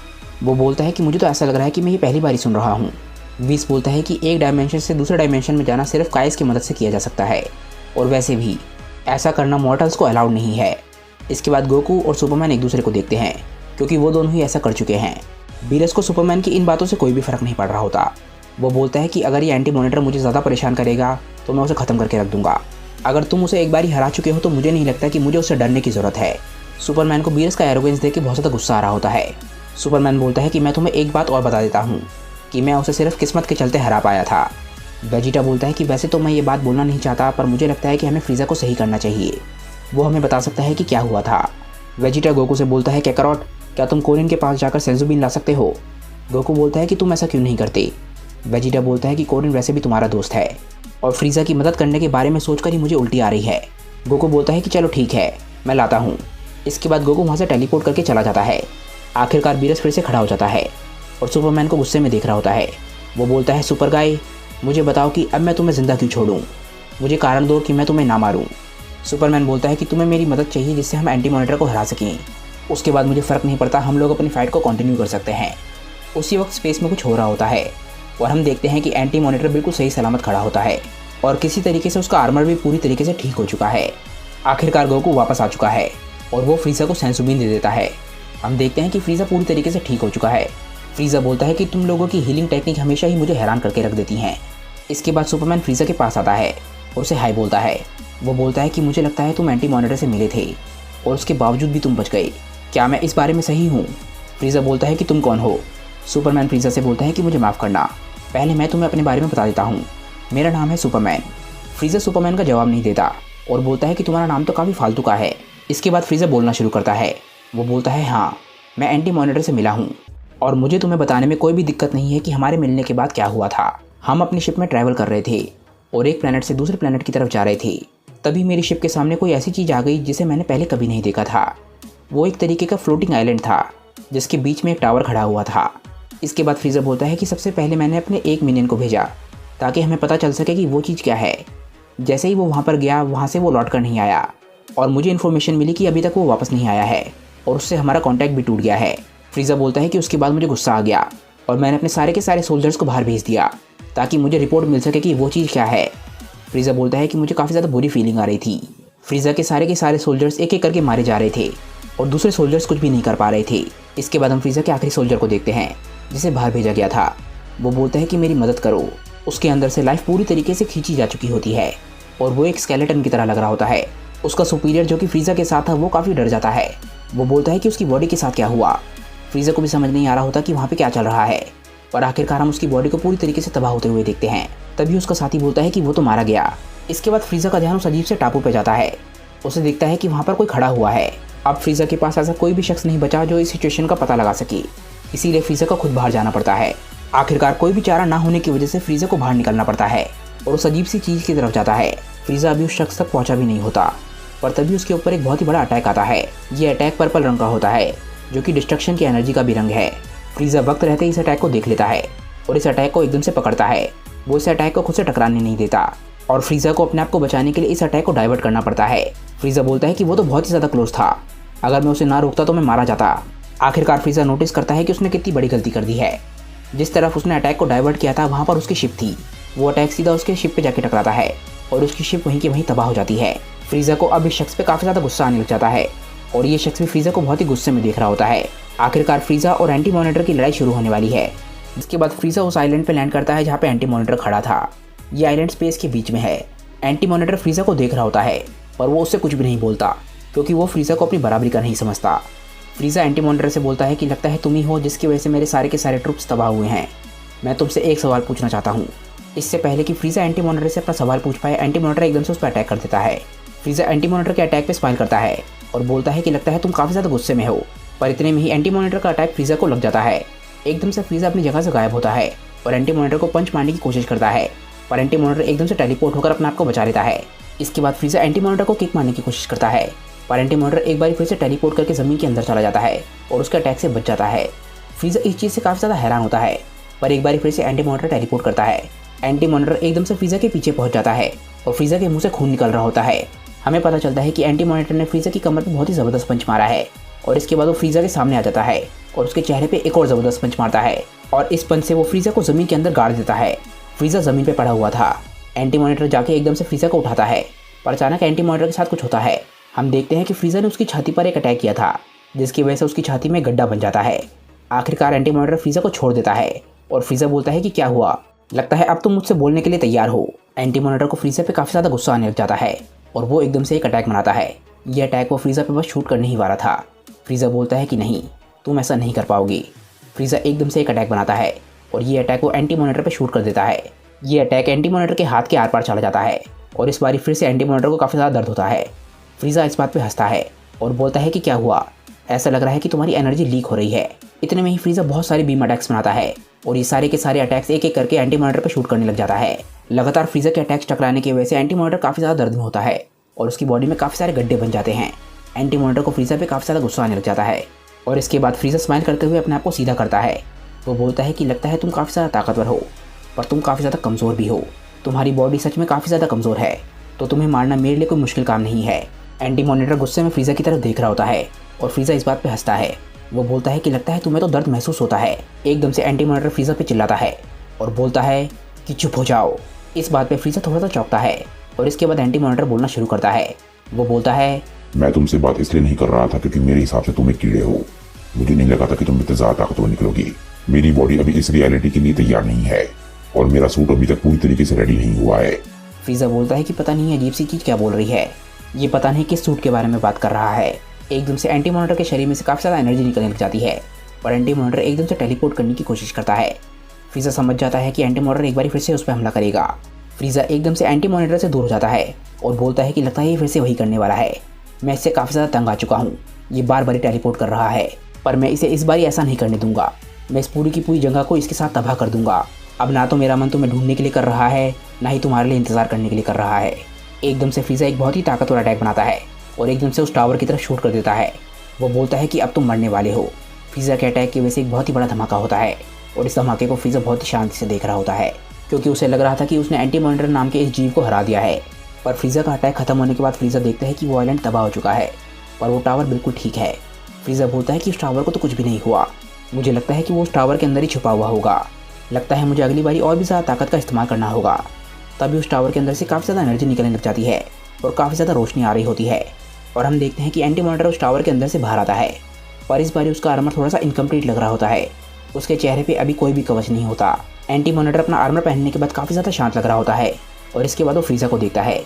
वो बोलता है कि मुझे तो ऐसा लग रहा है कि मैं ये पहली बार ही सुन रहा हूँ। व्हीस बोलता है कि एक डायमेंशन से दूसरे डायमेंशन में जाना सिर्फ काइस की मदद से किया जा सकता है, और वैसे भी ऐसा करना मॉर्टल्स को अलाउड नहीं है। इसके बाद गोकू और सुपरमैन एक दूसरे को देखते हैं क्योंकि वो दोनों ही ऐसा कर चुके हैं। बीरस को सुपरमैन की इन बातों से कोई भी फ़र्क नहीं पड़ रहा होता। वो बोलता है कि अगर ये एंटी मॉनिटर मुझे ज़्यादा परेशान करेगा तो मैं उसे ख़त्म करके रख दूंगा। अगर तुम उसे एक बार ही हरा चुके हो तो मुझे नहीं लगता कि मुझे उससे डरने की ज़रूरत है। सुपरमैन को बीरस का एरोगेंस देख के बहुत ज़्यादा गुस्सा आ रहा होता है। सुपरमैन बोलता है कि मैं तुम्हें एक बात और बता देता हूँ कि मैं उसे सिर्फ किस्मत के चलते हरा पाया था। वेजिटा बोलता है कि वैसे तो मैं ये बात बोलना नहीं चाहता, पर मुझे लगता है कि हमें फ्रीज़ा को सही करना चाहिए, वो हमें बता सकता है कि क्या हुआ था। वेजिटा गोकू से बोलता है कैकारोट, क्या तुम कोरिन के पास जाकर सेंजुबिन ला सकते हो। गोकू बोलता है कि तुम ऐसा क्यों नहीं करते। वेजिटा बोलता है कि कोरिन वैसे भी तुम्हारा दोस्त है और फ्रीज़ा की मदद करने के बारे में सोचकर ही मुझे उल्टी आ रही है। गोकू बोलता है कि चलो ठीक है, मैं लाता हूँ। इसके बाद गोकू वहाँ से टेलीपोर्ट करके चला जाता है। आखिरकार बीरस फिर से खड़ा हो जाता है और सुपरमैन को गुस्से में देख रहा होता है। वो बोलता है सुपर गाय, मुझे बताओ कि अब मैं तुम्हें ज़िंदा क्यों छोड़ूं। मुझे कारण दो कि मैं तुम्हें ना मारूं। सुपरमैन बोलता है कि तुम्हें मेरी मदद चाहिए जिससे हम एंटी मॉनिटर को हरा सकें। उसके बाद मुझे फ़र्क नहीं पड़ता, हम लोग अपनी फ़ाइट को कंटिन्यू कर सकते हैं। उसी वक्त स्पेस में कुछ हो रहा होता है और हम देखते हैं कि एंटी मॉनिटर बिल्कुल सही सलामत खड़ा होता है और किसी तरीके से उसका आर्मर भी पूरी तरीके से ठीक हो चुका है। आखिरकार गोकू वापस आ चुका है और वो फ्रीज़ा को सेंसुबीन दे देता है। हम देखते हैं कि फ्रीज़ा पूरी तरीके से ठीक हो चुका है। फ्रीज़ा बोलता है कि तुम लोगों की हीलिंग टेक्निक हमेशा ही मुझे हैरान करके रख देती हैं। इसके बाद सुपरमैन फ्रीज़ा के पास आता है और उसे हाई बोलता है। वो बोलता है कि मुझे लगता है तुम एंटी मॉनिटर से मिले थे और उसके बावजूद भी तुम बच गए। क्या मैं इस बारे में सही हूँ? फ्रीज़ा बोलता है कि तुम कौन हो? सुपरमैन फ्रीज़ा से बोलता है कि मुझे माफ़ करना, पहले मैं तुम्हें अपने बारे में बता देता हूँ। मेरा नाम है सुपरमैन। फ्रीज़ा सुपरमैन का जवाब नहीं देता और बोलता है कि तुम्हारा नाम तो काफ़ी फालतू का है। इसके बाद फ्रीज़ा बोलना शुरू करता है। वो बोलता है, हाँ, मैं एंटी मॉनिटर से मिला हूँ और मुझे तुम्हें बताने में कोई भी दिक्कत नहीं है कि हमारे मिलने के बाद क्या हुआ था। हम अपनी शिप में ट्रैवल कर रहे थे और एक प्लैनेट से दूसरे प्लैनेट की तरफ जा रहे थे। तभी मेरी शिप के सामने कोई ऐसी चीज़ आ गई जिसे मैंने पहले कभी नहीं देखा था। वो एक तरीके का फ्लोटिंग आइलैंड था जिसके बीच में एक टावर खड़ा हुआ था। इसके बाद फ्रीज़ा बोलता है कि सबसे पहले मैंने अपने एक मिनियन को भेजा ताकि हमें पता चल सके कि वो चीज़ क्या है। जैसे ही वो वहाँ पर गया, वहाँ से वो लौट कर नहीं आया और मुझे इन्फॉर्मेशन मिली कि अभी तक वो वापस नहीं आया है और उससे हमारा कॉन्टैक्ट भी टूट गया है। फ्रीज़ा बोलता है कि उसके बाद मुझे गुस्सा आ गया और मैंने अपने सारे के सारे सोल्जर्स को बाहर भेज दिया ताकि मुझे रिपोर्ट मिल सके कि वो चीज़ क्या है। फ्रीज़ा बोलता है कि मुझे काफ़ी ज़्यादा बुरी फीलिंग आ रही थी। फ्रीज़ा के सारे सोल्जर्स एक एक करके मारे जा रहे थे और दूसरे सोल्जर्स कुछ भी नहीं कर पा रहे थे। इसके बाद हम फ्रीज़ा के आखिरी सोल्जर को देखते हैं जिसे बाहर भेजा गया था। वो बोलता है कि मेरी मदद करो। उसके अंदर से लाइफ पूरी तरीके से खींची जा चुकी होती है और वो एक स्केलेटन की तरह लग रहा होता है। उसका सुपीरियर जो कि फ्रीज़ा के साथ था वो काफ़ी डर जाता है। वो बोलता है कि उसकी बॉडी के साथ क्या हुआ। फ्रीज़ा को भी समझ नहीं आ रहा होता कि वहाँ पे क्या चल रहा है और आखिरकार हम उसकी बॉडी को पूरी तरीके से तबाह होते हुए देखते हैं। तभी उसका साथी बोलता है कि वो तो मारा गया। इसके बाद फ्रीज़ा का ध्यान उस अजीब से टापू पे जाता है। उसे देखता है कि वहाँ पर कोई खड़ा हुआ है। अब फ्रीज़ा के पास ऐसा कोई भी शख्स नहीं बचा जो इस सिचुएशन का पता लगा सके, इसीलिए फ्रीज़ा को खुद बाहर जाना पड़ता है। आखिरकार कोई भी चारा ना होने की वजह से फ्रीज़ा को बाहर निकलना पड़ता है और उस अजीब सी चीज़ की तरफ जाता है। फ्रीज़ा अभी उस शख्स तक पहुँचा भी नहीं होता पर तभी उसके ऊपर एक बहुत ही बड़ा अटैक आता है। ये अटैक पर्पल रंग का होता है जो कि डिस्ट्रक्शन की एनर्जी का भी रंग है। फ्रीज़ा वक्त रहते ही इस अटैक को देख लेता है और इस अटैक को एकदम से पकड़ता है। वो इस अटैक को खुद से टकराने नहीं देता और फ्रीज़ा को अपने आप को बचाने के लिए इस अटैक को डाइवर्ट करना पड़ता है। फ्रीज़ा बोलता है कि वो तो बहुत ही ज़्यादा क्लोज था, अगर मैं उसे ना रोकता तो मैं मारा जाता। आखिरकार फ्रीज़ा नोटिस करता है कि उसने कितनी बड़ी गलती कर दी है। जिस तरफ उसने अटैक को डाइवर्ट किया था वहाँ पर उसकी शिप थी। वो अटैक सीधा उसके शिप पे जाके टकराता है और उसकी शिप वहीं की वहीं तबाह हो जाती है। फ्रीज़ा को अब इस शख्स पे काफ़ी ज़्यादा गुस्सा आने लग जाता है और ये शख्स भी फ्रीज़ा को बहुत ही गुस्से में देख रहा होता है। आखिरकार फ्रीज़ा और एंटी मॉनिटर की लड़ाई शुरू होने वाली है। इसके बाद फ्रीज़ा उस आइलैंड पे लैंड करता है जहाँ पे एंटी मॉनिटर खड़ा था। ये आइलैंड स्पेस के बीच में है। एंटी मॉनिटर फ्रीज़ा को देख रहा होता है पर वो उससे कुछ भी नहीं बोलता क्योंकि वो फ्रीज़ा को अपनी बराबरी का नहीं समझता। फ्रीज़ा एंटी मॉनिटर से बोलता है कि लगता है तुम ही हो जिसकी वजह से मेरे सारे के सारे ट्रूप्स तबाह हुए हैं। मैं तुमसे एक सवाल पूछना चाहता हूँ। इससे पहले कि फ्रीज़ा एंटी मॉनिटर से अपना सवाल पूछ पाए, एंटी मॉनिटर एकदम से उस पर अटैक कर देता है। फ्रीज़ा एंटी मॉनिटर के अटैक पे स्माइल करता है और बोलता है कि लगता है तुम काफ़ी ज़्यादा गुस्से में हो। पर इतने में ही एंटी मॉनिटर का अटैक फ्रीज़ा को लग जाता है। एकदम से फ्रीज़ा अपनी जगह से गायब होता है और एंटी मॉनिटर को पंच मारने की कोशिश करता है पर एंटी मॉनिटर एकदम से टेलीपोर्ट होकर अपने आप को बचा लेता है। इसके बाद फ्रीज़ा एंटी मॉनिटर को किक मारने की कोशिश करता है पर एंटी मॉनिटर एक बार फिर से टेलीपोर्ट करके ज़मीन के अंदर चला जाता है और उसके अटैक से बच जाता है। फ्रीज़ा इस चीज़ से काफ़ी ज़्यादा हैरान होता है पर एक बार फिर से एंटी मॉनिटर टेलीपोर्ट करता है। एंटी मॉनिटर एकदम से फ्रीज़ा के पीछे पहुंच जाता है और फ्रीज़ा के मुंह से खून निकल रहा होता है। हमें पता चलता है कि एंटी मॉनिटर ने फ्रीज़ा की कमर पर बहुत ही ज़बरदस्त पंच मारा है और इसके बाद वो फ्रीज़ा के सामने आ जाता है और उसके चेहरे पे एक और ज़बरदस्त पंच मारता है और इस पंच से वो फ्रीज़ा को ज़मीन के अंदर गाड़ देता है। फ्रीज़ा ज़मीन पे पड़ा हुआ था। एंटी मॉनिटर जाके एकदम से फ्रीज़ा को उठाता है पर अचानक एंटी मॉनिटर के साथ कुछ होता है। हम देखते हैं कि फ्रीज़ा ने उसकी छाती पर एक अटैक किया था जिसकी वजह से उसकी छाती में गड्ढा बन जाता है। आखिरकार एंटी मॉनिटर फ्रीज़ा को छोड़ देता है और फ्रीज़ा बोलता है कि क्या हुआ, लगता है अब तुम मुझसे बोलने के लिए तैयार हो। एंटी मॉनिटर को फ्रीज़ा पे काफ़ी ज़्यादा गुस्सा आने लग जाता है और वो एकदम से एक अटैक बनाता है। ये अटैक वो फ्रीज़ा पे बस शूट करने ही वाला था। फ्रीज़ा बोलता है कि नहीं, तुम ऐसा नहीं कर पाओगी। फ्रीज़ा एकदम से एक अटैक बनाता है और ये अटैक वो एंटी मॉनिटर पे शूट कर देता है। ये अटैक एंटी मॉनिटर के हाथ के आर पार चला जाता है और इस बारी फिर से एंटी मॉनिटर को काफ़ी ज़्यादा दर्द होता है। फ्रीज़ा इस बात पे हंसता है और बोलता है कि क्या हुआ, ऐसा लग रहा है कि तुम्हारी एनर्जी लीक हो रही है। इतने में ही फ्रीज़ा बहुत सारे बीम अटैक्स बनाता है और ये सारे के सारे अटैक्स एक एक करके एंटी मॉनिटर पर शूट करने लग जाता है। लगातार फ्रीज़ा के अटैक्स टकराने की वजह से एंटी मॉनिटर काफ़ी ज़्यादा दर्द में होता है और उसकी बॉडी में काफ़ी सारे गड्ढे बन जाते हैं। एंटी मॉनिटर को फ्रीज़ा पे काफ़ी ज़्यादा गुस्सा आने लग जाता है और इसके बाद फ्रीज़ा स्माइल करते हुए अपने आप को सीधा करता है। वो बोलता है कि लगता है तुम काफ़ी ज़्यादा ताकतवर हो पर तुम काफ़ी ज़्यादा कमज़ोर भी हो। तुम्हारी बॉडी सच में काफ़ी ज़्यादा कमज़ोर है, तो तुम्हें मारना मेरे लिए कोई मुश्किल काम नहीं है। एंटी मॉनिटर गुस्से में फ्रीज़ा की तरफ देख रहा होता है और फ्रीज़ा इस बात पे हंसता है। वो बोलता है कि लगता है तुम्हें तो दर्द महसूस होता है। एकदम से एंटी मॉनिटर फ्रीज़ा पे चिल्लाता है और बोलता है कि चुप हो जाओ। इस बात पे फ्रीज़ा थोड़ा सा चौंकता है और इसके बाद एंटी मॉनिटर बोलना शुरू करता है। वो बोलता है, मैं तुमसे बात इसलिए नहीं कर रहा था क्योंकि मेरे हिसाब से तुम एक कीड़े हो। मुझे नहीं लगा था कि तुम इतने ज्यादा ताकतवर निकलोगी। मेरी बॉडी अभी इस रियलिटी के लिए तैयार नहीं है और मेरा सूट अभी तक पूरी तरीके से रेडी नहीं हुआ है। फ्रीज़ा बोलता है कि पता नहीं अजीब सी चीज़ क्या बोल रही है, ये पता नहीं किस सूट के बारे में बात कर रहा है। एकदम से एंटी मॉनिटर के शरीर में से काफ़ी ज़्यादा एनर्जी निकलने लग जाती है और एंटी मॉनिटर एकदम से टेलीपोर्ट करने की कोशिश करता है। फ्रीज़ा समझ जाता है कि एंटी मॉनिटर एक बार फिर से उस पर हमला करेगा। फ्रीज़ा एकदम से एंटी मॉनिटर से दूर हो जाता है और बोलता है कि लगता है ये फिर से वही करने वाला है। मैं इससे काफ़ी ज़्यादा तंग आ चुका हूँ, ये बार बार टेलीपोर्ट कर रहा है, पर मैं इसे इस बार ऐसा नहीं करने दूंगा। मैं इस पूरी की पूरी जगह को इसके साथ तबाह कर दूंगा। अब ना तो मेरा मन तुम्हें ढूंढने के लिए कर रहा है, ना ही तुम्हारे लिए इंतजार करने के लिए कर रहा है। एकदम से फ्रीज़ा एक बहुत ही ताकतवर अटैक बनाता है और एकदम से उस टावर की तरफ शूट कर देता है। वो बोलता है कि अब तुम मरने वाले हो। फ्रीज़ा के अटैक की वजह से एक बहुत ही बड़ा धमाका होता है और इस धमाके को फ्रीज़ा बहुत ही शांति से देख रहा होता है, क्योंकि उसे लग रहा था कि उसने एंटी मॉनिटर नाम के इस जीव को हरा दिया है। पर फ्रीज़ा का अटैक खत्म होने के बाद फ्रीज़ा देखता है कि वो आइलैंड तबाह हो चुका है, पर वो टावर बिल्कुल ठीक है। फ्रीज़ा बोलता है कि उस टावर को तो कुछ भी नहीं हुआ, मुझे लगता है कि वो उस टावर के अंदर ही छुपा हुआ होगा। लगता है मुझे अगली बारी और भी ज़्यादा ताकत का इस्तेमाल करना होगा। तभी उस टावर के अंदर से काफ़ी ज़्यादा एनर्जी निकलने लग जाती है और काफ़ी ज़्यादा रोशनी आ रही होती है और हम देखते हैं कि एंटी मॉनिटर उस टावर के अंदर से बाहर आता है। पर इस बार उसका आर्मर थोड़ा सा इनकम्प्लीट लग रहा होता है, उसके चेहरे पे अभी कोई भी कवच नहीं होता। एंटी मॉनिटर अपना आर्मर पहनने के बाद काफ़ी ज़्यादा शांत लग रहा होता है और इसके बाद वो फ्रीज़ा को देखता है।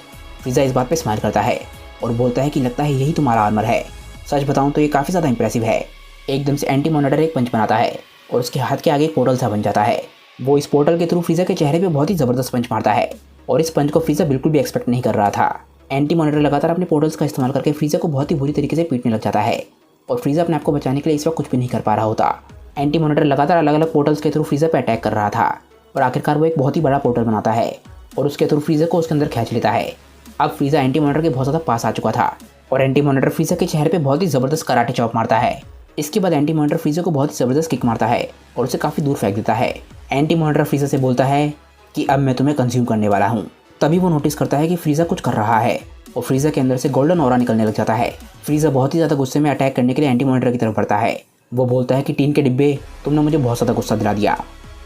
फ्रीज़ा इस बात पे स्माइल करता है और बोलता है कि लगता है यही तुम्हारा आर्मर है। सच बताऊं तो ये काफ़ी ज़्यादा इंप्रेसिव है। एकदम से एंटी मॉनिटर एक पंच बनाता है और उसके हाथ के आगे एक पोर्टल सा बन जाता है। वो इस पोर्टल के थ्रू फ्रीज़ा के चेहरे पे बहुत ही ज़बरदस्त पंच मारता है और इस पंच को फ्रीज़ा बिल्कुल भी एक्सपेक्ट नहीं कर रहा था। एंटी मॉनिटर लगातार अपने पोर्टल्स का इस्तेमाल करके फ्रीज़ा को बहुत ही बुरी तरीके से पीटने लग जाता है और फ्रीज़ा अपने आप को बचाने के लिए इस वक्त कुछ भी नहीं कर पा रहा होता। एंटी मॉनिटर लगातार अलग अलग पोर्टल्स के थ्रू फ्रीज़ा पे अटैक कर रहा था और आखिरकार वो एक बहुत ही बड़ा पोर्टल बनाता है और उसके थ्रू फ्रीज़ा को उसके अंदर खींच लेता है। अब फ्रीज़ा एंटी मॉनिटर के बहुत ज़्यादा पास आ चुका था और एंटी मॉनिटर फ्रीज़ा के चेहरे पे बहुत ही ज़बरदस्त कराटे चॉप मारता है। इसके बाद एंटी मॉनिटर फ्रीज़ा को बहुत ही ज़बरदस्त किक मारता है और उसे काफ़ी दूर फेंक देता है। एंटी मॉनिटर फ्रीज़ा से बोलता है कि अब मैं तुम्हें कंज्यूम करने वाला हूँ। तभी वो नोटिस करता है कि फ्रीज़ा कुछ कर रहा है और फ्रीज़ा के अंदर से गोल्डन ऑरा निकलने लग जाता है। फ्रीज़ा बहुत ही ज़्यादा गुस्से में अटैक करने के लिए एंटी मॉनिटर की तरफ बढ़ता है। वो बोलता है कि टीन के डिब्बे, तुमने मुझे बहुत ज़्यादा गुस्सा दिला दिया,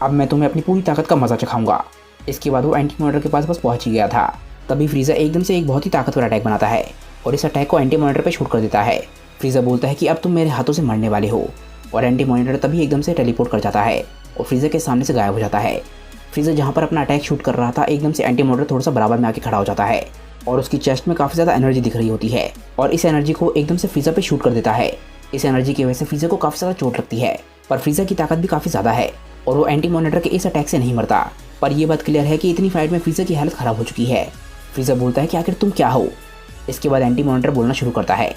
अब मैं तुम्हें अपनी पूरी ताकत का मजा चखाऊंगा। इसके बाद वो एंटी मॉनिटर के पास बस पहुँच ही गया था। तभी फ्रीज़ा एकदम से एक बहुत ही ताकतवर अटैक बनाता है और इस अटैक को एंटी मॉनिटर पे शूट कर देता है। फ्रीज़ा बोलता है कि अब तुम मेरे हाथों से मरने वाले हो और एंटी मॉनिटर तभी एकदम से टेलीपोर्ट कर जाता है और फ्रीज़ा के सामने से गायब हो जाता है। फ्रीज़ा जहाँ पर अपना अटैक शूट कर रहा था एकदम से एंटी मॉनिटर थोड़ा सा बराबर में आके खड़ा हो जाता है और उसकी चेस्ट में काफ़ी ज़्यादा एनर्जी दिख रही होती है और इस एनर्जी को एकदम से फ्रीज़ा पे शूट कर देता है। इस एनर्जी की वजह से फ्रीज़ा को काफ़ी ज़्यादा चोट लगती है, पर फ्रीज़ा की ताकत भी काफ़ी ज़्यादा है और वो एंटी मॉनिटर के इस अटैक से नहीं मरता। पर यह बात क्लियर है कि इतनी फाइट में फ्रीज़ा की हालत ख़राब हो चुकी है। फ्रीज़ा बोलता है कि आखिर तुम क्या हो। इसके बाद एंटी मॉनिटर बोलना शुरू करता है।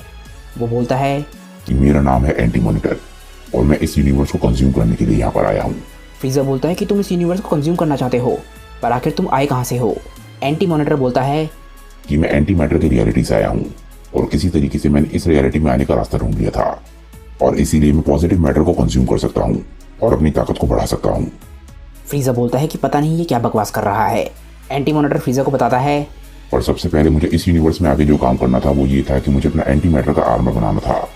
वो बोलता है कि मेरा नाम है एंटी मॉनिटर और मैं इस यूनिवर्स को कंज्यूम करने के लिए यहाँ पर आया हूँ। फ्रीज़ा बोलता है कि तुम इस यूनिवर्स को कंज्यूम करना चाहते हो, पर आखिर तुम आए कहाँ से हो। एंटी मॉनिटर बोलता है कि मैं एंटी मैटर की रियलिटी से आया हूँ और किसी तरीके से मैंने इस रियलिटी में आने का रास्ता ढूंढ लिया था और इसीलिए मैं पॉजिटिव मैटर को कंज्यूम कर सकता हूँ और अपनी ताकत को बढ़ा सकता हूँ। फ्रीज़ा बोलता है कि पता नहीं ये क्या बकवास कर रहा है। एंटी मॉनिटर फ्रीज़ा को बताता है और सबसे पहले मुझे इस यूनिवर्स में आगे जो काम करना था वो ये था कि मुझे अपना एंटी मैटर का आर्मर बनाना था।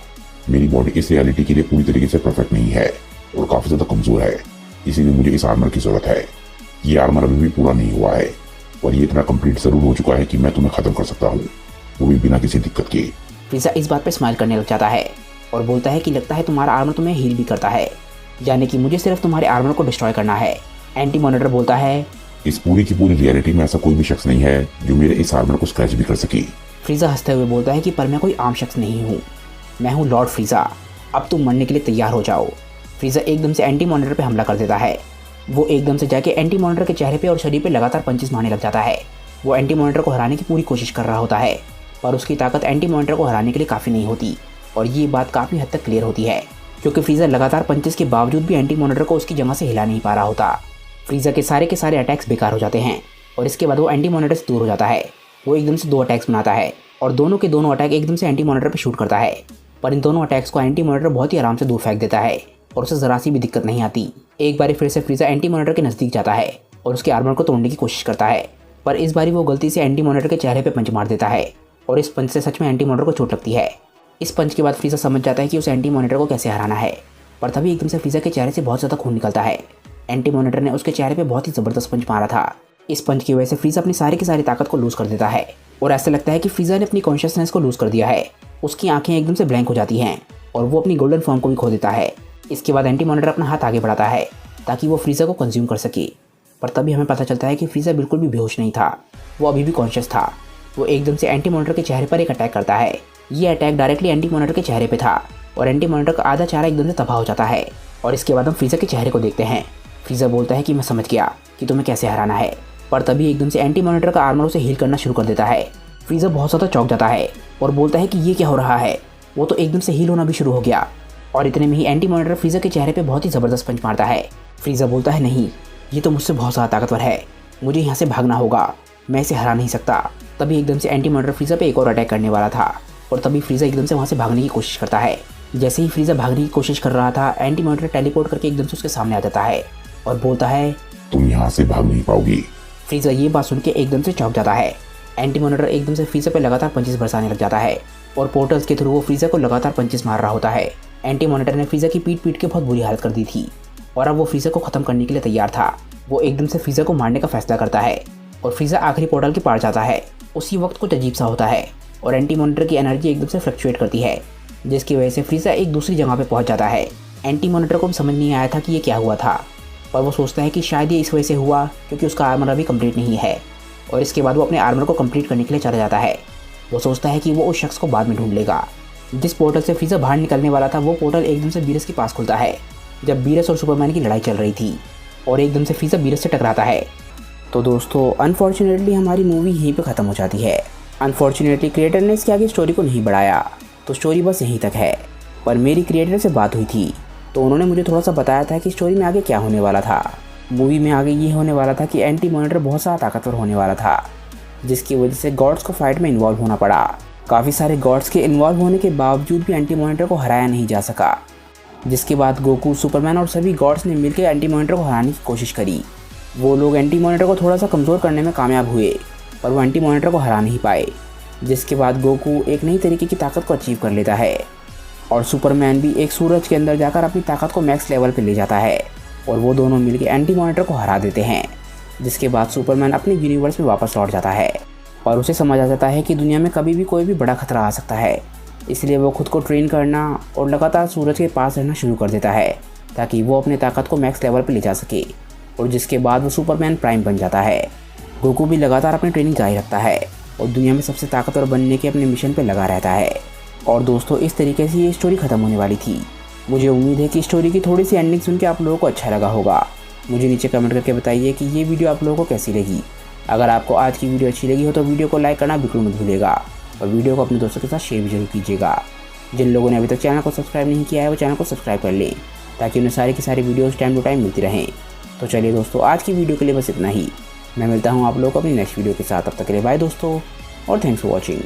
मेरी बॉडी इस रियलिटी के लिए पूरी तरीके से परफेक्ट नहीं है और काफ़ी ज़्यादा कमज़ोर है, इसीलिए मुझे इस आर्मर की ज़रूरत है। ये आर्मर अभी भी पूरा नहीं हुआ है और ये इतना कंप्लीट ज़रूर हो चुका है कि मैं तुम्हें ख़त्म कर सकता हूँ, वो भी बिना किसी दिक्कत के। फ्रीज़ा इस बात पे स्माइल करने लग जाता है और बोलता है कि लगता है तुम्हारा आर्मर तुम्हें हील भी करता है, यानी कि मुझे सिर्फ तुम्हारे आर्मर को डिस्ट्रॉय करना है। एंटी मॉनिटर बोलता है इस पूरी की पूरी रियलिटी में ऐसा कोई भी शख्स नहीं है जो मेरे इस आर्मर को स्क्रैच भी कर सके। फ्रीज़ा हंसते हुए बोलता है कि पर मैं कोई आम शख्स नहीं हूँ, मैं हूँ लॉर्ड फ्रीज़ा, अब तुम मरने के लिए तैयार हो जाओ। फ्रीज़ा एकदम से एंटी मॉनिटर पे हमला कर देता है। वो एकदम से जाके एंटी मॉनिटर के चेहरे पे और शरीर पे लगातार पंचेस मारने लग जाता है। वो एंटी मॉनिटर को हराने की पूरी कोशिश कर रहा होता है, पर उसकी ताकत एंटी मॉनिटर को हराने के लिए काफ़ी नहीं होती और ये बात काफ़ी हद तक क्लियर होती है, क्योंकि फ्रीज़ा लगातार पंचेस के बावजूद भी एंटी मॉनिटर को उसकी जगह से हिला नहीं पा रहा होता। फ्रीज़ा के सारे अटैक्स बेकार हो जाते हैं और इसके बाद वो एंटी मॉनिटर से दूर हो जाता है। वो एकदम से 2 अटैक्स बनाता है और दोनों के दोनों अटैक एकदम से एंटी मॉनिटर पर शूट करता है, पर इन दोनों अटैक्स को एंटी मॉनिटर बहुत ही आराम से दूर फेंक देता है और उसे ज़रा सी भी दिक्कत नहीं आती। एक बार फिर से फ्रीज़ा एंटी मॉनिटर के नज़दीक जाता है और उसके आर्मर को तोड़ने की कोशिश करता है, पर इस बारी वो गलती से एंटी मॉनिटर के चेहरे पे पंच मार देता है और इस पंच से सच में एंटी मॉनिटर को चोट लगती है। इस पंच के बाद फ्रीज़ा समझ जाता है कि उस एंटी मॉनिटर को कैसे हराना है, पर तभी एकदम से फ्रीज़ा के चेहरे से बहुत ज़्यादा खून निकलता है। एंटी मॉनिटर ने उसके चेहरे पे बहुत ही ज़बरदस्त पंच मारा था। इस पंच की वजह से फ्रीज़ा अपनी सारी की सारी ताकत को लूज़ कर देता है और ऐसा लगता है कि फ्रीज़ा ने अपनी कॉन्शियसनेस को लूज़ कर दिया है। उसकी आंखें एकदम से ब्लैंक हो जाती हैं और वो अपनी गोल्डन फॉर्म को भी खो देता है। इसके बाद एंटी मॉनिटर अपना हाथ आगे बढ़ाता है ताकि वो फ्रीज़ा को कंज्यूम कर सके, पर तभी हमें पता चलता है कि फ्रीज़ा बिल्कुल भी बेहोश नहीं था, वो अभी भी कॉन्शियस था। वो एकदम से एंटी मॉनिटर के चेहरे पर एक अटैक करता है। ये अटैक डायरेक्टली एंटी मॉनिटर के चेहरे पे था और एंटी मॉनिटर का आधा चेहरा एकदम से तबाह हो जाता है। और इसके बाद हम फ्रीज़ा के चेहरे को देखते हैं। फ्रीज़ा बोलता है कि मैं समझ गया कि तुम्हें कैसे हराना है, पर तभी एकदम से एंटी मॉनिटर का आर्मर उसे हील करना शुरू कर देता है। फ्रीज़ा बहुत ज़्यादा चौंक जाता है और बोलता है कि ये क्या हो रहा है। वो तो एकदम से हील होना भी शुरू हो गया और इतने में ही एंटी मॉनिटर फ्रीज़ा के चेहरे पे बहुत ही ज़बरदस्त पंच मारता है। फ्रीज़ा बोलता है नहीं, ये तो मुझसे बहुत ज़्यादा ताकतवर है, मुझे यहाँ से भागना होगा, मैं इसे हरा नहीं सकता। तभी एकदम से एंटी मॉनिटर फ्रीज़ा पे एक और अटैक करने वाला था और तभी फ्रीज़ा एकदम से वहाँ से भागने की कोशिश करता है। जैसे ही फ्रीज़ा भागने की कोशिश कर रहा था, एंटी मॉनिटर टेलीपोर्ट करके एकदम से उसके सामने आ जाता है और बोलता है तुम यहाँ से भाग नहीं पाओगे। फ्रीज़ा ये बात सुन के एकदम से चौंक जाता है। एंटी मॉनिटर एकदम से फ्रीज़ा पे लगातार पंचेस बरसाने लग जाता है और पोर्टल्स के थ्रू वो फ्रीज़ा को लगातार पंचेस मार रहा होता है। एंटी मॉनिटर ने फ्रीज़ा की पीट के बहुत बुरी हालत कर दी थी और अब वो फ्रीज़ा को ख़त्म करने के लिए तैयार था। वो एकदम से फ्रीज़ा को मारने का फैसला करता है और फ्रीज़ा आखिरी पोर्टल के पार जाता है। उसी वक्त कुछ अजीब सा होता है और एंटी मॉनिटर की एनर्जी एकदम से फ्लक्चुएट करती है, जिसकी वजह से फ्रीज़ा एक दूसरी जगह पे पहुंच जाता है। एंटी मॉनिटर को भी समझ नहीं आया था कि ये क्या हुआ था, पर वो सोचता है कि शायद ये इस वजह से हुआ क्योंकि उसका आर्मर अभी कंप्लीट नहीं है और इसके बाद वो अपने आर्मर को कंप्लीट करने के लिए चला जाता है। वो सोचता है कि वो उस शख्स को बाद में ढूंढ लेगा। जिस पोर्टल से फ्रीज़ा बाहर निकलने वाला था, वो पोर्टल एकदम से बीरस के पास खुलता है जब बीरस और सुपरमैन की लड़ाई चल रही थी और एकदम से फ्रीज़ा बीरस से टकराता है। तो दोस्तों, अनफॉर्चुनेटली हमारी मूवी यहीं पे ख़त्म हो जाती है। अनफॉर्चुनेटली क्रिएटर ने इसके आगे स्टोरी को नहीं बढ़ाया, तो स्टोरी बस यहीं तक है। पर मेरी क्रिएटर से बात हुई थी तो उन्होंने मुझे थोड़ा सा बताया था कि स्टोरी में आगे क्या होने वाला था। मूवी में आगे ये होने वाला था कि एंटी मॉनिटर बहुत ज़्यादा ताकतवर होने वाला था, जिसकी वजह से गॉड्स को फाइट में इन्वॉल्व होना पड़ा। काफ़ी सारे गॉड्स के इन्वॉल्व होने के बावजूद भी एंटी मॉनिटर को हराया नहीं जा सका, जिसके बाद गोकू, सुपरमैन और सभी गॉड्स ने मिलकर एंटी मॉनिटर को हराने की कोशिश करी। वो लोग एंटी मॉनिटर को थोड़ा सा कमज़ोर करने में कामयाब हुए, पर वो एंटी मॉनिटर को हरा नहीं पाए। जिसके बाद गोकू एक नई तरीके की ताकत को अचीव कर लेता है और सुपरमैन भी एक सूरज के अंदर जाकर अपनी ताकत को मैक्स लेवल पे ले जाता है और वो दोनों मिलकर एंटी मॉनिटर को हरा देते हैं। जिसके बाद सुपरमैन अपने यूनिवर्स में वापस लौट जाता है और उसे समझ आ जाता है कि दुनिया में कभी भी कोई भी बड़ा खतरा आ सकता है। इसलिए वो खुद को ट्रेन करना और लगातार सूरज के पास रहना शुरू कर देता है ताकि वो अपनी ताकत को मैक्स लेवल पर ले जा सके। और जिसके बाद वो सुपरमैन प्राइम बन जाता है। गोकू भी लगातार अपनी ट्रेनिंग जारी रखता है और दुनिया में सबसे ताकतवर बनने के अपने मिशन पे लगा रहता है। और दोस्तों, इस तरीके से ये स्टोरी ख़त्म होने वाली थी। मुझे उम्मीद है कि स्टोरी की थोड़ी सी एंडिंग सुन के आप लोगों को अच्छा लगा होगा। मुझे नीचे कमेंट करके बताइए कि ये वीडियो आप लोगों को कैसी लगी। अगर आपको आज की वीडियो अच्छी लगी हो तो वीडियो को लाइक करना बिल्कुल मत भूलिएगा और वीडियो को अपने दोस्तों के साथ शेयर भी जरूर कीजिएगा। जिन लोगों ने अभी तक चैनल को सब्सक्राइब नहीं किया है वो चैनल को सब्सक्राइब कर लें ताकि उन्हें सारी की सारी वीडियोज़ टाइम टू टाइम मिलती रहें। तो चलिए दोस्तों, आज की वीडियो के लिए बस इतना ही। मैं मिलता हूँ आप लोगों को अपनी नेक्स्ट वीडियो के साथ। तब तक के लिए बाय दोस्तों और थैंक्स फॉर वॉचिंग।